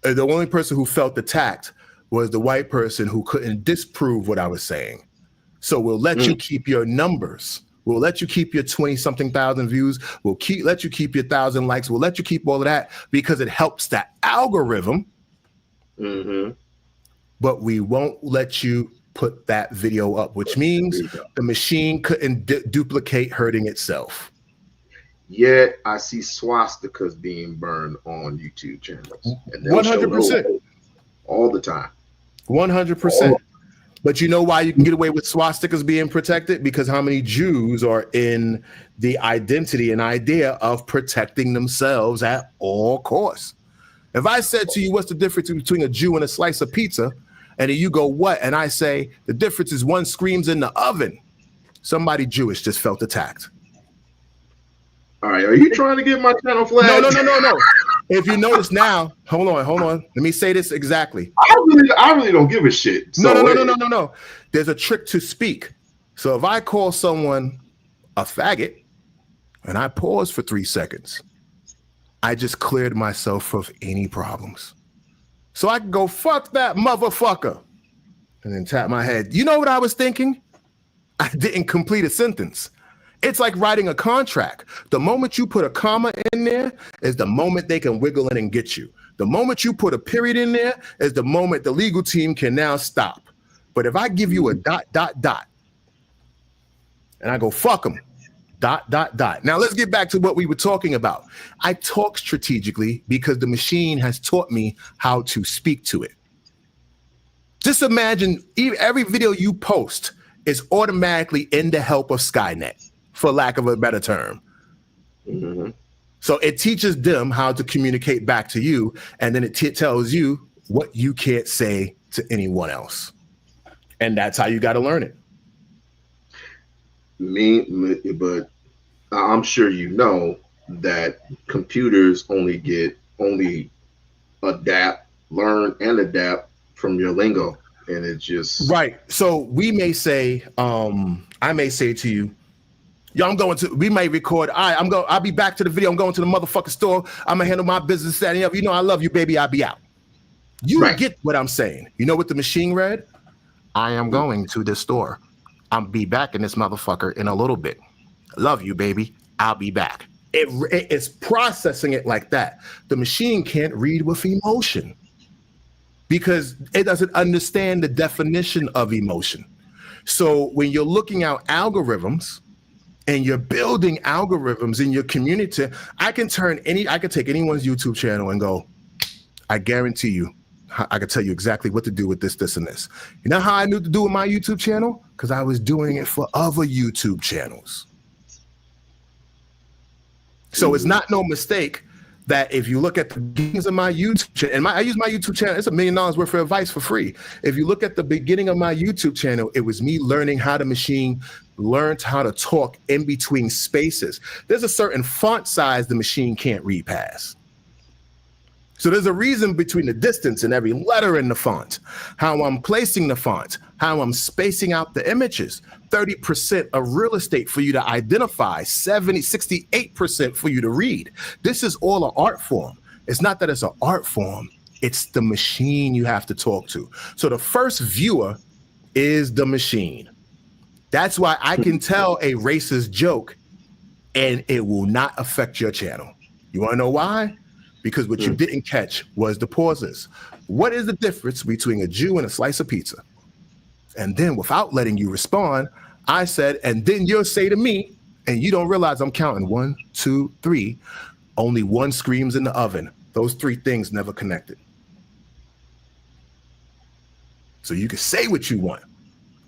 the only person who felt attacked, was the white person who couldn't disprove what I was saying. So we'll let you keep your numbers. We'll let you keep your 20-something thousand views. We'll let you keep your 1,000 likes. We'll let you keep all of that because it helps the algorithm. Mm-hmm. But we won't let you put that video up, which means the machine couldn't duplicate hurting itself. Yet I see swastikas being burned on YouTube channels, and they'll show 100%. those all the time. 100%. But you know why you can get away with swastikas being protected? Because how many Jews are in the identity and idea of protecting themselves at all costs? If I said to you, what's the difference between a Jew and a slice of pizza? And then you go, what? And I say, the difference is one screams in the oven. Somebody Jewish just felt attacked. All right, are you trying to get my channel flagged? No. If you notice now, hold on. Let me say this exactly. I really don't give a shit. So No. There's a trick to speak. So if I call someone a faggot and I pause for 3 seconds, I just cleared myself of any problems. So I can go, fuck that motherfucker, and then tap my head. You know what I was thinking? I didn't complete a sentence. It's like writing a contract. The moment you put a comma in there is the moment they can wiggle in and get you. The moment you put a period in there is the moment the legal team can now stop. But if I give you a ... and I go, fuck them, ... Now let's get back to what we were talking about. I talk strategically because the machine has taught me how to speak to it. Just imagine every video you post is automatically in the help of Skynet, for lack of a better term. Mm-hmm. So it teaches them how to communicate back to you, and then it tells you what you can't say to anyone else. And that's how you got to learn it. But I'm sure you know that computers only learn and adapt from your lingo, and it's just right. So we may say, I may say to you, yo, we may record. I'll be back to the video. I'm going to the motherfucking store. I'm gonna handle my business. That and the other. You know, I love you, baby. I'll be out. You get what I'm saying. You know what the machine read? I am going to this store. I'll be back in this motherfucker in a little bit. Love you, baby. I'll be back. It's processing it like that. The machine can't read with emotion because it doesn't understand the definition of emotion. So when you're looking out algorithms and you're building algorithms in your community, I can take anyone's YouTube channel and go, I guarantee you, I can tell you exactly what to do with this, and this. You know how I knew to do with my YouTube channel? Because I was doing it for other YouTube channels. So it's not no mistake that if you look at the beginnings of my YouTube channel, and I use my YouTube channel, it's $1 million worth of advice for free. If you look at the beginning of my YouTube channel, it was me learning how the machine learned how to talk in between spaces. There's a certain font size the machine can't read past. So there's a reason between the distance and every letter in the font, how I'm placing the font, how I'm spacing out the images. 30% of real estate for you to identify, 68% for you to read. This is all an art form. It's not that it's an art form, it's the machine you have to talk to. So the first viewer is the machine. That's why I can tell a racist joke and it will not affect your channel. You want to know why? Because what you didn't catch was the pauses. What is the difference between a Jew and a slice of pizza? And then without letting you respond, I said, and then you'll say to me, and you don't realize I'm counting 1, 2, 3, only one screams in the oven. Those 3 things never connected. So you can say what you want.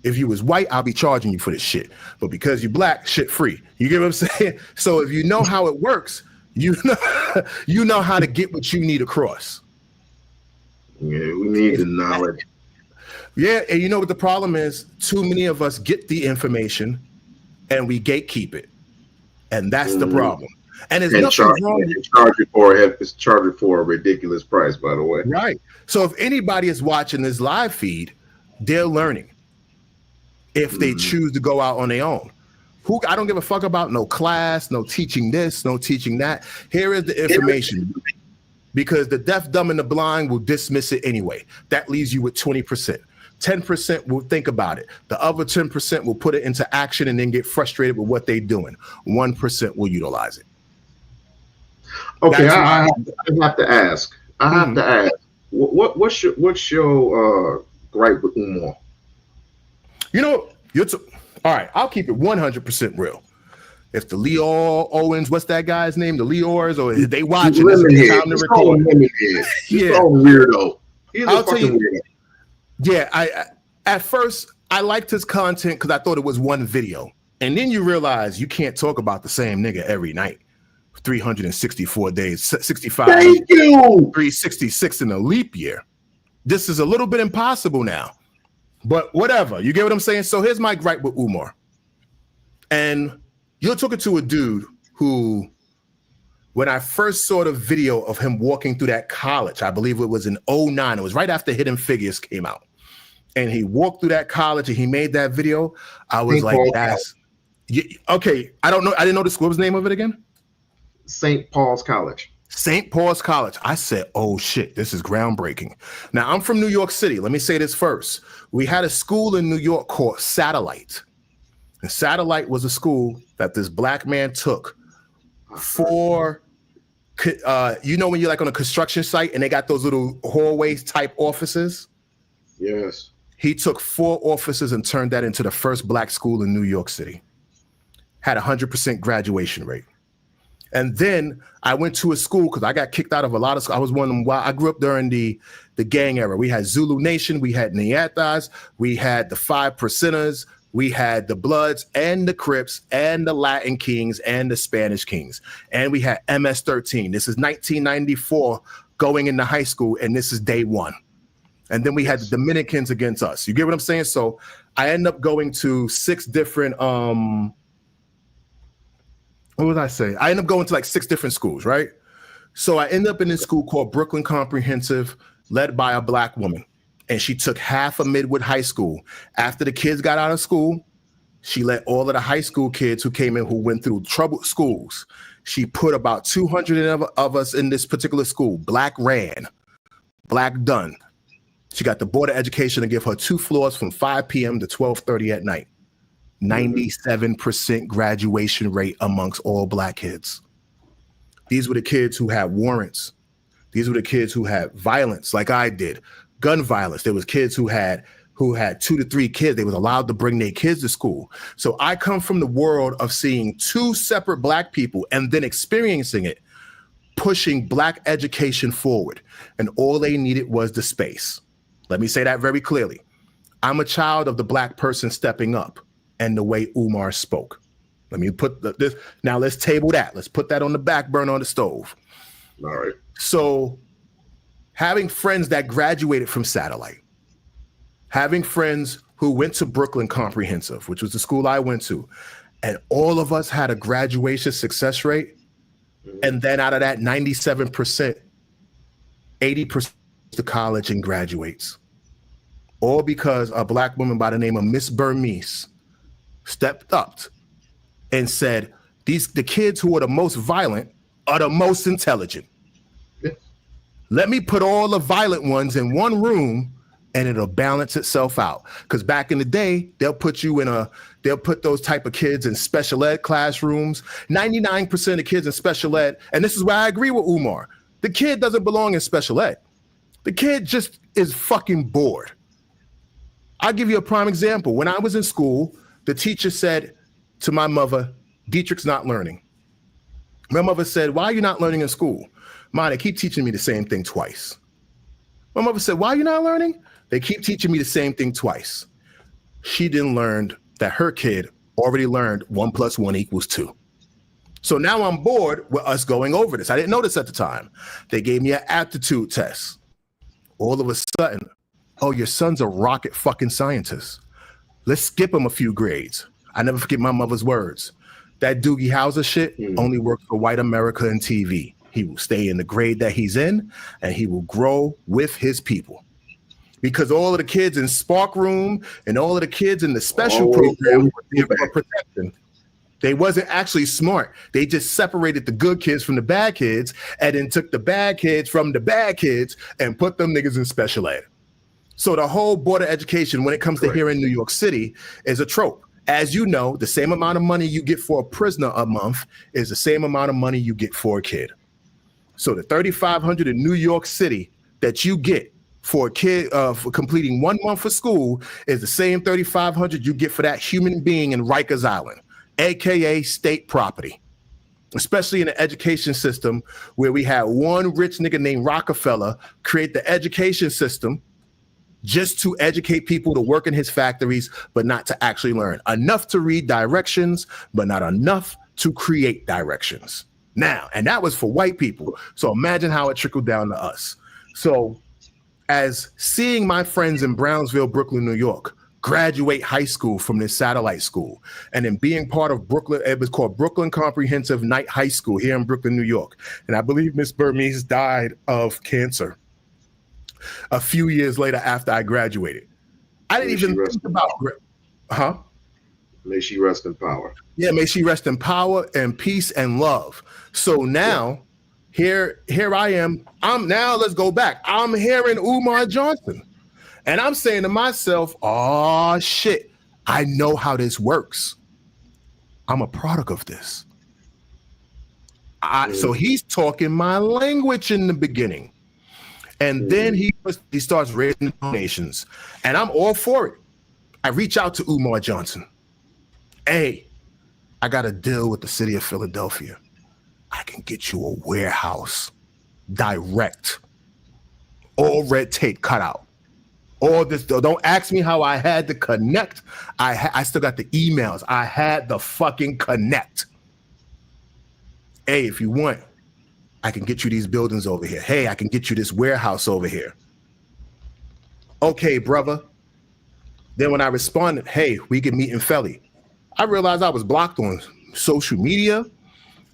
If you was white, I'll be charging you for this shit. But because you're black, shit free. You get what I'm saying? So if you know how it works, you know how to get what you need across. Yeah, we need the knowledge. Yeah, and you know what the problem is? Too many of us get the information and we gatekeep it. And that's the problem. And there's nothing wrong. It's charged for a ridiculous price, by the way. Right. So if anybody is watching this live feed, they're learning if they choose to go out on their own. I don't give a fuck about no class, no teaching this, no teaching that. Here is the information. Because the deaf, dumb, and the blind will dismiss it anyway. That leaves you with 20%. 10% will think about it. The other 10% will put it into action and then get frustrated with what they're doing. 1% will utilize it. Okay, I have to ask. What's your gripe with Umar? You know, all right, I'll keep it 100% real. If the Leo Owens, what's that guy's name? The Leors, or they watching? This is Lemonhead. the time to Just call him record. Lemonhead. Just Yeah. call him weirdo. He's I'll a tell fucking you. weirdo. Yeah, I at first I liked his content because I thought it was one video, and then you realize you can't talk about the same nigga every night, 364 days, 65. Thank you. 366 in a leap year. This is a little bit impossible now, but whatever. You get what I'm saying? So here's my gripe with Umar, and you're talking to a dude who, when I first saw the video of him walking through that college, I believe it was in 2009. It was right after Hidden Figures came out. And he walked through that college and he made that video. I was like, that's okay. I don't know. I didn't know the school. What was the name of it again? St. Paul's College. St. Paul's College. I said, oh shit, this is groundbreaking. Now I'm from New York City. Let me say this first. We had a school in New York called Satellite. And Satellite was a school that this black man took for, you know, when you're like on a construction site and they got those little hallways type offices? Yes. He took 4 offices and turned that into the first black school in New York City. Had 100% graduation rate. And then I went to a school because I got kicked out of a lot of schools. I was one of them. I grew up during the gang era. We had Zulu Nation, we had Neanthas, we had the 5 Percenters, we had the Bloods and the Crips and the Latin Kings and the Spanish Kings. And we had MS-13. This is 1994 going into high school, and this is day 1. And then we had the Dominicans against us. You get what I'm saying? So I end up going to 6 different, what would I say? I end up going to like 6 different schools, right? So I end up in this school called Brooklyn Comprehensive, led by a black woman. And she took half of Midwood High School. After the kids got out of school, she let all of the high school kids who came in who went through troubled schools. She put about 200 of us in this particular school. Black ran, black done. She got the Board of Education to give her 2 floors from 5 p.m. to 12:30 at night. 97% graduation rate amongst all black kids. These were the kids who had warrants. These were the kids who had violence, like I did, gun violence. There was kids who had 2 to 3 kids. They was allowed to bring their kids to school. So I come from the world of seeing 2 separate black people and then experiencing it, pushing black education forward. And all they needed was the space. Let me say that very clearly. I'm a child of the black person stepping up and the way Umar spoke. Let me put this. Now let's table that. Let's put that on the back burner on the stove. All right. So having friends that graduated from Satellite, having friends who went to Brooklyn Comprehensive, which was the school I went to, and all of us had a graduation success rate. And then out of that 97%, 80% to college and graduates. All because a black woman by the name of Miss Burmese stepped up and said, the kids who are the most violent are the most intelligent. Yeah. Let me put all the violent ones in one room and it'll balance itself out. Because back in the day, they'll put those type of kids in special ed classrooms. 99% of kids in special ed, and this is where I agree with Umar, the kid doesn't belong in special ed. The kid just is fucking bored. I'll give you a prime example. When I was in school, the teacher said to my mother, Dietrich's not learning. My mother said, why are you not learning in school? Ma, they keep teaching me the same thing twice. My mother said, why are you not learning? They keep teaching me the same thing twice. She didn't learn that her kid already learned 1 + 1 = 2. So now I'm bored with us going over this. I didn't know this at the time. They gave me an aptitude test. All of a sudden, oh, your son's a rocket fucking scientist. Let's skip him a few grades. I never forget my mother's words. That Doogie Howser shit only works for white America and TV. He will stay in the grade that he's in, and he will grow with his people. Because all of the kids in Spark Room and all of the kids in the special program were there for protection. They wasn't actually smart. They just separated the good kids from the bad kids and then took the bad kids from the bad kids and put them niggas in special ed. So the whole Board of Education, when it comes to here in New York City, is a trope. As you know, the same amount of money you get for a prisoner a month is the same amount of money you get for a kid. So the $3,500 in New York City that you get for a kid for completing 1 month of school is the same $3,500 you get for that human being in Rikers Island. aka state property, especially in the education system where we had one rich nigga named Rockefeller create the education system just to educate people to work in his factories, but not to actually learn. Enough to read directions, but not enough to create directions. Now, and that was for white people. So imagine how it trickled down to us. So as seeing my friends in Brownsville, Brooklyn, New York, graduate high school from this satellite school, and then being part of Brooklyn, it was called Brooklyn Comprehensive Night High School here in Brooklyn, New York. And I believe Miss Burmese died of cancer a few years later after I graduated. I didn't even think about, May she rest in power. Yeah, may she rest in power and peace and love. So now, here I am. Let's go back. I'm hearing Umar Johnson. And I'm saying to myself, oh shit, I know how this works. I'm a product of this. So he's talking my language in the beginning. And then he starts raising donations. And I'm all for it. I reach out to Umar Johnson. Hey, I got a deal with the city of Philadelphia. I can get you a warehouse direct. All red tape cut out. All this, don't ask me how I had to connect. I still got the emails. I had the fucking connect. Hey, if you want, I can get you these buildings over here. Hey, I can get you this warehouse over here. Okay, brother. Then when I responded, hey, we can meet in Philly, I realized I was blocked on social media.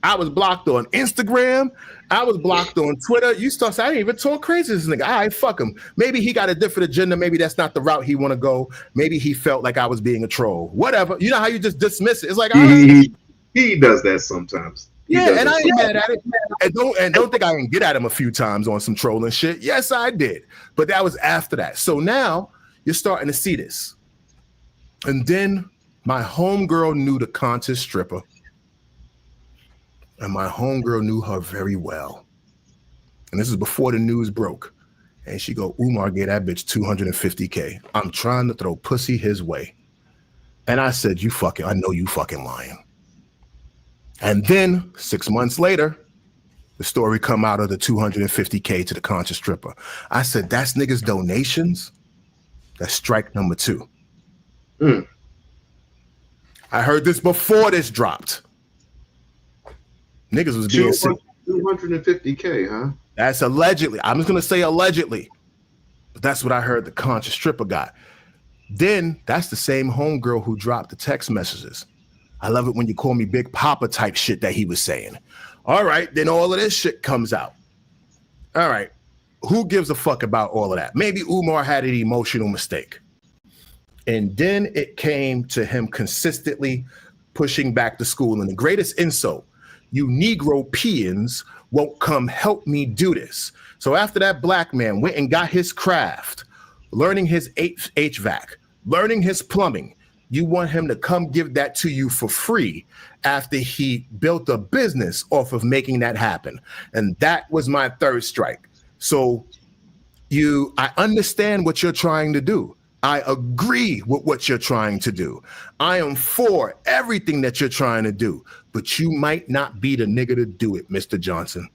I was blocked on Instagram. I was blocked on Twitter. You start saying, I didn't even talk crazy to this nigga. All right, fuck him. Maybe he got a different agenda. Maybe that's not the route he want to go. Maybe he felt like I was being a troll. Whatever. You know how you just dismiss it? It's like, he does that sometimes. Yeah, and I ain't mad at it. And don't think I didn't get at him a few times on some trolling shit. Yes, I did. But that was after that. So now you're starting to see this. And then my homegirl knew the contest stripper. And my homegirl knew her very well. And this is before the news broke. And she go, Umar gave that bitch $250K. I'm trying to throw pussy his way. And I said, I know you fucking lying. And then 6 months later, the story come out of the $250K to the conscious stripper. I said, that's niggas' donations. That's strike number 2. I heard this before this dropped. Niggas was being sick. $250K, huh? That's allegedly. I'm just gonna say allegedly, but that's what I heard the conscious stripper got. Then that's the same homegirl who dropped the text messages. I love it when you call me Big Papa type shit that he was saying. All right, then all of this shit comes out. All right, who gives a fuck about all of that? Maybe Umar had an emotional mistake. And then it came to him consistently pushing back to school. And the greatest insult, you Negro peons won't come help me do this. So after that black man went and got his craft, learning his HVAC, learning his plumbing, you want him to come give that to you for free after he built a business off of making that happen. And that was my third strike. So I understand what you're trying to do. I agree with what you're trying to do. I am for everything that you're trying to do, but you might not be the nigga to do it, Mr. Johnson.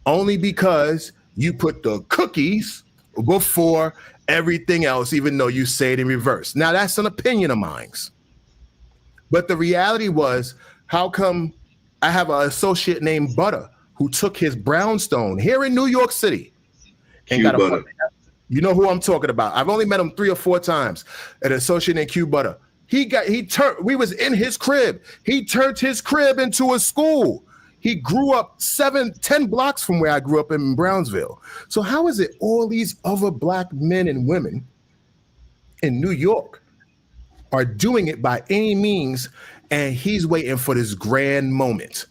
Only because you put the cookies before everything else, even though you say it in reverse. Now, that's an opinion of mine. But the reality was, how come I have an associate named Butter who took his brownstone here in New York City and got a you know who I'm talking about. I've only met him 3 or 4 times. An associate named Q Butter. We was in his crib. He turned his crib into a school. He grew up 7-10 blocks from where I grew up in Brownsville. So how is it all these other black men and women in New York are doing it by any means, and he's waiting for this grand moment?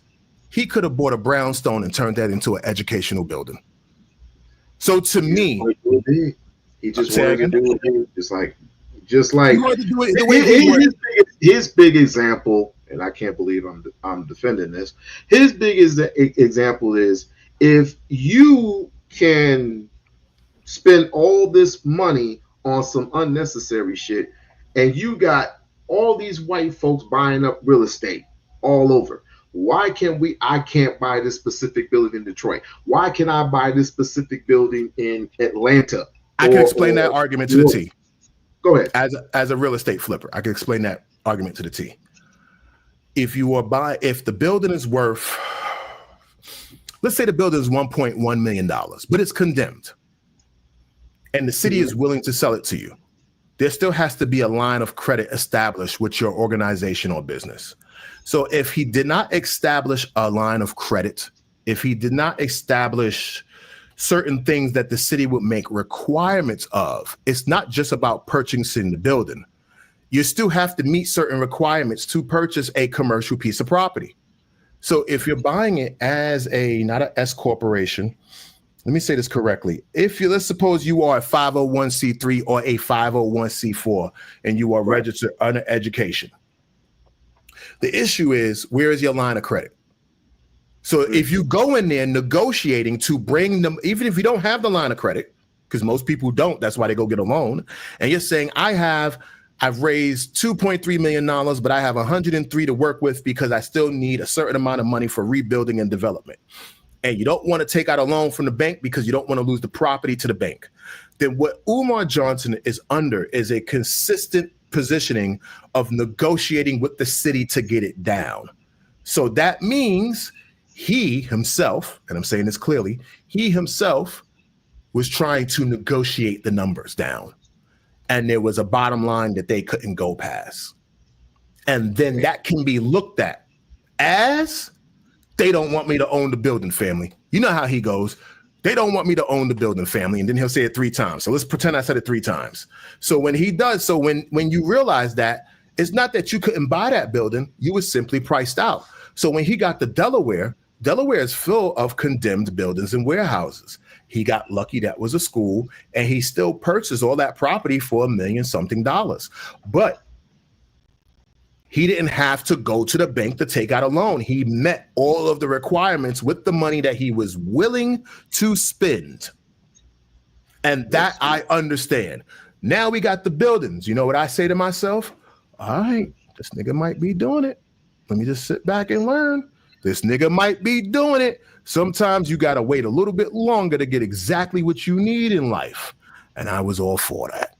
He could have bought a brownstone and turned that into an educational building. So to me, he just wanted to do it. Just like his big example, and I can't believe I'm defending this. His biggest example is, if you can spend all this money on some unnecessary shit, and you got all these white folks buying up real estate, all over. Why can I can't buy this specific building in Detroit? Why can I buy this specific building in Atlanta? I can explain that argument to the T. Go ahead. As a real estate flipper, I can explain that argument to the T. If the building is worth, let's say the building is $1.1 million, but it's condemned, and the city is willing to sell it to you, there still has to be a line of credit established with your organization or business. So if he did not establish a line of credit, if he did not establish certain things that the city would make requirements of, it's not just about purchasing the building. You still have to meet certain requirements to purchase a commercial piece of property. So if you're buying it as not an S corporation, let me say this correctly. Let's suppose you are a 501c3 or a 501c4 and you are registered under education. The issue is, where is your line of credit? So if you go in there negotiating to bring them, even if you don't have the line of credit, because most people don't, that's why they go get a loan, and you're saying, I've raised $2.3 million, but I have 103 to work with because I still need a certain amount of money for rebuilding and development. And you don't want to take out a loan from the bank because you don't want to lose the property to the bank. Then what Umar Johnson is under is a consistent positioning of negotiating with the city to get it down. So that means he himself, and I'm saying this clearly, he himself was trying to negotiate the numbers down. And there was a bottom line that they couldn't go past. And then that can be looked at as, they don't want me to own the building, family. You know how he goes. They don't want me to own the building, family. And then he'll say it 3 times. So let's pretend I said it 3 times. So when he does, when you realize that, it's not that you couldn't buy that building, you were simply priced out. So when he got to Delaware is full of condemned buildings and warehouses. He got lucky that was a school, and he still purchased all that property for $1 million something. But he didn't have to go to the bank to take out a loan. He met all of the requirements with the money that he was willing to spend. And that I understand. Now we got the buildings. You know what I say to myself? All right, this nigga might be doing it. Let me just sit back and learn. This nigga might be doing it. Sometimes you got to wait a little bit longer to get exactly what you need in life. And I was all for that.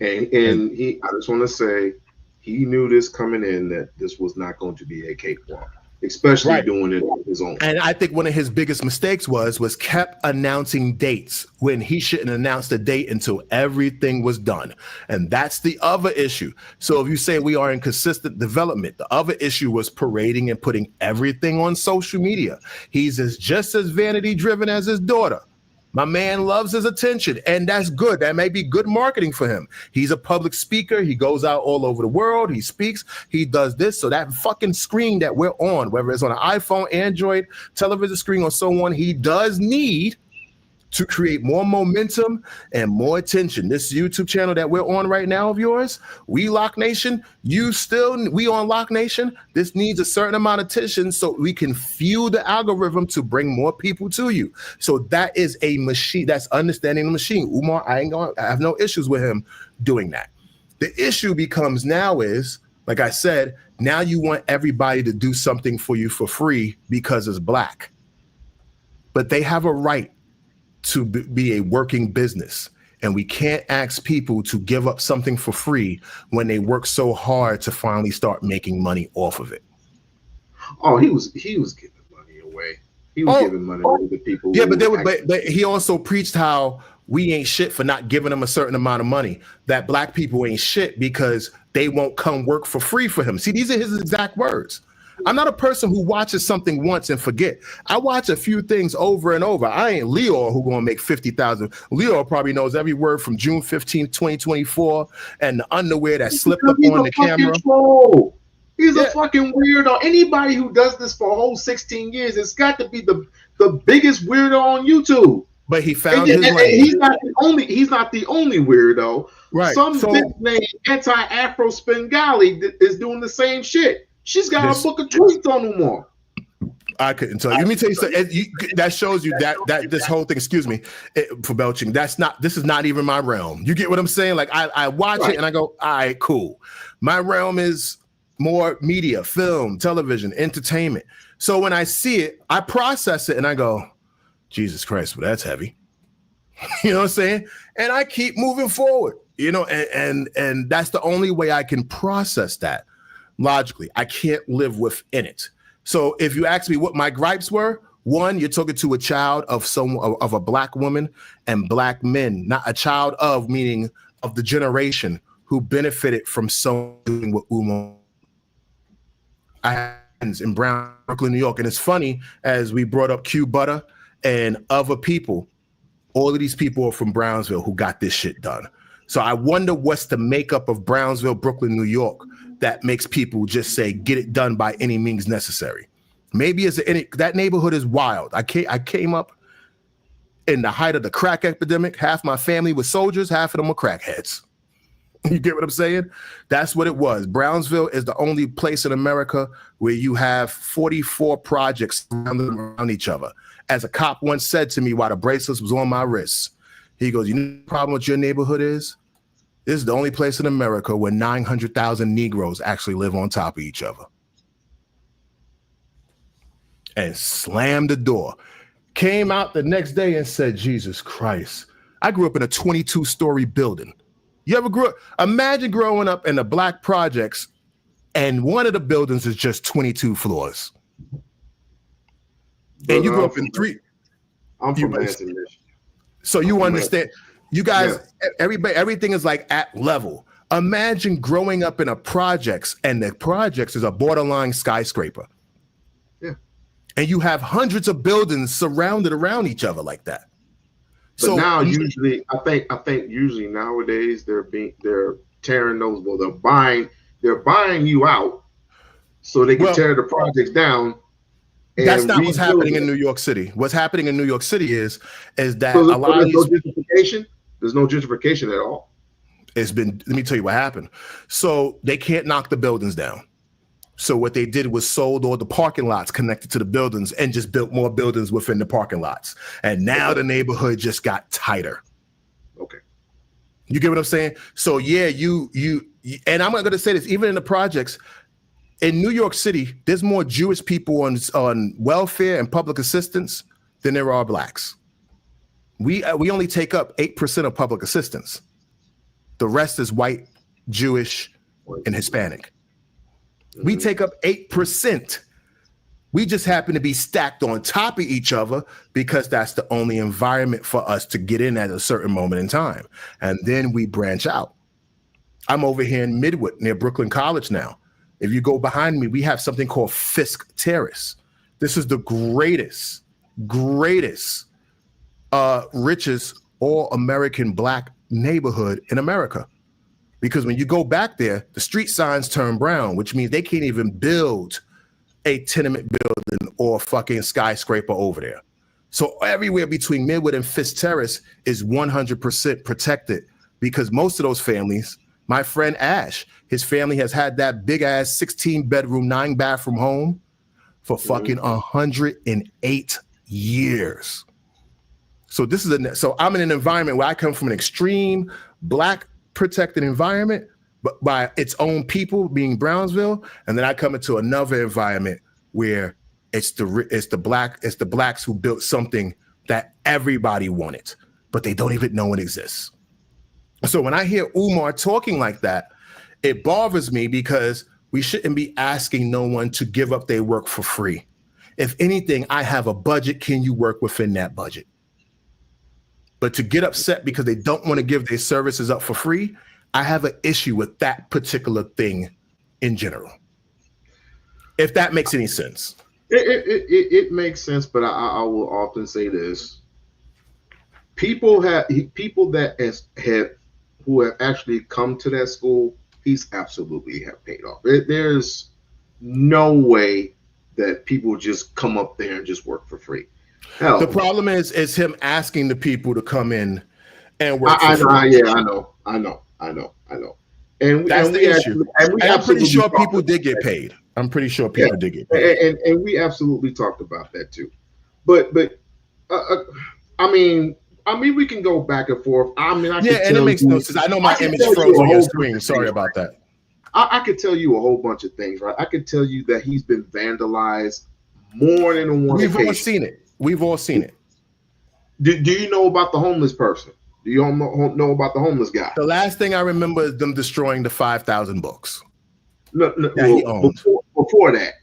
And I just want to say, he knew this coming in, that this was not going to be a cakewalk, especially doing it on his own. And I think one of his biggest mistakes was kept announcing dates when he shouldn't announce the date until everything was done. And that's the other issue. So if you say we are in consistent development, the other issue was parading and putting everything on social media. He's just as vanity driven as his daughter. My man loves his attention, and that's good. That may be good marketing for him. He's a public speaker. He goes out all over the world. He speaks. He does this. So that fucking screen that we're on, whether it's on an iPhone, Android, television screen, or so on, he does need to create more momentum and more attention. This YouTube channel that we're on right now of yours, We-On-Loc Nation, We-On-Loc Nation, this needs a certain amount of attention so we can fuel the algorithm to bring more people to you. So that is a machine, that's understanding the machine. Umar, I have no issues with him doing that. The issue becomes now is, like I said, now you want everybody to do something for you for free because it's black. But they have a right to be a working business, and we can't ask people to give up something for free when they work so hard to finally start making money off of it. Oh, he was giving money away. He was giving money away to people. Yeah, but he also preached how we ain't shit for not giving them a certain amount of money, that black people ain't shit because they won't come work for free for him. See, these are his exact words. I'm not a person who watches something once and forget. I watch a few things over and over. I ain't Leo who gonna make 50,000. Leo probably knows every word from June 15th, 2024, and the underwear that slipped up on the camera. Troll. He's a fucking weirdo. Anybody who does this for a whole 16 years, it's got to be the biggest weirdo on YouTube. But he found his lane. He's not the only weirdo. Right. Some bitch named Anti-Afro Spengali is doing the same shit. She's got a book of tweets on Umar. I couldn't tell you. Let me tell you something. That shows you that this whole thing, excuse me for belching, this is not even my realm. You get what I'm saying? Like I watch it and I go, all right, cool. My realm is more media, film, television, entertainment. So when I see it, I process it and I go, Jesus Christ, well, that's heavy. You know what I'm saying? And I keep moving forward, you know, and that's the only way I can process that logically. I can't live within it. So if you ask me what my gripes were, one, you're talking to a child of a black woman and black men, not a child of, meaning of the generation who benefited from so doing what Umar. I have friends in Brooklyn, New York, and it's funny as we brought up Q Butter and other people. All of these people are from Brownsville who got this shit done. So I wonder what's the makeup of Brownsville, Brooklyn, New York that makes people just say, get it done by any means necessary. Maybe that neighborhood is wild. I came up in the height of the crack epidemic. Half my family was soldiers, half of them were crackheads. You get what I'm saying? That's what it was. Brownsville is the only place in America where you have 44 projects around each other. As a cop once said to me while the bracelets was on my wrists, he goes, you know the problem with your neighborhood is? This is the only place in America where 900,000 Negroes actually live on top of each other. And slammed the door. Came out the next day and said, Jesus Christ. I grew up in a 22-story building. You ever imagine growing up in the black projects and one of the buildings is just 22 floors. And you grew up in three. I'm from Lansing, Michigan. So you understand, you guys, everything is like at level. Imagine growing up in a projects and the projects is a borderline skyscraper. Yeah. And you have hundreds of buildings surrounded around each other like that. But so now usually, I think usually nowadays they're tearing those. Well, they're buying you out so they can tear the projects down. That's not what's happening in New York City. What's happening in New York City is that so a lot of these, no gentrification. There's no gentrification at all. Let me tell you what happened. So they can't knock the buildings down. So what they did was sold all the parking lots connected to the buildings and just built more buildings within the parking lots. And now the neighborhood just got tighter. Okay. You get what I'm saying? So yeah, you and I'm not going to say this, even in the projects in New York City, there's more Jewish people on welfare and public assistance than there are blacks. We only take up 8% of public assistance. The rest is white, Jewish, and Hispanic. We take up 8%. We just happen to be stacked on top of each other because that's the only environment for us to get in at a certain moment in time. And then we branch out. I'm over here in Midwood near Brooklyn College now. If you go behind me, we have something called Fisk Terrace. This is the greatest, richest all-American black neighborhood in America. Because when you go back there, the street signs turn brown, which means they can't even build a tenement building or fucking skyscraper over there. So everywhere between Midwood and Fisk Terrace is 100% protected because most of those families, my friend Ash, his family has had that big ass 16-bedroom, 9-bathroom home for fucking 108 years. So so I'm in an environment where I come from an extreme black protected environment, but by its own people being Brownsville, and then I come into another environment where it's the blacks who built something that everybody wanted, but they don't even know it exists. So when I hear Umar talking like that, it bothers me because we shouldn't be asking no one to give up their work for free. If anything, I have a budget. Can you work within that budget? But to get upset because they don't want to give their services up for free, I have an issue with that particular thing in general. If that makes any sense. It makes sense, but I will often say this. People who have actually come to that school, he's absolutely have paid off. There's no way that people just come up there and just work for free. Hell, the problem is him asking the people to come in and work. I know. And that's the issue. And I'm pretty sure people did get paid. I'm pretty sure people did get paid. And we absolutely talked about that too. But I mean, we can go back and forth. I mean, and it makes no sense. I know my image froze on your screen. Sorry about that. I could tell you a whole bunch of things, right? I could tell you that he's been vandalized more than one We've all occasion. seen it. We've all seen it. Do you know about the homeless person? Do you all know about the homeless guy? The last thing I remember is them destroying the 5,000 books. No, that he owned. Before that.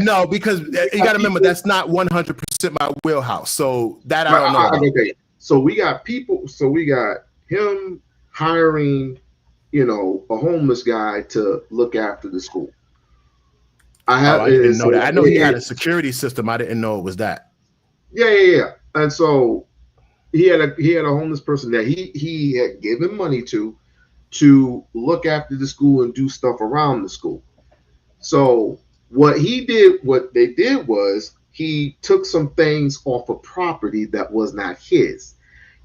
No, because you got to remember that's not 100% my wheelhouse. So that I don't know about. Okay. So we got people. So we got him hiring, a homeless guy to look after the school. I didn't know that. I know he had a security system. I didn't know it was that. Yeah. And so he had a homeless person that he had given money to look after the school and do stuff around the school. So what they did was he took some things off of property that was not his.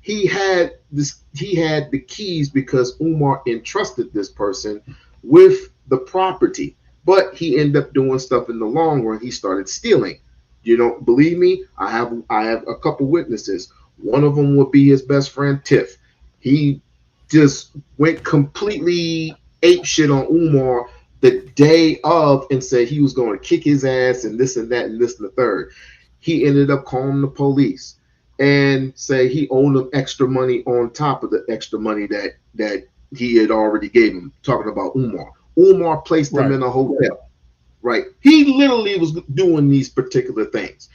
He had the keys because Umar entrusted this person with the property, but he ended up doing stuff in the long run. He started stealing. You don't believe me? I have a couple witnesses. One of them would be his best friend Tiff. He just went completely ape shit on Umar the day of and said he was going to kick his ass and this and that and this and the third. He ended up calling the police and say he owed him extra money on top of the extra money that he had already gave him. Talking about Umar. Umar placed him in a hotel. Right. He literally was doing these particular things.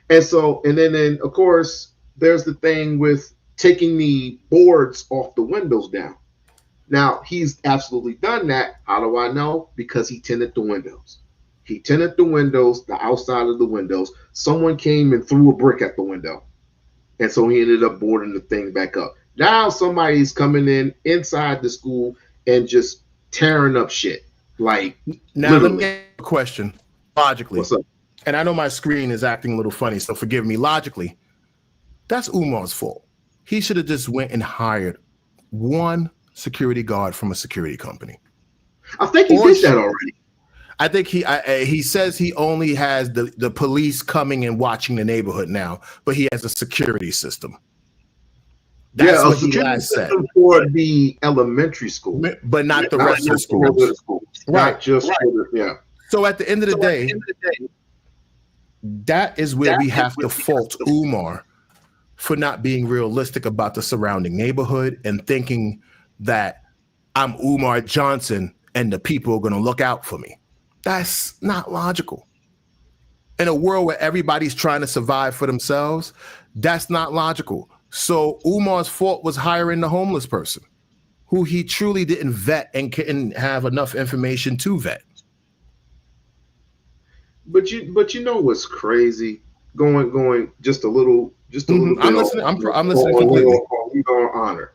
And then of course, there's the thing with taking the boards off the windows down. Now, he's absolutely done that. How do I know? Because he tinted the windows. He tinted the windows, the outside of the windows. Someone came and threw a brick at the window. And so he ended up boarding the thing back up. Now somebody's coming in inside the school and just tearing up shit. Like, now literally. Let me ask you a question. Logically. What's up? And I know my screen is acting a little funny, so forgive me. Logically, that's Umar's fault. He should have just went and hired one security guard from a security company. I think he did that already. I think he says he only has the police coming and watching the neighborhood now, but he has a security system. That's what he last said. For the elementary school, but not the rest of the schools. Right. Not just for the. So at the end of the day, that is where we have to fault Umar for not being realistic about the surrounding neighborhood and thinking that I'm Umar Johnson and the people are going to look out for me. That's not logical. In a world where everybody's trying to survive for themselves, that's not logical. So Umar's fault was hiring the homeless person who he truly didn't vet and couldn't have enough information to vet. But you know what's crazy? Going just a little I'm listening. I'm listening completely. On honor.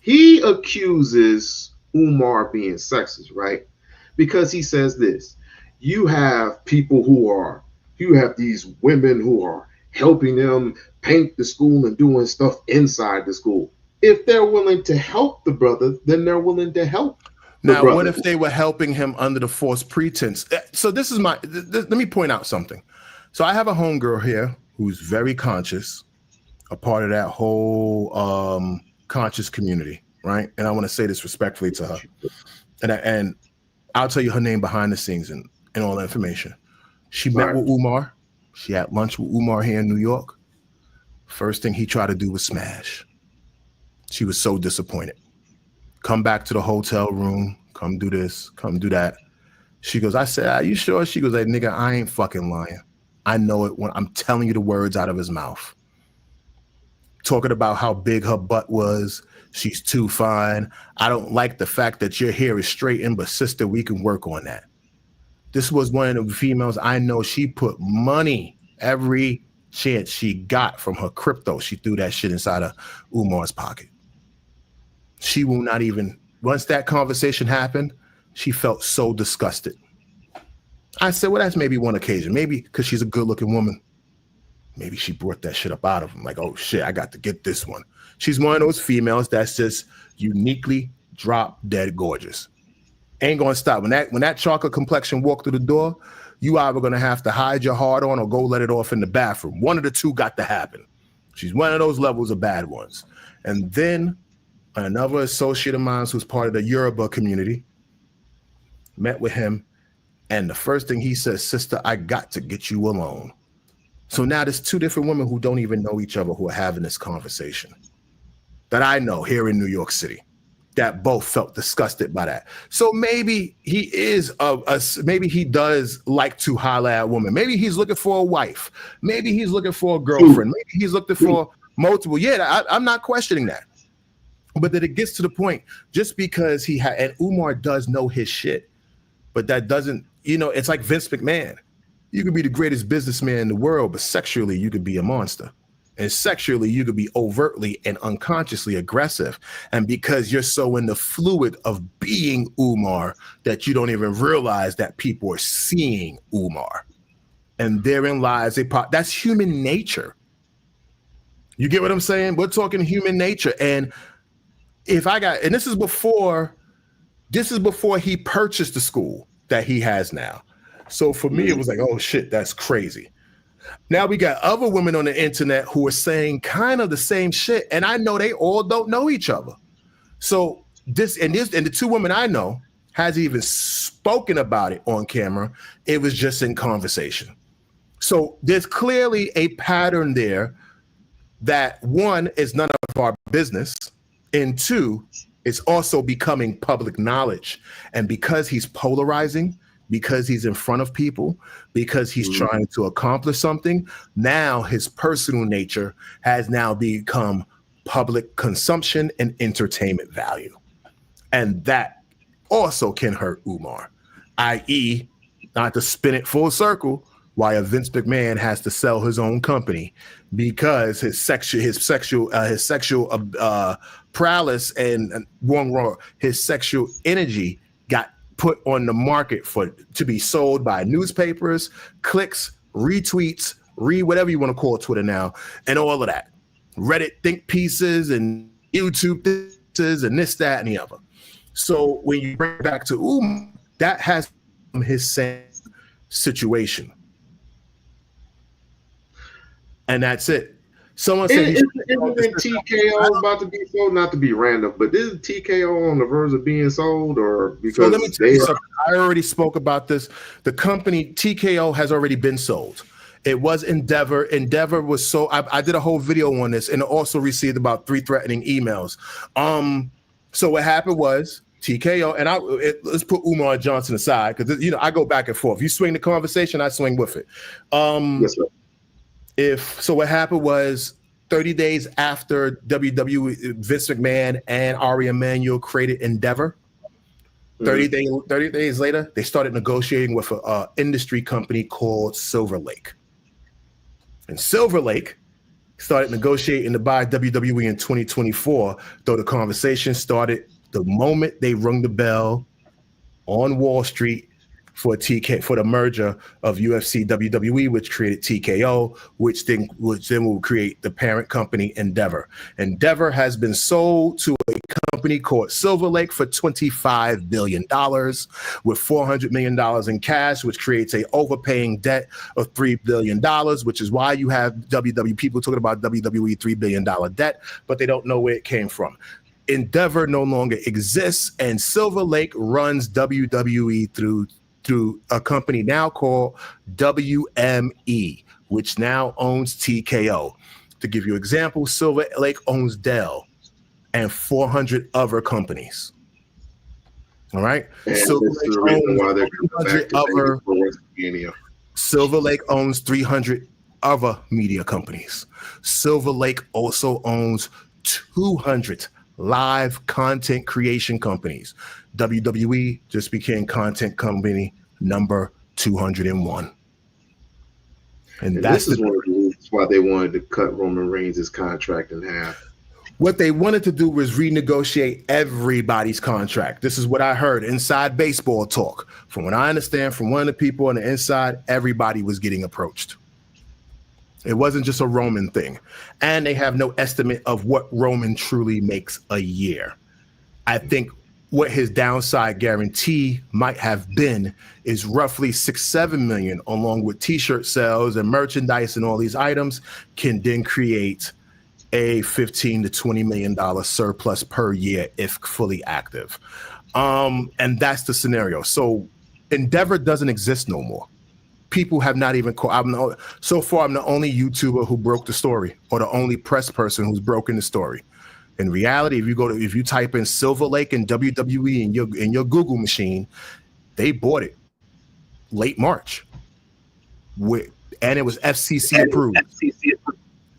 He accuses Umar being sexist, right? Because he says this: you have these women who are helping them paint the school and doing stuff inside the school. If they're willing to help the brother, then they're willing to help. Now, what if they were helping him under the false pretense? So this is let me point out something. So I have a homegirl here who's very conscious, a part of that whole conscious community, right? And I want to say this respectfully to her. And I'll tell you her name behind the scenes and all the information. She met with Umar. She had lunch with Umar here in New York. First thing he tried to do was smash. She was so disappointed. Come back to the hotel room. Come do this. Come do that. She goes, I said, are you sure? She goes, hey, nigga, I ain't fucking lying. I know it when I'm telling you the words out of his mouth. Talking about how big her butt was. She's too fine. I don't like the fact that your hair is straightened, but sister, we can work on that. This was one of the females I know. She put money every chance she got from her crypto. She threw that shit inside of Umar's pocket. She will not even, once that conversation happened, she felt so disgusted. I said, well, that's maybe one occasion. Maybe because she's a good looking woman. Maybe she brought that shit up out of him. Like, oh shit, I got to get this one. She's one of those females that's just uniquely drop dead gorgeous. Ain't gonna stop. When that chocolate complexion walk through the door, you either gonna have to hide your heart on or go let it off in the bathroom. One of the two got to happen. She's one of those levels of bad ones. And then another associate of mine who's part of the Yoruba community, met with him, and the first thing he says, sister, I got to get you alone. So now there's two different women who don't even know each other who are having this conversation that I know here in New York City that both felt disgusted by that. So maybe he is maybe he does like to holler at a woman. Maybe he's looking for a wife. Maybe he's looking for a girlfriend. Maybe he's looking for multiple. Yeah, I'm not questioning that. But that it gets to the point, just because he had, and Umar does know his shit, but that doesn't, it's like Vince McMahon. You could be the greatest businessman in the world, but sexually you could be a monster. And sexually, you could be overtly and unconsciously aggressive. And because you're so in the fluid of being Umar that you don't even realize that people are seeing Umar. And therein lies that's human nature. You get what I'm saying? We're talking human nature. And this is before he purchased the school that he has now. So for me, it was like, oh shit, that's crazy. Now we got other women on the internet who are saying kind of the same shit, and I know they all don't know each other. So the two women I know hasn't even spoken about it on camera. It was just in conversation. So there's clearly a pattern there that, one, is none of our business, and two, it's also becoming public knowledge. And because he's polarizing, because he's in front of people, because he's trying to accomplish something, now his personal nature has now become public consumption and entertainment value. And that also can hurt Umar, i.e., not to spin it full circle, why a Vince McMahon has to sell his own company because his sexual prowess and his sexual energy got put on the market to be sold by newspapers, clicks, retweets, whatever you want to call Twitter now, and all of that. Reddit think pieces and YouTube pieces and this, that, and the other. So when you bring it back to Umar, that has his same situation. And that's it. Someone said isn't TKO about to be sold? Not to be random, but isn't TKO on the verge of being sold? Or because so let me tell you something. I already spoke about this. The company TKO has already been sold. It was Endeavor. Endeavor was sold. I did a whole video on this, and also received about 3 threatening emails. So what happened was TKO, and let's put Umar Johnson aside because I go back and forth. You swing the conversation, I swing with it. Yes, sir. So what happened was 30 days after WWE, Vince McMahon and Ari Emanuel created Endeavor, 30 days later, they started negotiating with an industry company called Silver Lake. And Silver Lake started negotiating to buy WWE in 2024, though the conversation started the moment they rung the bell on Wall Street for the merger of UFC WWE, which created TKO, which then will create the parent company Endeavor. Endeavor has been sold to a company called Silver Lake for $25 billion with $400 million in cash, which creates a overpaying debt of $3 billion, which is why you have WWE people talking about WWE $3 billion debt, but they don't know where it came from. Endeavor no longer exists, and Silver Lake runs WWE through a company now called WME, which now owns TKO. To give you an example, Silver Lake owns Dell and 400 other companies. All right. Silver Lake owns 300 other media companies. Silver Lake also owns 200 live content creation companies. WWE just became content company number 201. And this is one of the reasons why they wanted to cut Roman Reigns' contract in half. What they wanted to do was renegotiate everybody's contract. This is what I heard inside baseball talk. From what I understand from one of the people on the inside, everybody was getting approached. It wasn't just a Roman thing. And they have no estimate of what Roman truly makes a year. I think what his downside guarantee might have been is roughly 6-7 million, along with t-shirt sales and merchandise and all these items, can then create a $15 to $20 million surplus per year if fully active. And that's the scenario. So Endeavor doesn't exist no more. People have not even so far I'm the only YouTuber who broke the story, or the only press person who's broken the story. In reality, if you type in Silver Lake and WWE in your Google machine, they bought it late March. And it was FCC approved.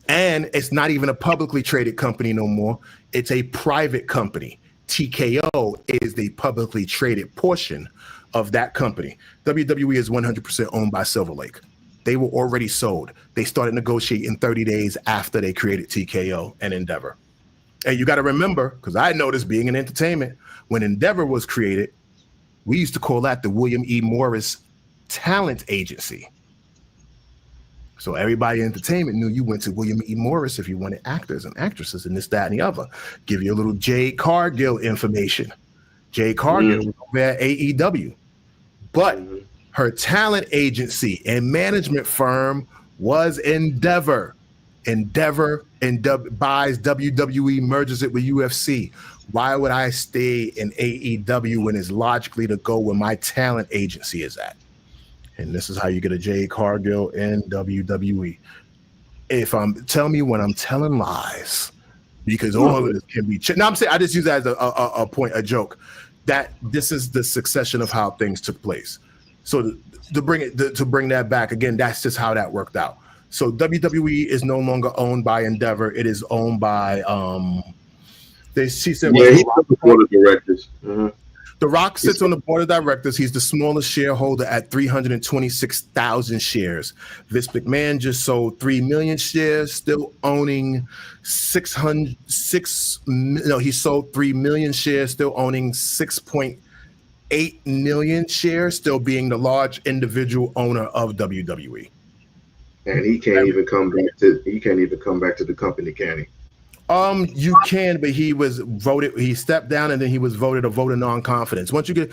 And it's not even a publicly traded company no more. It's a private company. TKO is the publicly traded portion of that company. WWE is 100% owned by Silver Lake. They were already sold. They started negotiating 30 days after they created TKO and Endeavor. And you got to remember, because I know this being in entertainment, when Endeavor was created, we used to call that the William E. Morris Talent Agency. So everybody in entertainment knew you went to William E. Morris if you wanted actors and actresses and this, that, and the other. Give you a little Jade Cargill information. Jade Cargill was over at AEW. But her talent agency and management firm was Endeavor. Endeavor buys WWE, merges it with UFC. Why would I stay in AEW when it's logically to go where my talent agency is at? And this is how you get a Jade Cargill in WWE. Tell me when I'm telling lies, because all of this can be. Now I'm saying I just use that as a joke. That this is the succession of how things took place. So to bring that back again, that's just how that worked out. So WWE is no longer owned by Endeavor. It is owned by she said he's on the board of directors. The Rock sits on the board of directors. He's the smallest shareholder at 326,000 shares. Vince McMahon just sold 3 million shares, still owning he sold 3 million shares, still owning 6.8 million shares, still being the large individual owner of WWE. And he can't even come back to the company, can he? You can, but he was voted. He stepped down, and then he was voted a vote of non-confidence. Once you get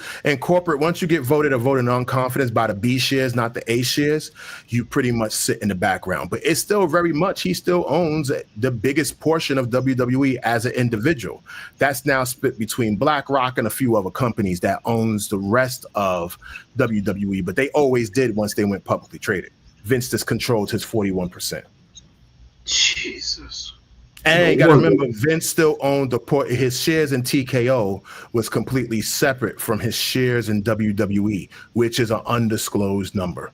voted a vote of non-confidence by the B shares, not the A shares, you pretty much sit in the background. But it's still very much, he still owns the biggest portion of WWE as an individual. That's now split between BlackRock and a few other companies that owns the rest of WWE. But they always did once they went publicly traded. Vince just controlled his 41%. Jesus. And you got to remember, Vince still owned his shares in TKO was completely separate from his shares in WWE, which is an undisclosed number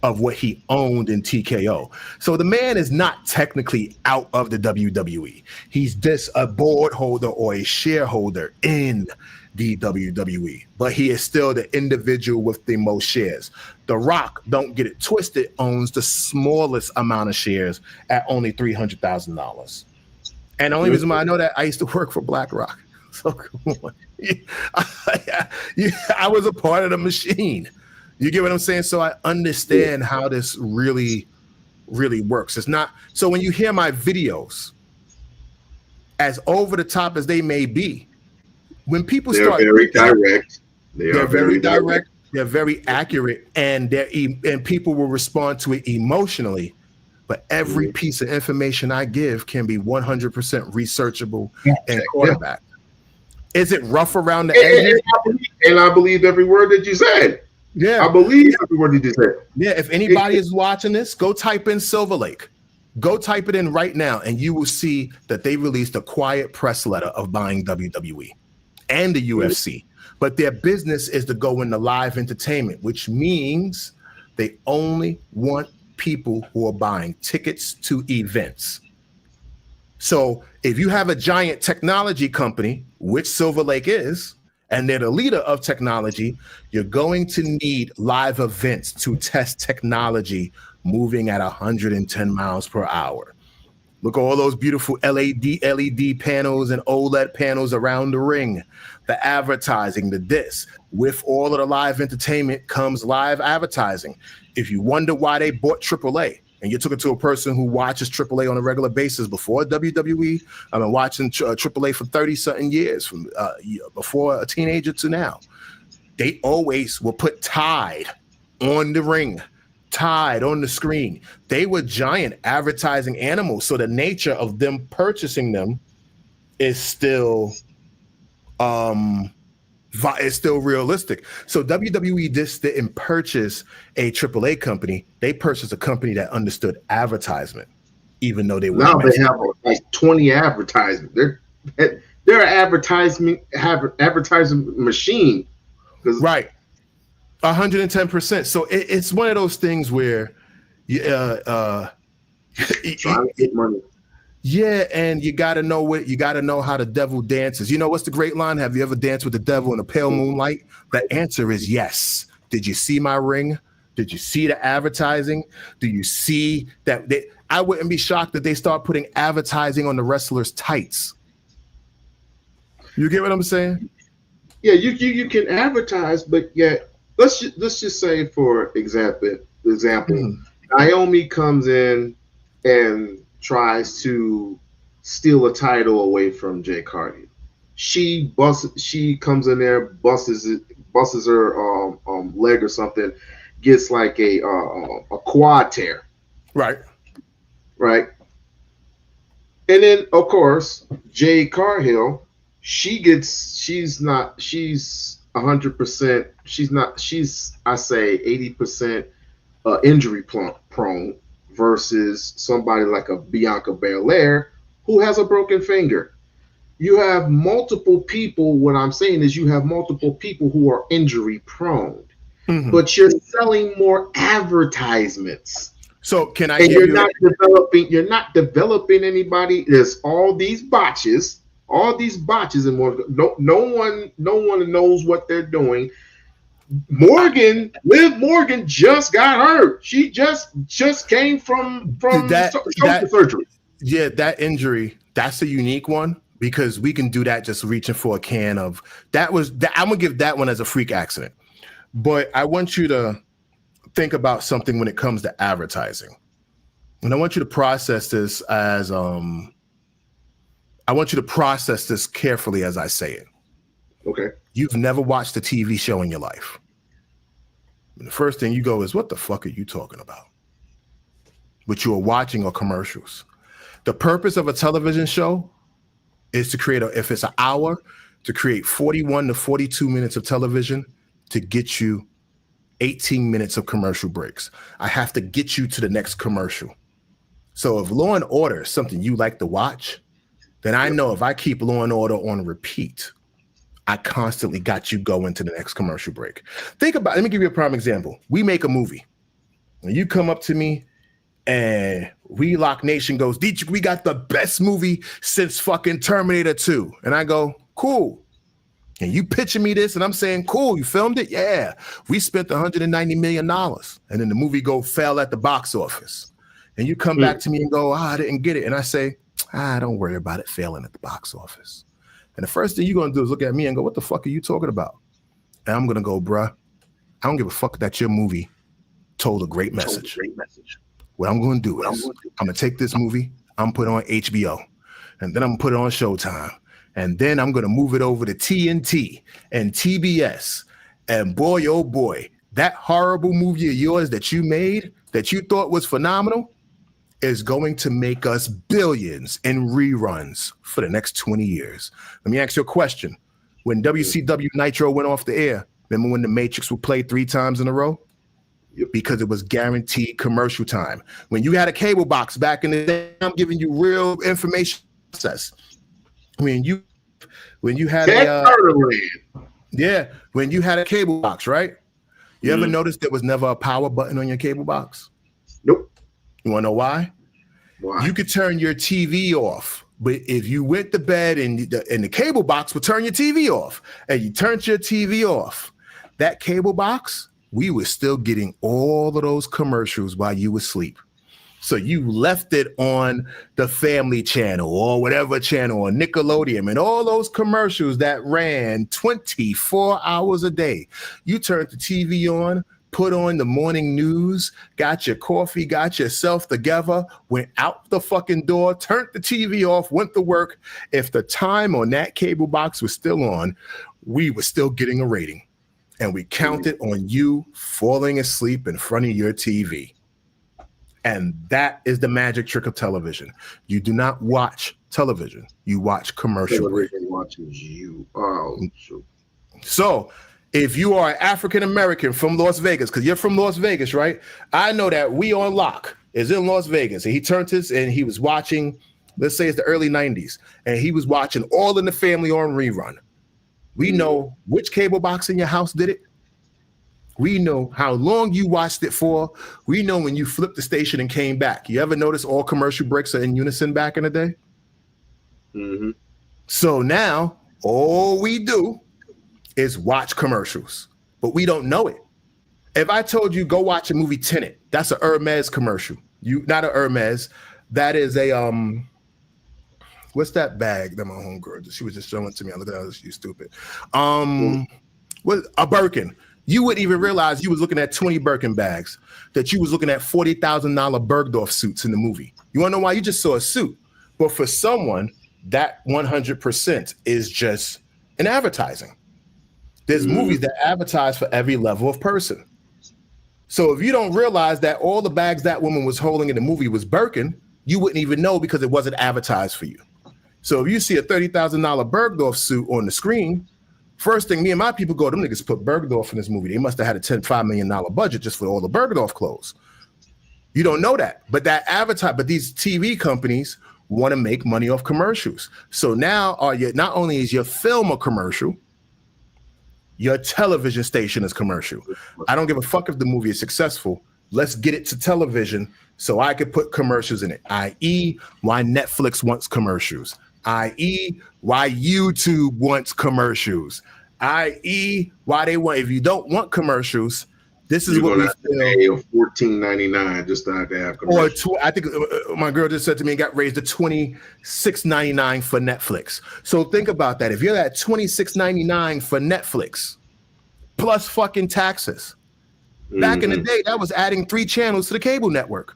of what he owned in TKO. So the man is not technically out of the WWE. He's just a board holder or a shareholder in the WWE, but he is still the individual with the most shares. The Rock, don't get it twisted, owns the smallest amount of shares at only $300,000. And the only reason why I know that, I used to work for BlackRock. So come on. I was a part of the machine. You get what I'm saying? So I understand how this really, really works. It's not, so when you hear my videos, as over the top as they may be, when people they're very direct. They're very direct. They're very accurate, and people will respond to it emotionally. But every piece of information I give can be 100% researchable and quarterback. Is it rough around the edges? And I believe every word that you said. Yeah, I believe every word you said. Yeah, if anybody is watching this, go type in Silver Lake. Go type it in right now, and you will see that they released a quiet press letter of buying WWE and the UFC. But their business is to go into live entertainment, which means they only want people who are buying tickets to events. So if you have a giant technology company, which Silver Lake is, and they're the leader of technology, you're going to need live events to test technology moving at 110 miles per hour. Look at all those beautiful LED panels and OLED panels around the ring, the advertising, the this. With all of the live entertainment comes live advertising. If you wonder why they bought AAA, and you took it to a person who watches AAA on a regular basis before WWE, I've been watching AAA for 30-something years, from before a teenager to now. They always will put Tide on the ring Tide on the screen. They were giant advertising animals. So the nature of them purchasing them is still it's still realistic. So WWE just didn't purchase a AAA company. They purchased a company that understood advertisement, even though they were now they have like 20 advertisements. They're an advertising machine. Right. 110%. So it's one of those things where trying to get money. Yeah, and you gotta know how the devil dances. You know what's the great line? Have you ever danced with the devil in the pale moonlight? The answer is yes. Did you see my ring? Did you see the advertising? Do you see that I wouldn't be shocked that they start putting advertising on the wrestlers' tights. You get what I'm saying? Yeah, you can advertise, but yet let's just say for example, Naomi comes in and tries to steal a title away from Jay Cardi. She comes in there, busts her leg or something, gets like a quad tear. Right. And then of course Jay Cargill, she's 100%, she's I say 80% injury prone versus somebody like a Bianca Belair who has a broken finger. You have multiple people. What I'm saying is you have multiple people who are injury prone, but you're selling more advertisements. So can I? And you're not developing anybody. There's all these botches, and no one knows what they're doing. Liv Morgan just got hurt. She just came from shoulder surgery. Yeah, that injury, that's a unique one because we can do that just reaching for a can of I'm gonna give that one as a freak accident. But I want you to think about something when it comes to advertising. And I want you to process this carefully as I say it. Okay. You've never watched a TV show in your life. And the first thing you go is, what the fuck are you talking about? What you are watching are commercials. The purpose of a television show is to create, if it's an hour, to create 41 to 42 minutes of television to get you 18 minutes of commercial breaks. I have to get you to the next commercial. So if Law and Order is something you like to watch, then I know if I keep Law and Order on repeat, I constantly got you going to the next commercial break. Let me give you a prime example. We make a movie. When you come up to me and We-On-Loc Nation goes, Dietrich, we got the best movie since fucking Terminator 2. And I go, cool. And you pitching me this and I'm saying, cool, you filmed it? Yeah. We spent $190 million. And then the movie fell at the box office. And you come back to me and go, I didn't get it. And I say, don't worry about it failing at the box office. And the first thing you're going to do is look at me and go, what the fuck are you talking about? And I'm going to go, bruh, I don't give a fuck that your movie told a great message. What I'm going to do is I'm going to take this movie, I'm put it on HBO, and then I'm going to put it on Showtime. And then I'm going to move it over to TNT and TBS. And boy, oh boy, that horrible movie of yours that you made, that you thought was phenomenal, is going to make us billions in reruns for the next 20 years. Let me ask you a question. When WCW Nitro went off the air, remember when The Matrix would play 3 times in a row? Because it was guaranteed commercial time. When you had a cable box back in the day, I'm giving you real information process. When you had when you had a cable box, right? You ever notice there was never a power button on your cable box? Nope. You want to know why? You could turn your TV off, but if you went to bed and the cable box would turn your TV off, and you turned your TV off, that cable box, we were still getting all of those commercials while you were asleep. So you left it on the Family Channel or whatever channel, or Nickelodeon, and all those commercials that ran 24 hours a day. You turned the TV on, put on the morning news, got your coffee, got yourself together, went out the fucking door, turned the TV off, went to work. If the time on that cable box was still on, we were still getting a rating. and we count it on you falling asleep in front of your TV. And that is the magic trick of television. You do not watch television. You watch commercial break. Television watches you. Oh, shoot. So if you are African American from Las Vegas, because you're from Las Vegas, right? I know that We-On-Loc is in Las Vegas, and he turned his and he was watching, let's say it's the early 90s, and he was watching All in the Family on rerun. We know which cable box in your house did it. We know how long you watched it for. We know when you flipped the station and came back. You ever notice all commercial breaks are in unison back in the day? Mm-hmm. So now all we do is watch commercials, but we don't know it. If I told you go watch a movie Tenet, that's a Hermes commercial. Not a Hermes. That is a what's that bag that my homegirl? She was just showing it to me. I looked at her, you stupid. What a Birkin. You wouldn't even realize you was looking at 20 Birkin bags, that you was looking at $40,000 Bergdorf suits in the movie. You want to know why? You just saw a suit. But for someone, that 100% is just an advertising. There's movies that advertise for every level of person. So if you don't realize that all the bags that woman was holding in the movie was Birkin, you wouldn't even know because it wasn't advertised for you. So if you see a $30,000 Bergdorf suit on the screen, first thing me and my people go, them niggas put Bergdorf in this movie. They must have had a $5 million budget just for all the Bergdorf clothes. You don't know that. But but these TV companies want to make money off commercials. So now not only is your film a commercial, your television station is commercial. I don't give a fuck if the movie is successful. Let's get it to television so I could put commercials in it, i.e. why Netflix wants commercials, i.e. why YouTube wants commercials, i.e. why they want, if you don't want commercials, this is what we feel. $14.99 just to have commercials. Or I think my girl just said to me, it got raised to $26.99 for Netflix. So think about that. If you're at $26.99 for Netflix, plus fucking taxes, back in the day, that was adding 3 channels to the cable network.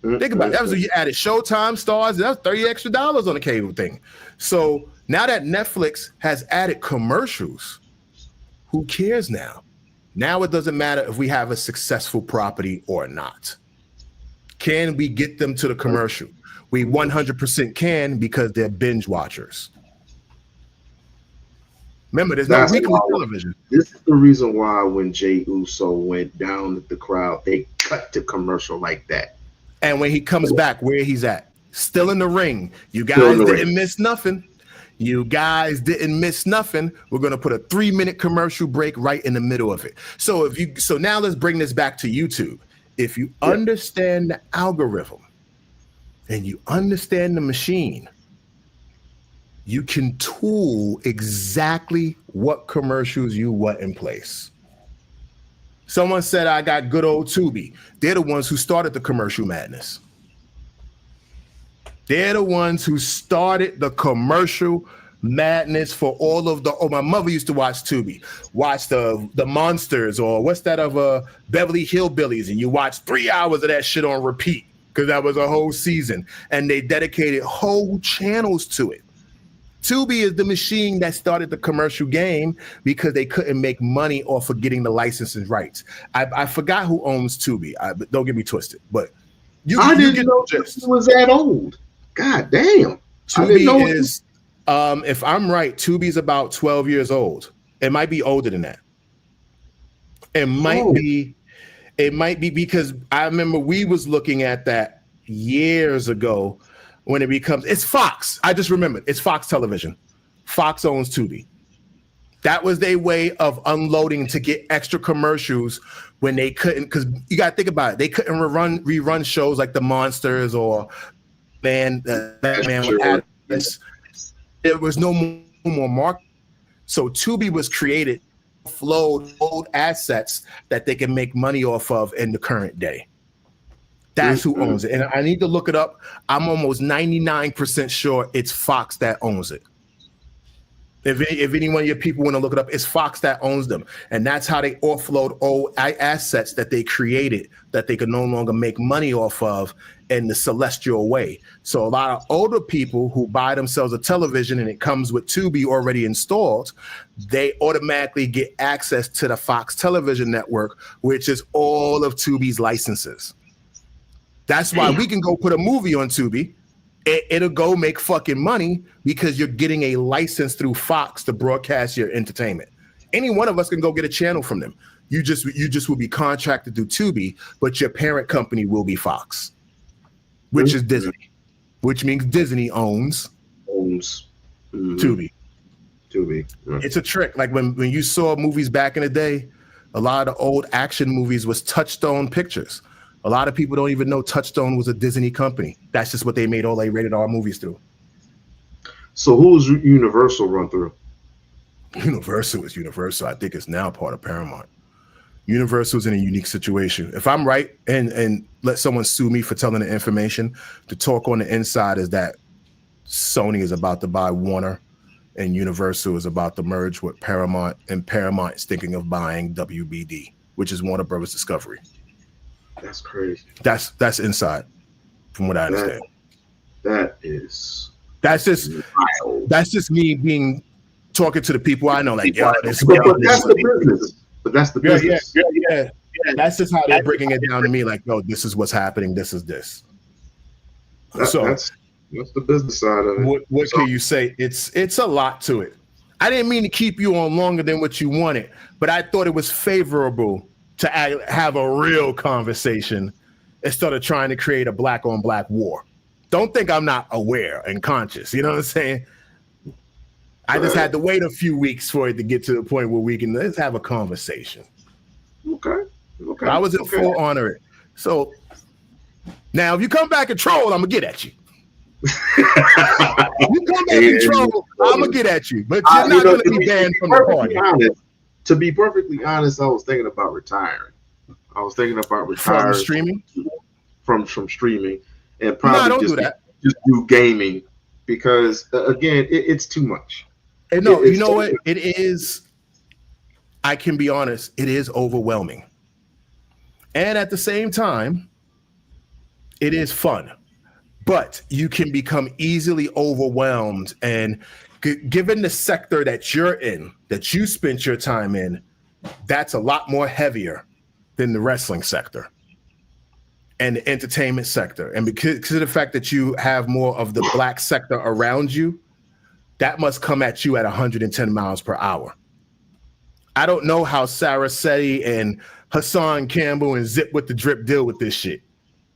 Think about it. That was when you added Showtime, Stars, that was $30 extra on the cable thing. So now that Netflix has added commercials, who cares now? Now it doesn't matter if we have a successful property or not. Can we get them to the commercial? We 100% can because they're binge watchers. Remember, there's no weekly television. This is the reason why when Jey Uso went down at the crowd, they cut the commercial like that. And when he comes back, where he's at, still in the ring. You guys didn't miss nothing. You guys didn't miss nothing. We're gonna put a 3-minute commercial break right in the middle of it. So now let's bring this back to YouTube. If you understand the algorithm and you understand the machine, you can tool exactly what commercials you want in place. Someone said I got good old Tubi. They're the ones who started the commercial madness. They're the ones who started the commercial madness for all of the. Oh, my mother used to watch Tubi, watch the Monsters, or what's that of Beverly Hillbillies, and you watch 3 hours of that shit on repeat because that was a whole season, and they dedicated whole channels to it. Tubi is the machine that started the commercial game because they couldn't make money off of getting the licensing rights. I forgot who owns Tubi. Don't get me twisted, but I didn't know it was that old. God damn. Tubi is, if I'm right, Tubi's about 12 years old. It might be older than that. It might be because I remember we was looking at that years ago when it's Fox. I just remembered. It's Fox Television. Fox owns Tubi. That was their way of unloading to get extra commercials when they couldn't, because you got to think about it. They couldn't rerun shows like The Monsters or Batman with Atlas. There was no more market. So Tubi was created to offload old assets that they can make money off of in the current day. That's who owns it. And I need to look it up. I'm almost 99% sure it's Fox that owns it. If any one of your people want to look it up, it's Fox that owns them. And that's how they offload old assets that they created that they could no longer make money off of in the celestial way. So a lot of older people who buy themselves a television and it comes with Tubi already installed, they automatically get access to the Fox television network, which is all of Tubi's licenses. That's why we can go put a movie on Tubi. It'll go make fucking money because you're getting a license through Fox to broadcast your entertainment. Any one of us can go get a channel from them. You just will be contracted through Tubi, but your parent company will be Fox, which is Disney, which means Disney owns Tubi. Right. It's a trick. Like when you saw movies back in the day, a lot of the old action movies was Touchstone Pictures. A lot of people don't even know Touchstone was a Disney company. That's just what they made all their rated R movies through. So who's Universal run through? Universal is Universal. I think it's now part of Paramount. Universal's in a unique situation. If I'm right and let someone sue me for telling the information, the talk on the inside is that Sony is about to buy Warner and Universal is about to merge with Paramount, and Paramount is thinking of buying WBD, which is Warner Brothers Discovery. That's crazy. That's inside, from what I understand. That's just me talking to the people I know. Like, but that's the business. But that's the business. Yeah. That's just how they're breaking it down to me. Like, no, this is what's happening. This is this. That's the business side of it. What can you say? It's a lot to it. I didn't mean to keep you on longer than what you wanted, but I thought it was favorable to have a real conversation instead of trying to create a black on black war. Don't think I'm not aware and conscious. You know what I'm saying? I just had to wait a few weeks for it to get to the point where we can let's have a conversation. Okay. I was in full honor. So now if you come back and troll, I'm gonna get at you. You come back and troll, I'm gonna get at you. But you're not gonna be banned from the party. To be perfectly honest, I was thinking about retiring. From streaming, from streaming, and probably just do gaming because again, it's too much. And no, you know what? It is. I can be honest. It is overwhelming, and at the same time, it is fun. But you can become easily overwhelmed, and given the sector that you're in, that you spent your time in, that's a lot more heavier than the wrestling sector and the entertainment sector. And because of the fact that you have more of the black sector around you, that must come at you at 110 miles per hour. I don't know how Sarah Seti and Hassan Campbell and Zip with the Drip deal with this shit,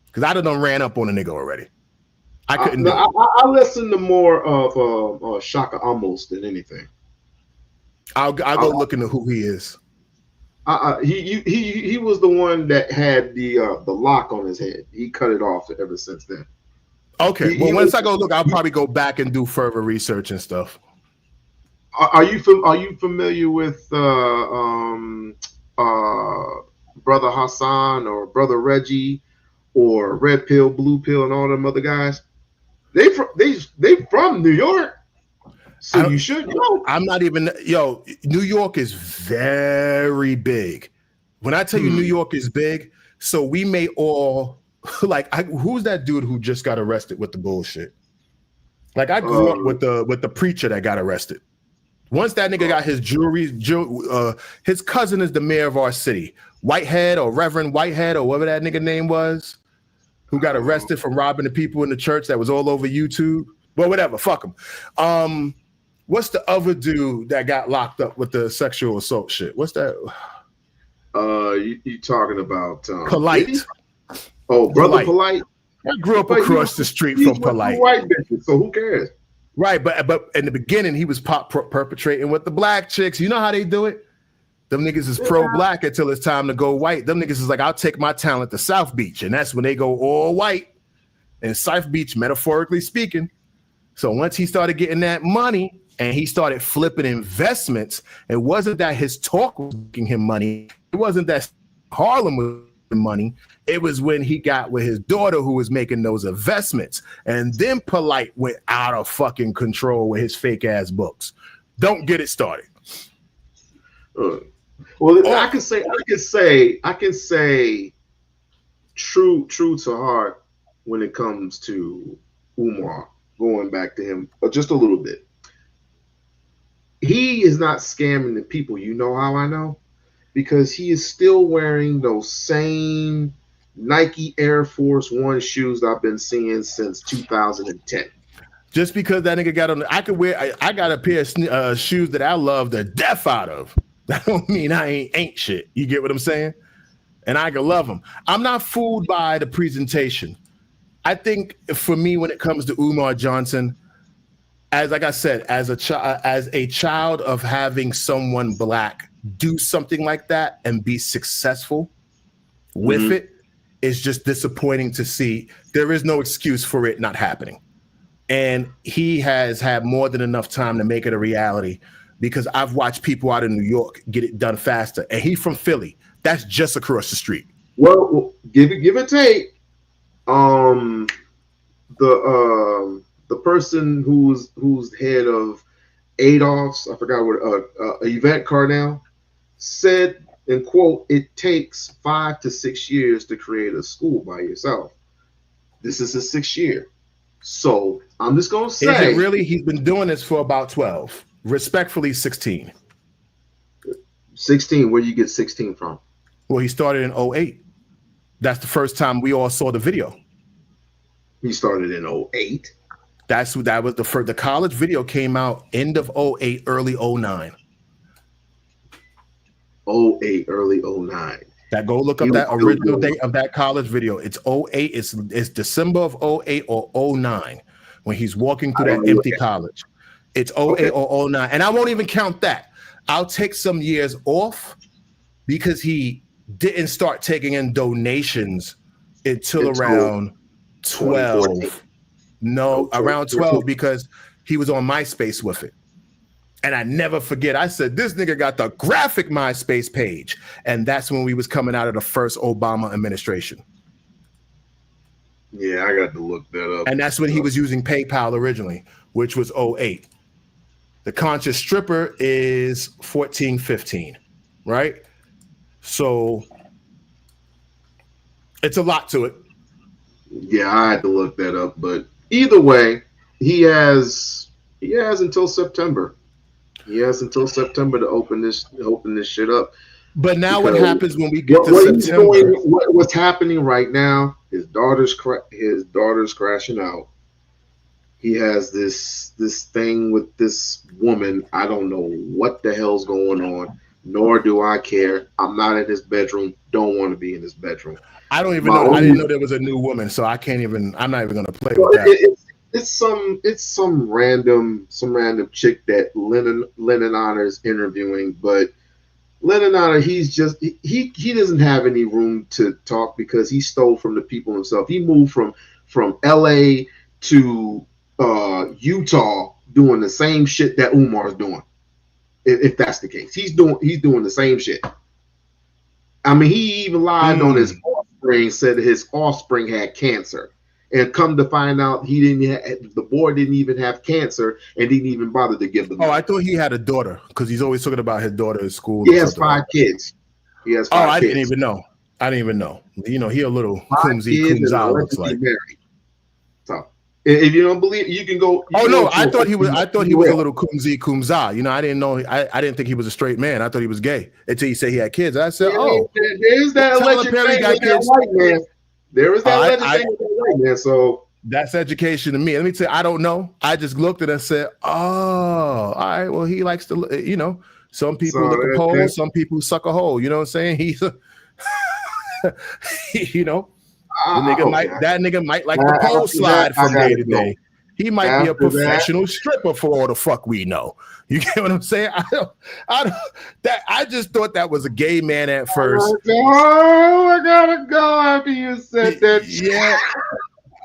because I done ran up on a nigga already. I couldn't. I listen to more of Shaka Amos than anything. I'll go look into who he is. He was the one that had the lock on his head. He cut it off ever since then. Okay. Once I go look, I'll probably go back and do further research and stuff. Are you familiar with Brother Hassan or Brother Reggie or Red Pill, Blue Pill, and all them other guys? They from New York, so you should know. I'm not even. New York is very big. When I tell you New York is big, so we may all who's that dude who just got arrested with the bullshit? Like I grew up with the preacher that got arrested. Once that nigga got his jewelry, his cousin is the mayor of our city, Whitehead or Reverend Whitehead or whatever that nigga name was, who got arrested from robbing the people in the church that was all over YouTube. Well, whatever, fuck him. What's the other dude that got locked up with the sexual assault shit? What's that? You talking about Polite? Oh, Brother Polite. I grew up across the street from Polite. White bitches, so who cares? Right, but in the beginning, he was perpetrating with the black chicks. You know how they do it? Them niggas is pro-black until it's time to go white. Them niggas is like, I'll take my talent to South Beach. And that's when they go all white. And South Beach, metaphorically speaking. So once he started getting that money and he started flipping investments, it wasn't that his talk was making him money. It wasn't that Harlem was money. It was when he got with his daughter who was making those investments. And then Polite went out of fucking control with his fake ass books. Don't get it started. Well, I can say, true to heart when it comes to Umar. Going back to him just a little bit, he is not scamming the people. You know how I know? Because he is still wearing those same Nike Air Force One shoes that I've been seeing since 2010. Just because that nigga got on, I got a pair of shoes that I love the death out of. That don't mean I ain't shit. You get what I'm saying? And I can love them. I'm not fooled by the presentation. I think for me, when it comes to Umar Johnson, like I said, as a child of having someone black do something like that and be successful with it, is just disappointing to see. There is no excuse for it not happening. And he has had more than enough time to make it a reality, because I've watched people out in New York get it done faster. And he's from Philly. That's just across the street. Well, give and take. The person who's head of Adolph's, I forgot what, Yvette Carnell, said, and quote, "It takes 5 to 6 years to create a school by yourself." This is his 6th year. So I'm just gonna say, is it really? He's been doing this for about 12. Respectfully, 16. 16. Where do you get 16 from? Well, he started in 08. That's the first time we all saw the video. He started in 08. That was the college video came out end of 08, early 09. 08, early 09. That go look up that original date of that college video. It's 08. It's December of 08 or 09 when he's walking through that empty college. It's 08 or 09. And I won't even count that. I'll take some years off because he didn't start taking in donations until around 12. No, around 12, because he was on MySpace with it. And I never forget, I said, this nigga got the graphic MySpace page. And that's when we was coming out of the first Obama administration. Yeah, I got to look that up. And that's when he was using PayPal originally, which was 08. The Conscious Stripper is 14, 15, right? So it's a lot to it. Yeah, I had to look that up. But either way, he has until September. He has until September to open this shit up. But now what happens when we get to September? What's happening right now? His daughter's crashing out. He has this thing with this woman. I don't know what the hell's going on, nor do I care. I'm not in his bedroom. Don't want to be in his bedroom. I don't even know. I didn't know there was a new woman, so I can't even. I'm not even going to play with that. It's some random chick that Lennon Honors interviewing, but Lennon Honor, he's just he doesn't have any room to talk because he stole from the people himself. He moved from LA to Utah doing the same shit that Umar's doing. If that's the case, he's doing the same shit. I mean, he even lied on his offspring, said that his offspring had cancer. And come to find out, the boy didn't even have cancer and didn't even bother to give them. Oh, I thought he had a daughter because he's always talking about his daughter at school. He has 5 kids. He has 5 kids. I didn't even know. You know, he a little Kumza looks like. Married. So if you don't believe, you can go. I thought he was a little Kumza. You know, I didn't know. I didn't think he was a straight man. I thought he was gay until he said he had kids. I said, there's that alleged thing with that white man. There is that alleged thing with that white man. So that's education to me. Let me tell you, I don't know. I just looked at it and said, oh, all right. Well, he likes to, you know, some people look a pole, some people suck a hole. You know what I'm saying? He's, you know, that nigga might like the pole slide from day to day. He might be a professional stripper for all the fuck we know. You get what I'm saying? I just thought that was a gay man at first. Oh, I gotta go after you said that. Yeah.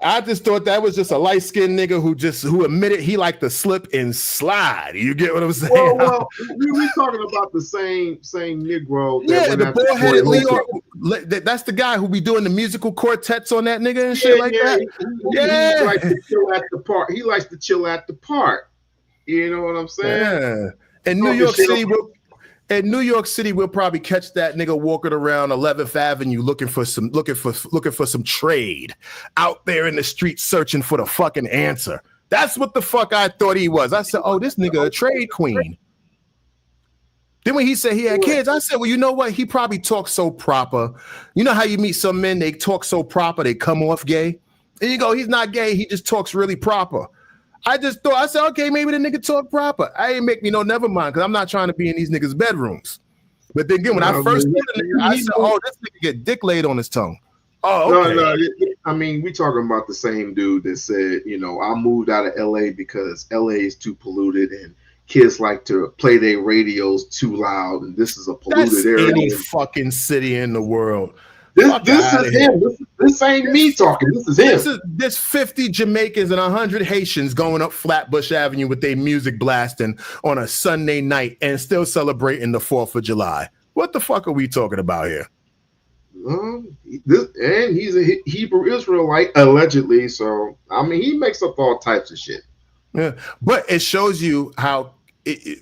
I just thought that was just a light-skinned nigga who admitted he liked to slip and slide. You get what I'm saying? Well, we talking about the same Negro. The bald-headed Leo. That's the guy who be doing the musical quartets on that nigga and shit like that. He likes to chill at the park. He likes to chill at the park. You know what I'm saying? Yeah. In New York City, we'll probably catch that nigga walking around 11th Avenue looking for some trade out there in the street searching for the fucking answer. That's what the fuck I thought he was. I said, oh, this nigga a trade queen. Then when he said he had kids, I said, well, you know what? He probably talks so proper. You know how you meet some men, they talk so proper, they come off gay? And you go, he's not gay, he just talks really proper. I said, okay, maybe the nigga talk proper. I ain't make me no never mind, because I'm not trying to be in these niggas' bedrooms. But then again, when I first met the nigga, I said, oh, this nigga get dick laid on his tongue. Oh, okay. No. I mean, we talking about the same dude that said, I moved out of LA because LA is too polluted and kids like to play their radios too loud, and this is a polluted area. Any fucking city in the world. This is him. This ain't me talking. This is him. This 50 Jamaicans and 100 Haitians going up Flatbush Avenue with their music blasting on a Sunday night and still celebrating the 4th of July. What the fuck are we talking about here? And he's a Hebrew Israelite, allegedly. So, I mean, he makes up all types of shit. Yeah, but it shows you how,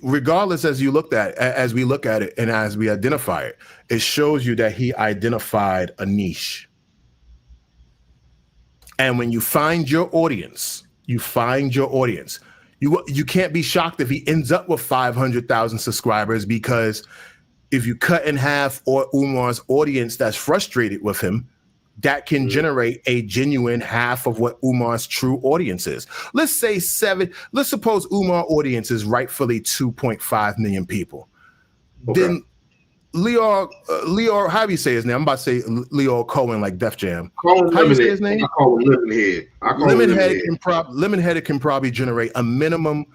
regardless as we look at it and as we identify it, it shows you that he identified a niche. And when you find your audience, you can't be shocked if he ends up with 500,000 subscribers, because if you cut in half Umar's audience that's frustrated with him, that can generate a genuine half of what Umar's true audience is. Let's say let's suppose Umar audience is rightfully 2.5 million people. Okay. Then Leor, how do you say his name? I'm about to say Leor Cohen, like Def Jam. How do you say his name? I call him Lemonhead. Lemonhead can probably generate a minimum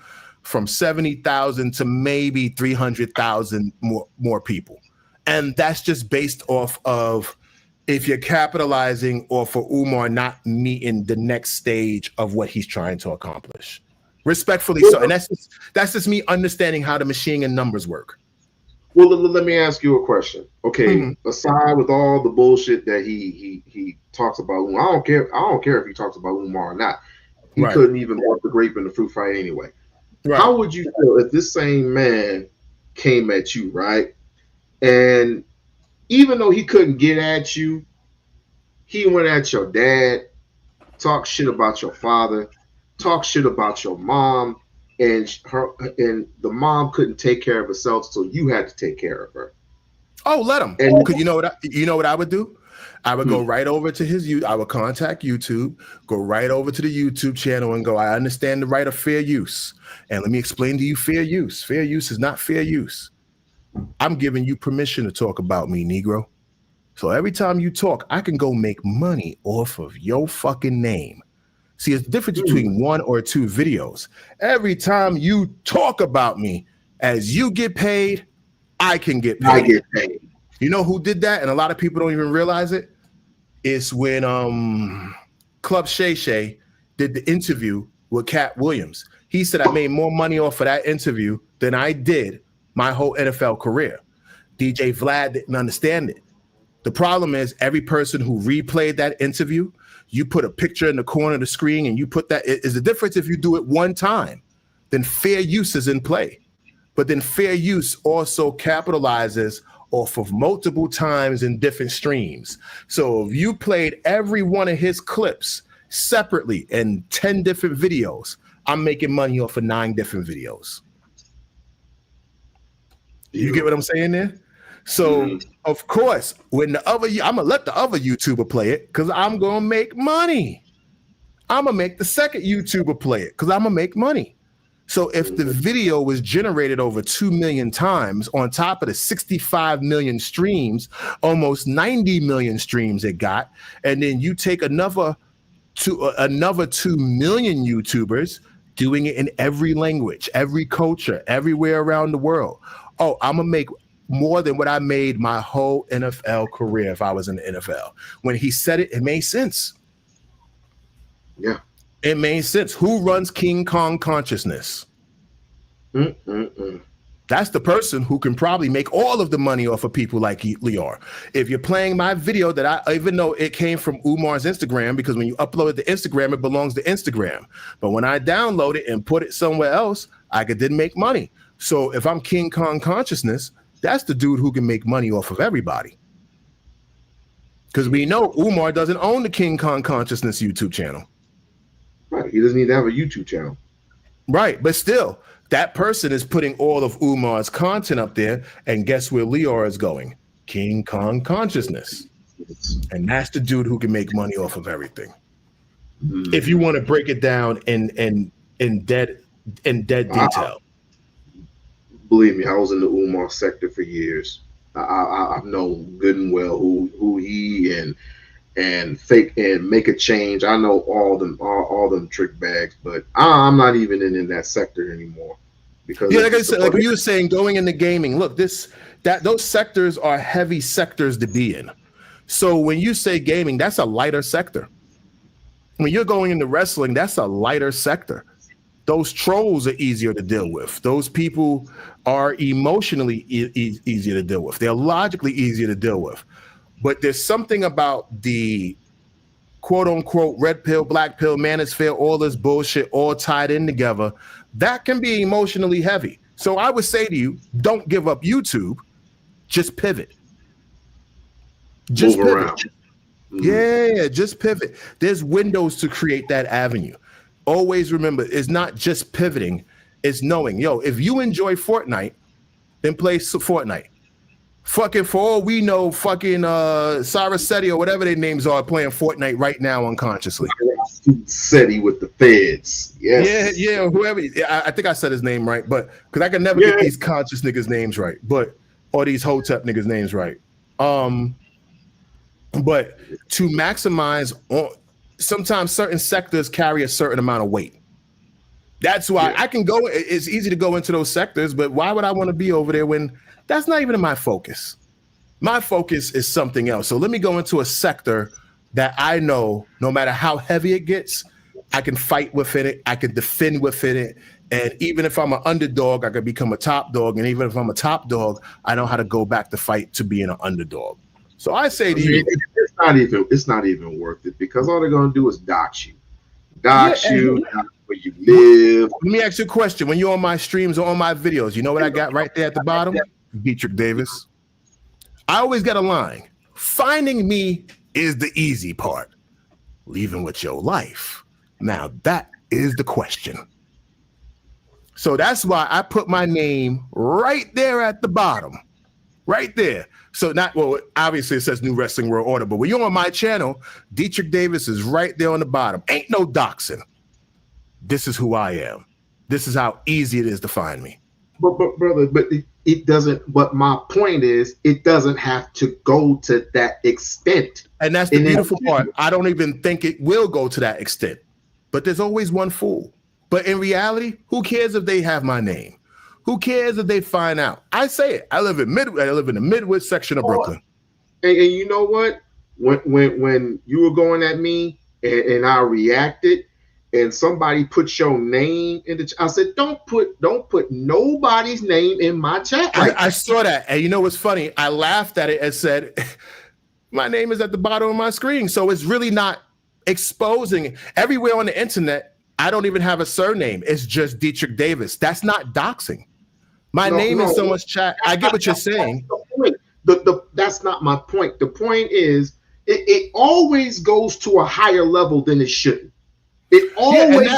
from 70,000 to maybe 300,000 more people. And that's just based off of if you're capitalizing or for Umar not meeting the next stage of what he's trying to accomplish. Respectfully so. And that's just me understanding how the machine and numbers work. Well, let me ask you a question. Okay, aside with all the bullshit that he talks about, I don't care if he talks about Umar or not. He couldn't even walk the grape in the fruit fight anyway. Right. How would you feel if this same man came at you, right? And even though he couldn't get at you, he went at your dad, talked shit about your father, talked shit about your mom, and the mom couldn't take care of herself, so you had to take care of her. Oh, let him. And you know what I would do? I would go right over to I would contact YouTube, go right over to the YouTube channel and go, I understand the right of fair use. And let me explain to you fair use. Fair use is not fair use. I'm giving you permission to talk about me, Negro. So every time you talk, I can go make money off of your fucking name. See, it's the difference between 1 or 2 videos. Every time you talk about me, as you get paid, I can get paid. I get paid. You know who did that? And a lot of people don't even realize it. It's when Club Shay Shay did the interview with Cat Williams. He said, I made more money off of that interview than I did my whole NFL career. DJ Vlad didn't understand it. The problem is every person who replayed that interview, you put a picture in the corner of the screen and you put that. Is the difference if you do it one time, then fair use is in play. But then fair use also capitalizes off of multiple times in different streams. So if you played every one of his clips separately in 10 different videos, I'm making money off of 9 different videos. You get what I'm saying there? So of course, when I'm gonna let the other YouTuber play it because I'm gonna make money. I'm gonna make the second YouTuber play it because I'm gonna make money. So if the video was generated over 2 million times on top of the 65 million streams, almost 90 million streams it got, and then you take another 2 million YouTubers doing it in every language, every culture, everywhere around the world. Oh, I'm gonna make more than what I made my whole NFL career if I was in the NFL. When he said it, it made sense. Yeah. It made sense. Who runs King Kong consciousness? That's the person who can probably make all of the money off of people like Leor. If you're playing my video that even though it came from Umar's Instagram, because when you upload it to Instagram, it belongs to Instagram. But when I download it and put it somewhere else, I could then make money. So if I'm King Kong Consciousness, that's the dude who can make money off of everybody. Because we know Umar doesn't own the King Kong Consciousness YouTube channel. Right. He doesn't need to have a YouTube channel. Right. But still, that person is putting all of Umar's content up there. And guess where Leor is going? King Kong Consciousness. And that's the dude who can make money off of everything. If you want to break it down in dead detail. Believe me, I was in the Umar sector for years. I know good and well who he and fake and make a change. I know all them trick bags, but I'm not even in that sector anymore. Because like I said, like you were saying, going into gaming, look, those sectors are heavy sectors to be in. So when you say gaming, that's a lighter sector. When you're going into wrestling, that's a lighter sector. Those trolls are easier to deal with. Those people are emotionally easier to deal with. They're logically easier to deal with. But there's something about the quote unquote red pill, black pill, manosphere, all this bullshit all tied in together that can be emotionally heavy. So I would say to you, don't give up YouTube, just pivot. Just move pivot. around. Yeah, just pivot. There's windows to create that avenue. Always remember, it's not just pivoting, it's knowing, if you enjoy Fortnite, then play Fortnite. Fucking for all we know, fucking Sarasetti or whatever their names are playing Fortnite right now unconsciously. Seti with the feds. Yes. Yeah, whoever. I think I said his name right, but because I can never get these conscious niggas' names right, or these Hotep niggas' names right. But to maximize sometimes certain sectors carry a certain amount of weight. That's why I can go. It's easy to go into those sectors, but why would I want to be over there when that's not even my focus? My focus is something else. So let me go into a sector that I know, no matter how heavy it gets, I can fight within it. I can defend within it. And even if I'm an underdog, I can become a top dog. And even if I'm a top dog, I know how to go back to fight to being an underdog. So I say to you, it's not even worth it, because all they're gonna do is dox you, dox where you live. Let me ask you a question. When you're on my streams or on my videos, you know what I got right there at the bottom? Dietrich Davis. I always got a line. Finding me is the easy part. Leaving with your life. Now that is the question. So that's why I put my name right there at the bottom. Right there. So obviously it says New Wrestling World Order, but when you're on my channel, Dietrich Davis is right there on the bottom. Ain't no doxing. This is who I am. This is how easy it is to find me. But brother, it doesn't. But my point is, it doesn't have to go to that extent. And that's the beautiful part. I don't even think it will go to that extent. But there's always one fool. But in reality, who cares if they have my name? Who cares if they find out? I say it. I live in the Midwest section of Brooklyn. And you know what? When you were going at me and I reacted, and somebody put your name in the I said, don't put nobody's name in my chat. I saw that. And you know what's funny? I laughed at it and said, my name is at the bottom of my screen. So it's really not exposing. Everywhere on the internet, I don't even have a surname. It's just Dietrich Davis. That's not doxing. My name is someone's chat. I get what you're saying. That's not my point. The point is, it always goes to a higher level than it should. It always.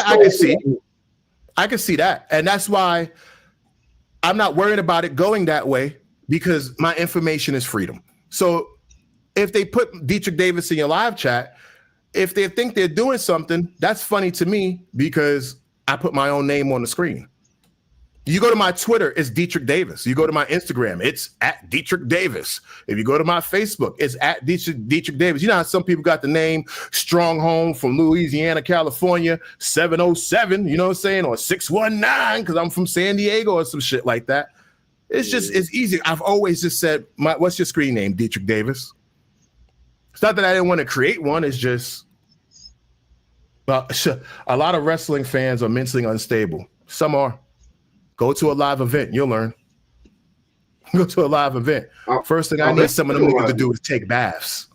I can see that, and that's why I'm not worried about it going that way, because my information is freedom. So if they put Dietrich Davis in your live chat, if they think they're doing something, that's funny to me, because I put my own name on the screen. You go to my Twitter, it's Dietrich Davis. You go to my Instagram, it's at Dietrich Davis. If you go to my Facebook, it's at Dietrich Davis. You know how some people got the name Stronghold from Louisiana, California, 707, you know what I'm saying? Or 619, because I'm from San Diego or some shit like that. It's easy. I've always just said, what's your screen name, Dietrich Davis? It's not that I didn't want to create one. It's just a lot of wrestling fans are mentally unstable. Some are. Go to a live event. You'll learn. Go to a live event. First thing I need some of them niggas to do is take baths.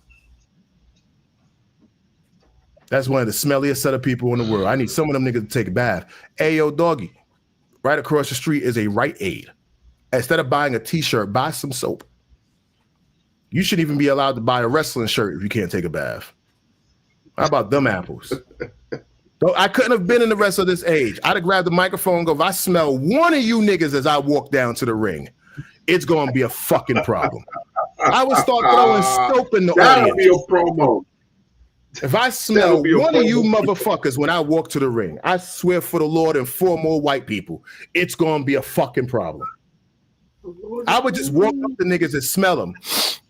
That's one of the smelliest set of people in the world. I need some of them niggas to take a bath. Hey, yo, doggy, right across the street is a Rite Aid. Instead of buying a t-shirt, buy some soap. You shouldn't even be allowed to buy a wrestling shirt if you can't take a bath. How about them apples? So I couldn't have been in the rest of this age. I'd have grabbed the microphone and go, if I smell one of you niggas as I walk down to the ring, it's going to be a fucking problem. I would start throwing soap in the That'll audience. be a promo. If I smell one of you motherfuckers when I walk to the ring, I swear for the Lord and 4 more white people, it's going to be a fucking problem. I would just walk up to niggas and smell them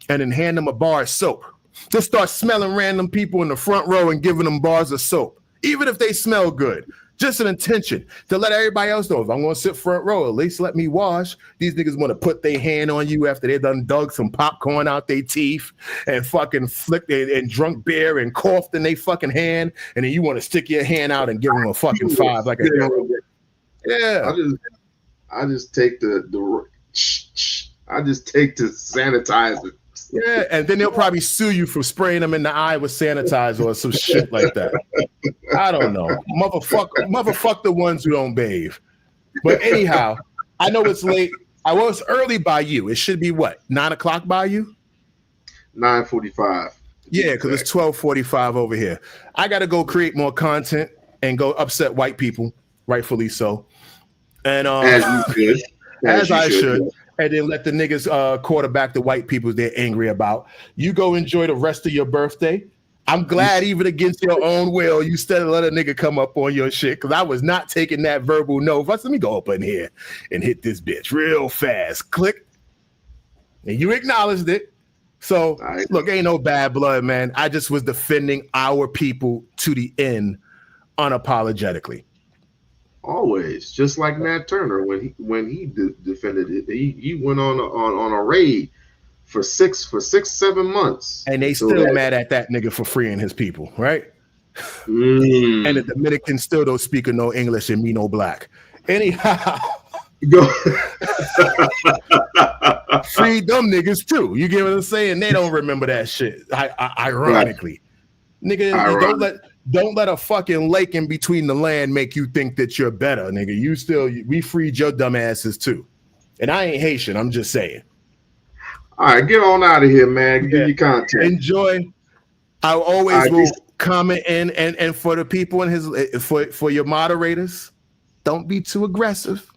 and then hand them a bar of soap. Just start smelling random people in the front row and giving them bars of soap, even if they smell good. Just an intention to let everybody else know if I'm going to sit front row, at least let me wash. These niggas want to put their hand on you after they done dug some popcorn out their teeth and fucking flicked and drunk beer and coughed in their fucking hand, and then you want to stick your hand out and give them a fucking 5 like a yeah. I just take the sanitizer. Yeah, and then they'll probably sue you for spraying them in the eye with sanitizer or some shit like that. I don't know. Motherfuck the ones who don't bathe. But anyhow, I know it's late. I was early by you. It should be what, 9 o'clock by you? 9:45. Yeah, because it's 12:45 over here. I got to go create more content and go upset white people, rightfully so. And as you should. As I should. And then let the niggas quarterback the white people they're angry about. You go enjoy the rest of your birthday. I'm glad even against your own will, you still let a nigga come up on your shit, because I was not taking that verbal no. Let me go up in here and hit this bitch real fast. Click. And you acknowledged it. So, look, ain't no bad blood, man. I just was defending our people to the end unapologetically. Always, just like Nat Turner when he defended it, he went on a raid for 7 months, and they still mad at that nigga for freeing his people, right? And the Dominicans still don't speak no English and me no black. Anyhow, free them niggas too. You get what I'm saying? They don't remember that shit. Ironically, nigga, don't let a fucking lake in between the land make you think that you're better, nigga. We freed your dumb asses too. And I ain't Haitian, I'm just saying. All right, get on out of here, man. Give you content. Enjoy. I always will comment in and for the people in for your moderators, don't be too aggressive.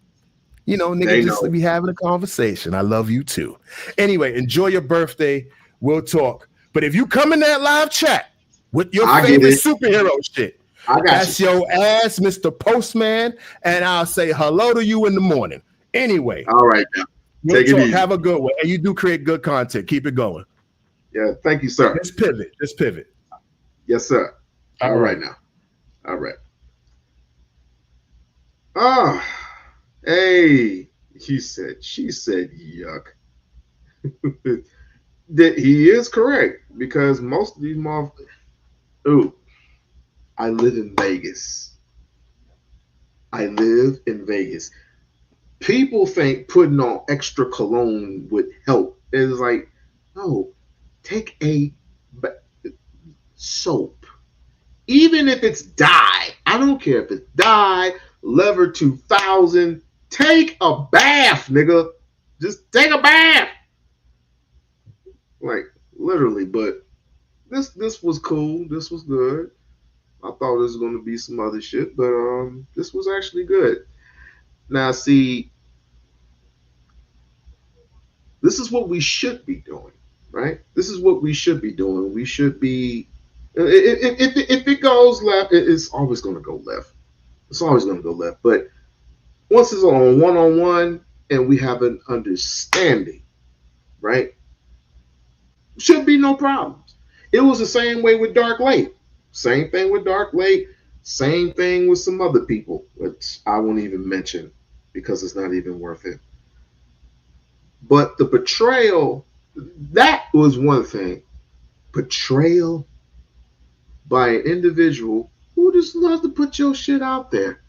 You know, nigga, just be having a conversation. I love you too. Anyway, enjoy your birthday. We'll talk. But if you come in that live chat with your favorite superhero shit, that's your ass, Mr. Postman, and I'll say hello to you in the morning. Anyway. All right, now. Take it easy. Have a good one. And you do create good content. Keep it going. Yeah, thank you, sir. Let's pivot. Yes, sir. All right now. All right. Hey, she said, yuck. That he is correct, because most of these motherfuckers. I live in Vegas. People think putting on extra cologne would help. It's like, no, take a soap. Even if it's dye, I don't care if it's dye, Lever 2000, take a bath, nigga. Just take a bath. Like, literally, but this was cool. This was good. I thought there was going to be some other shit, but this was actually good. Now, see, this is what we should be doing, right? This is what we should be doing. We should be, if it goes left, it's always going to go left. It's always going to go left. But once it's on one-on-one and we have an understanding, right? Should be no problems. It was the same way with Dark Lake. Same thing with Dark Lake. Same thing with some other people, which I won't even mention because it's not even worth it. But the betrayal, that was one thing. Betrayal by an individual who just loves to put your shit out there.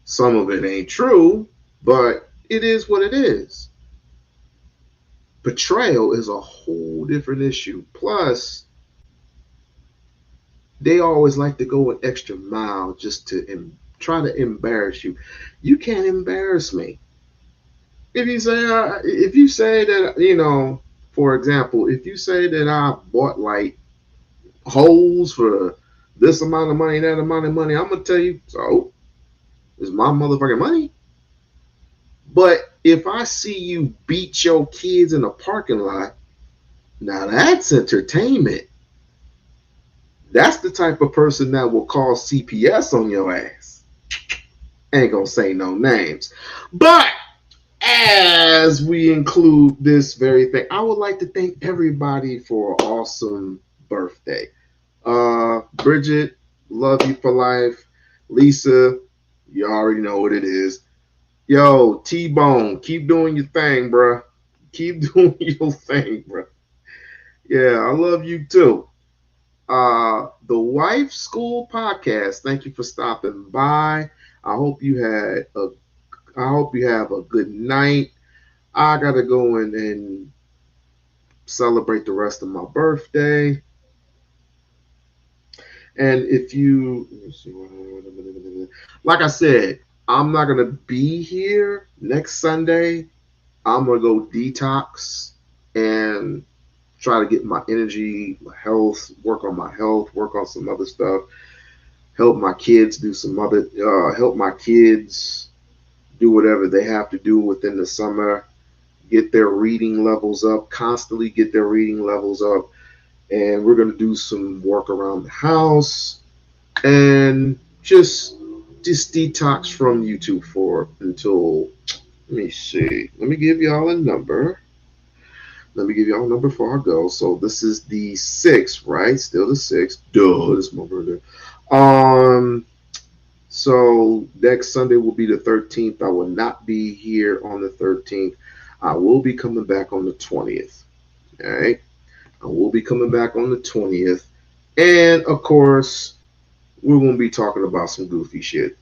Some of it ain't true, but it is what it is. Betrayal is a whole different issue. Plus, they always like to go an extra mile just to try to embarrass you. You can't embarrass me. If you say that, for example, if you say that I bought like holes for this amount of money, that amount of money, I'm gonna tell you, so it's my motherfucking money. But if I see you beat your kids in a parking lot, now that's entertainment. That's the type of person that will call CPS on your ass. Ain't gonna say no names. But as we include this very thing, I would like to thank everybody for an awesome birthday. Bridget, love you for life. Lisa, you already know what it is. Yo, T-Bone, keep doing your thing, bruh. Keep doing your thing, bruh. Yeah, I love you too. The Wife School Podcast. Thank you for stopping by. I hope you had a I hope you have a good night. I gotta go in and celebrate the rest of my birthday. And if you, like I said, I'm not gonna be here next Sunday. I'm gonna go detox and try to get my energy, my health, work on my health, work on some other stuff, help my kids do some other, help my kids do whatever they have to do within the summer, get their reading levels up, constantly get their reading levels up. And we're going to do some work around the house and just detox from YouTube for until, let me see, let me give y'all a number. Let me give y'all a number before I go. So this is the 6th, right? Still the 6th. Duh, this is my birthday. So next Sunday will be the 13th. I will not be here on the 13th. I will be coming back on the 20th. All right. I will be coming back on the 20th. And of course, we're going to be talking about some goofy shit.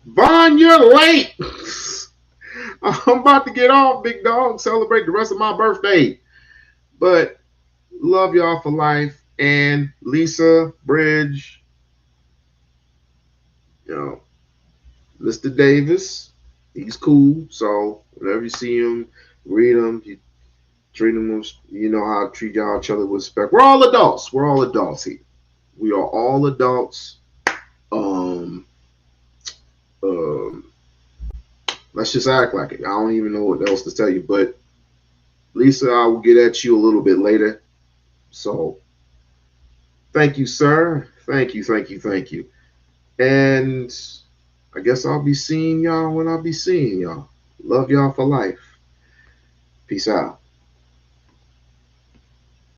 Vaughn, you're late. I'm about to get off, big dog, celebrate the rest of my birthday. But love y'all for life. And Lisa, Bridge, you know, Mr. Davis, he's cool. So whenever you see him, read him, you treat him with, you know how to treat y'all each other with respect. We're all adults. We're all adults here. We are all adults. Um, um, let's just act like it. I don't even know what else to tell you. But Lisa, I will get at you a little bit later. So thank you, sir. Thank you, thank you, thank you. And I guess I'll be seeing y'all when I'll be seeing y'all. Love y'all for life. Peace out.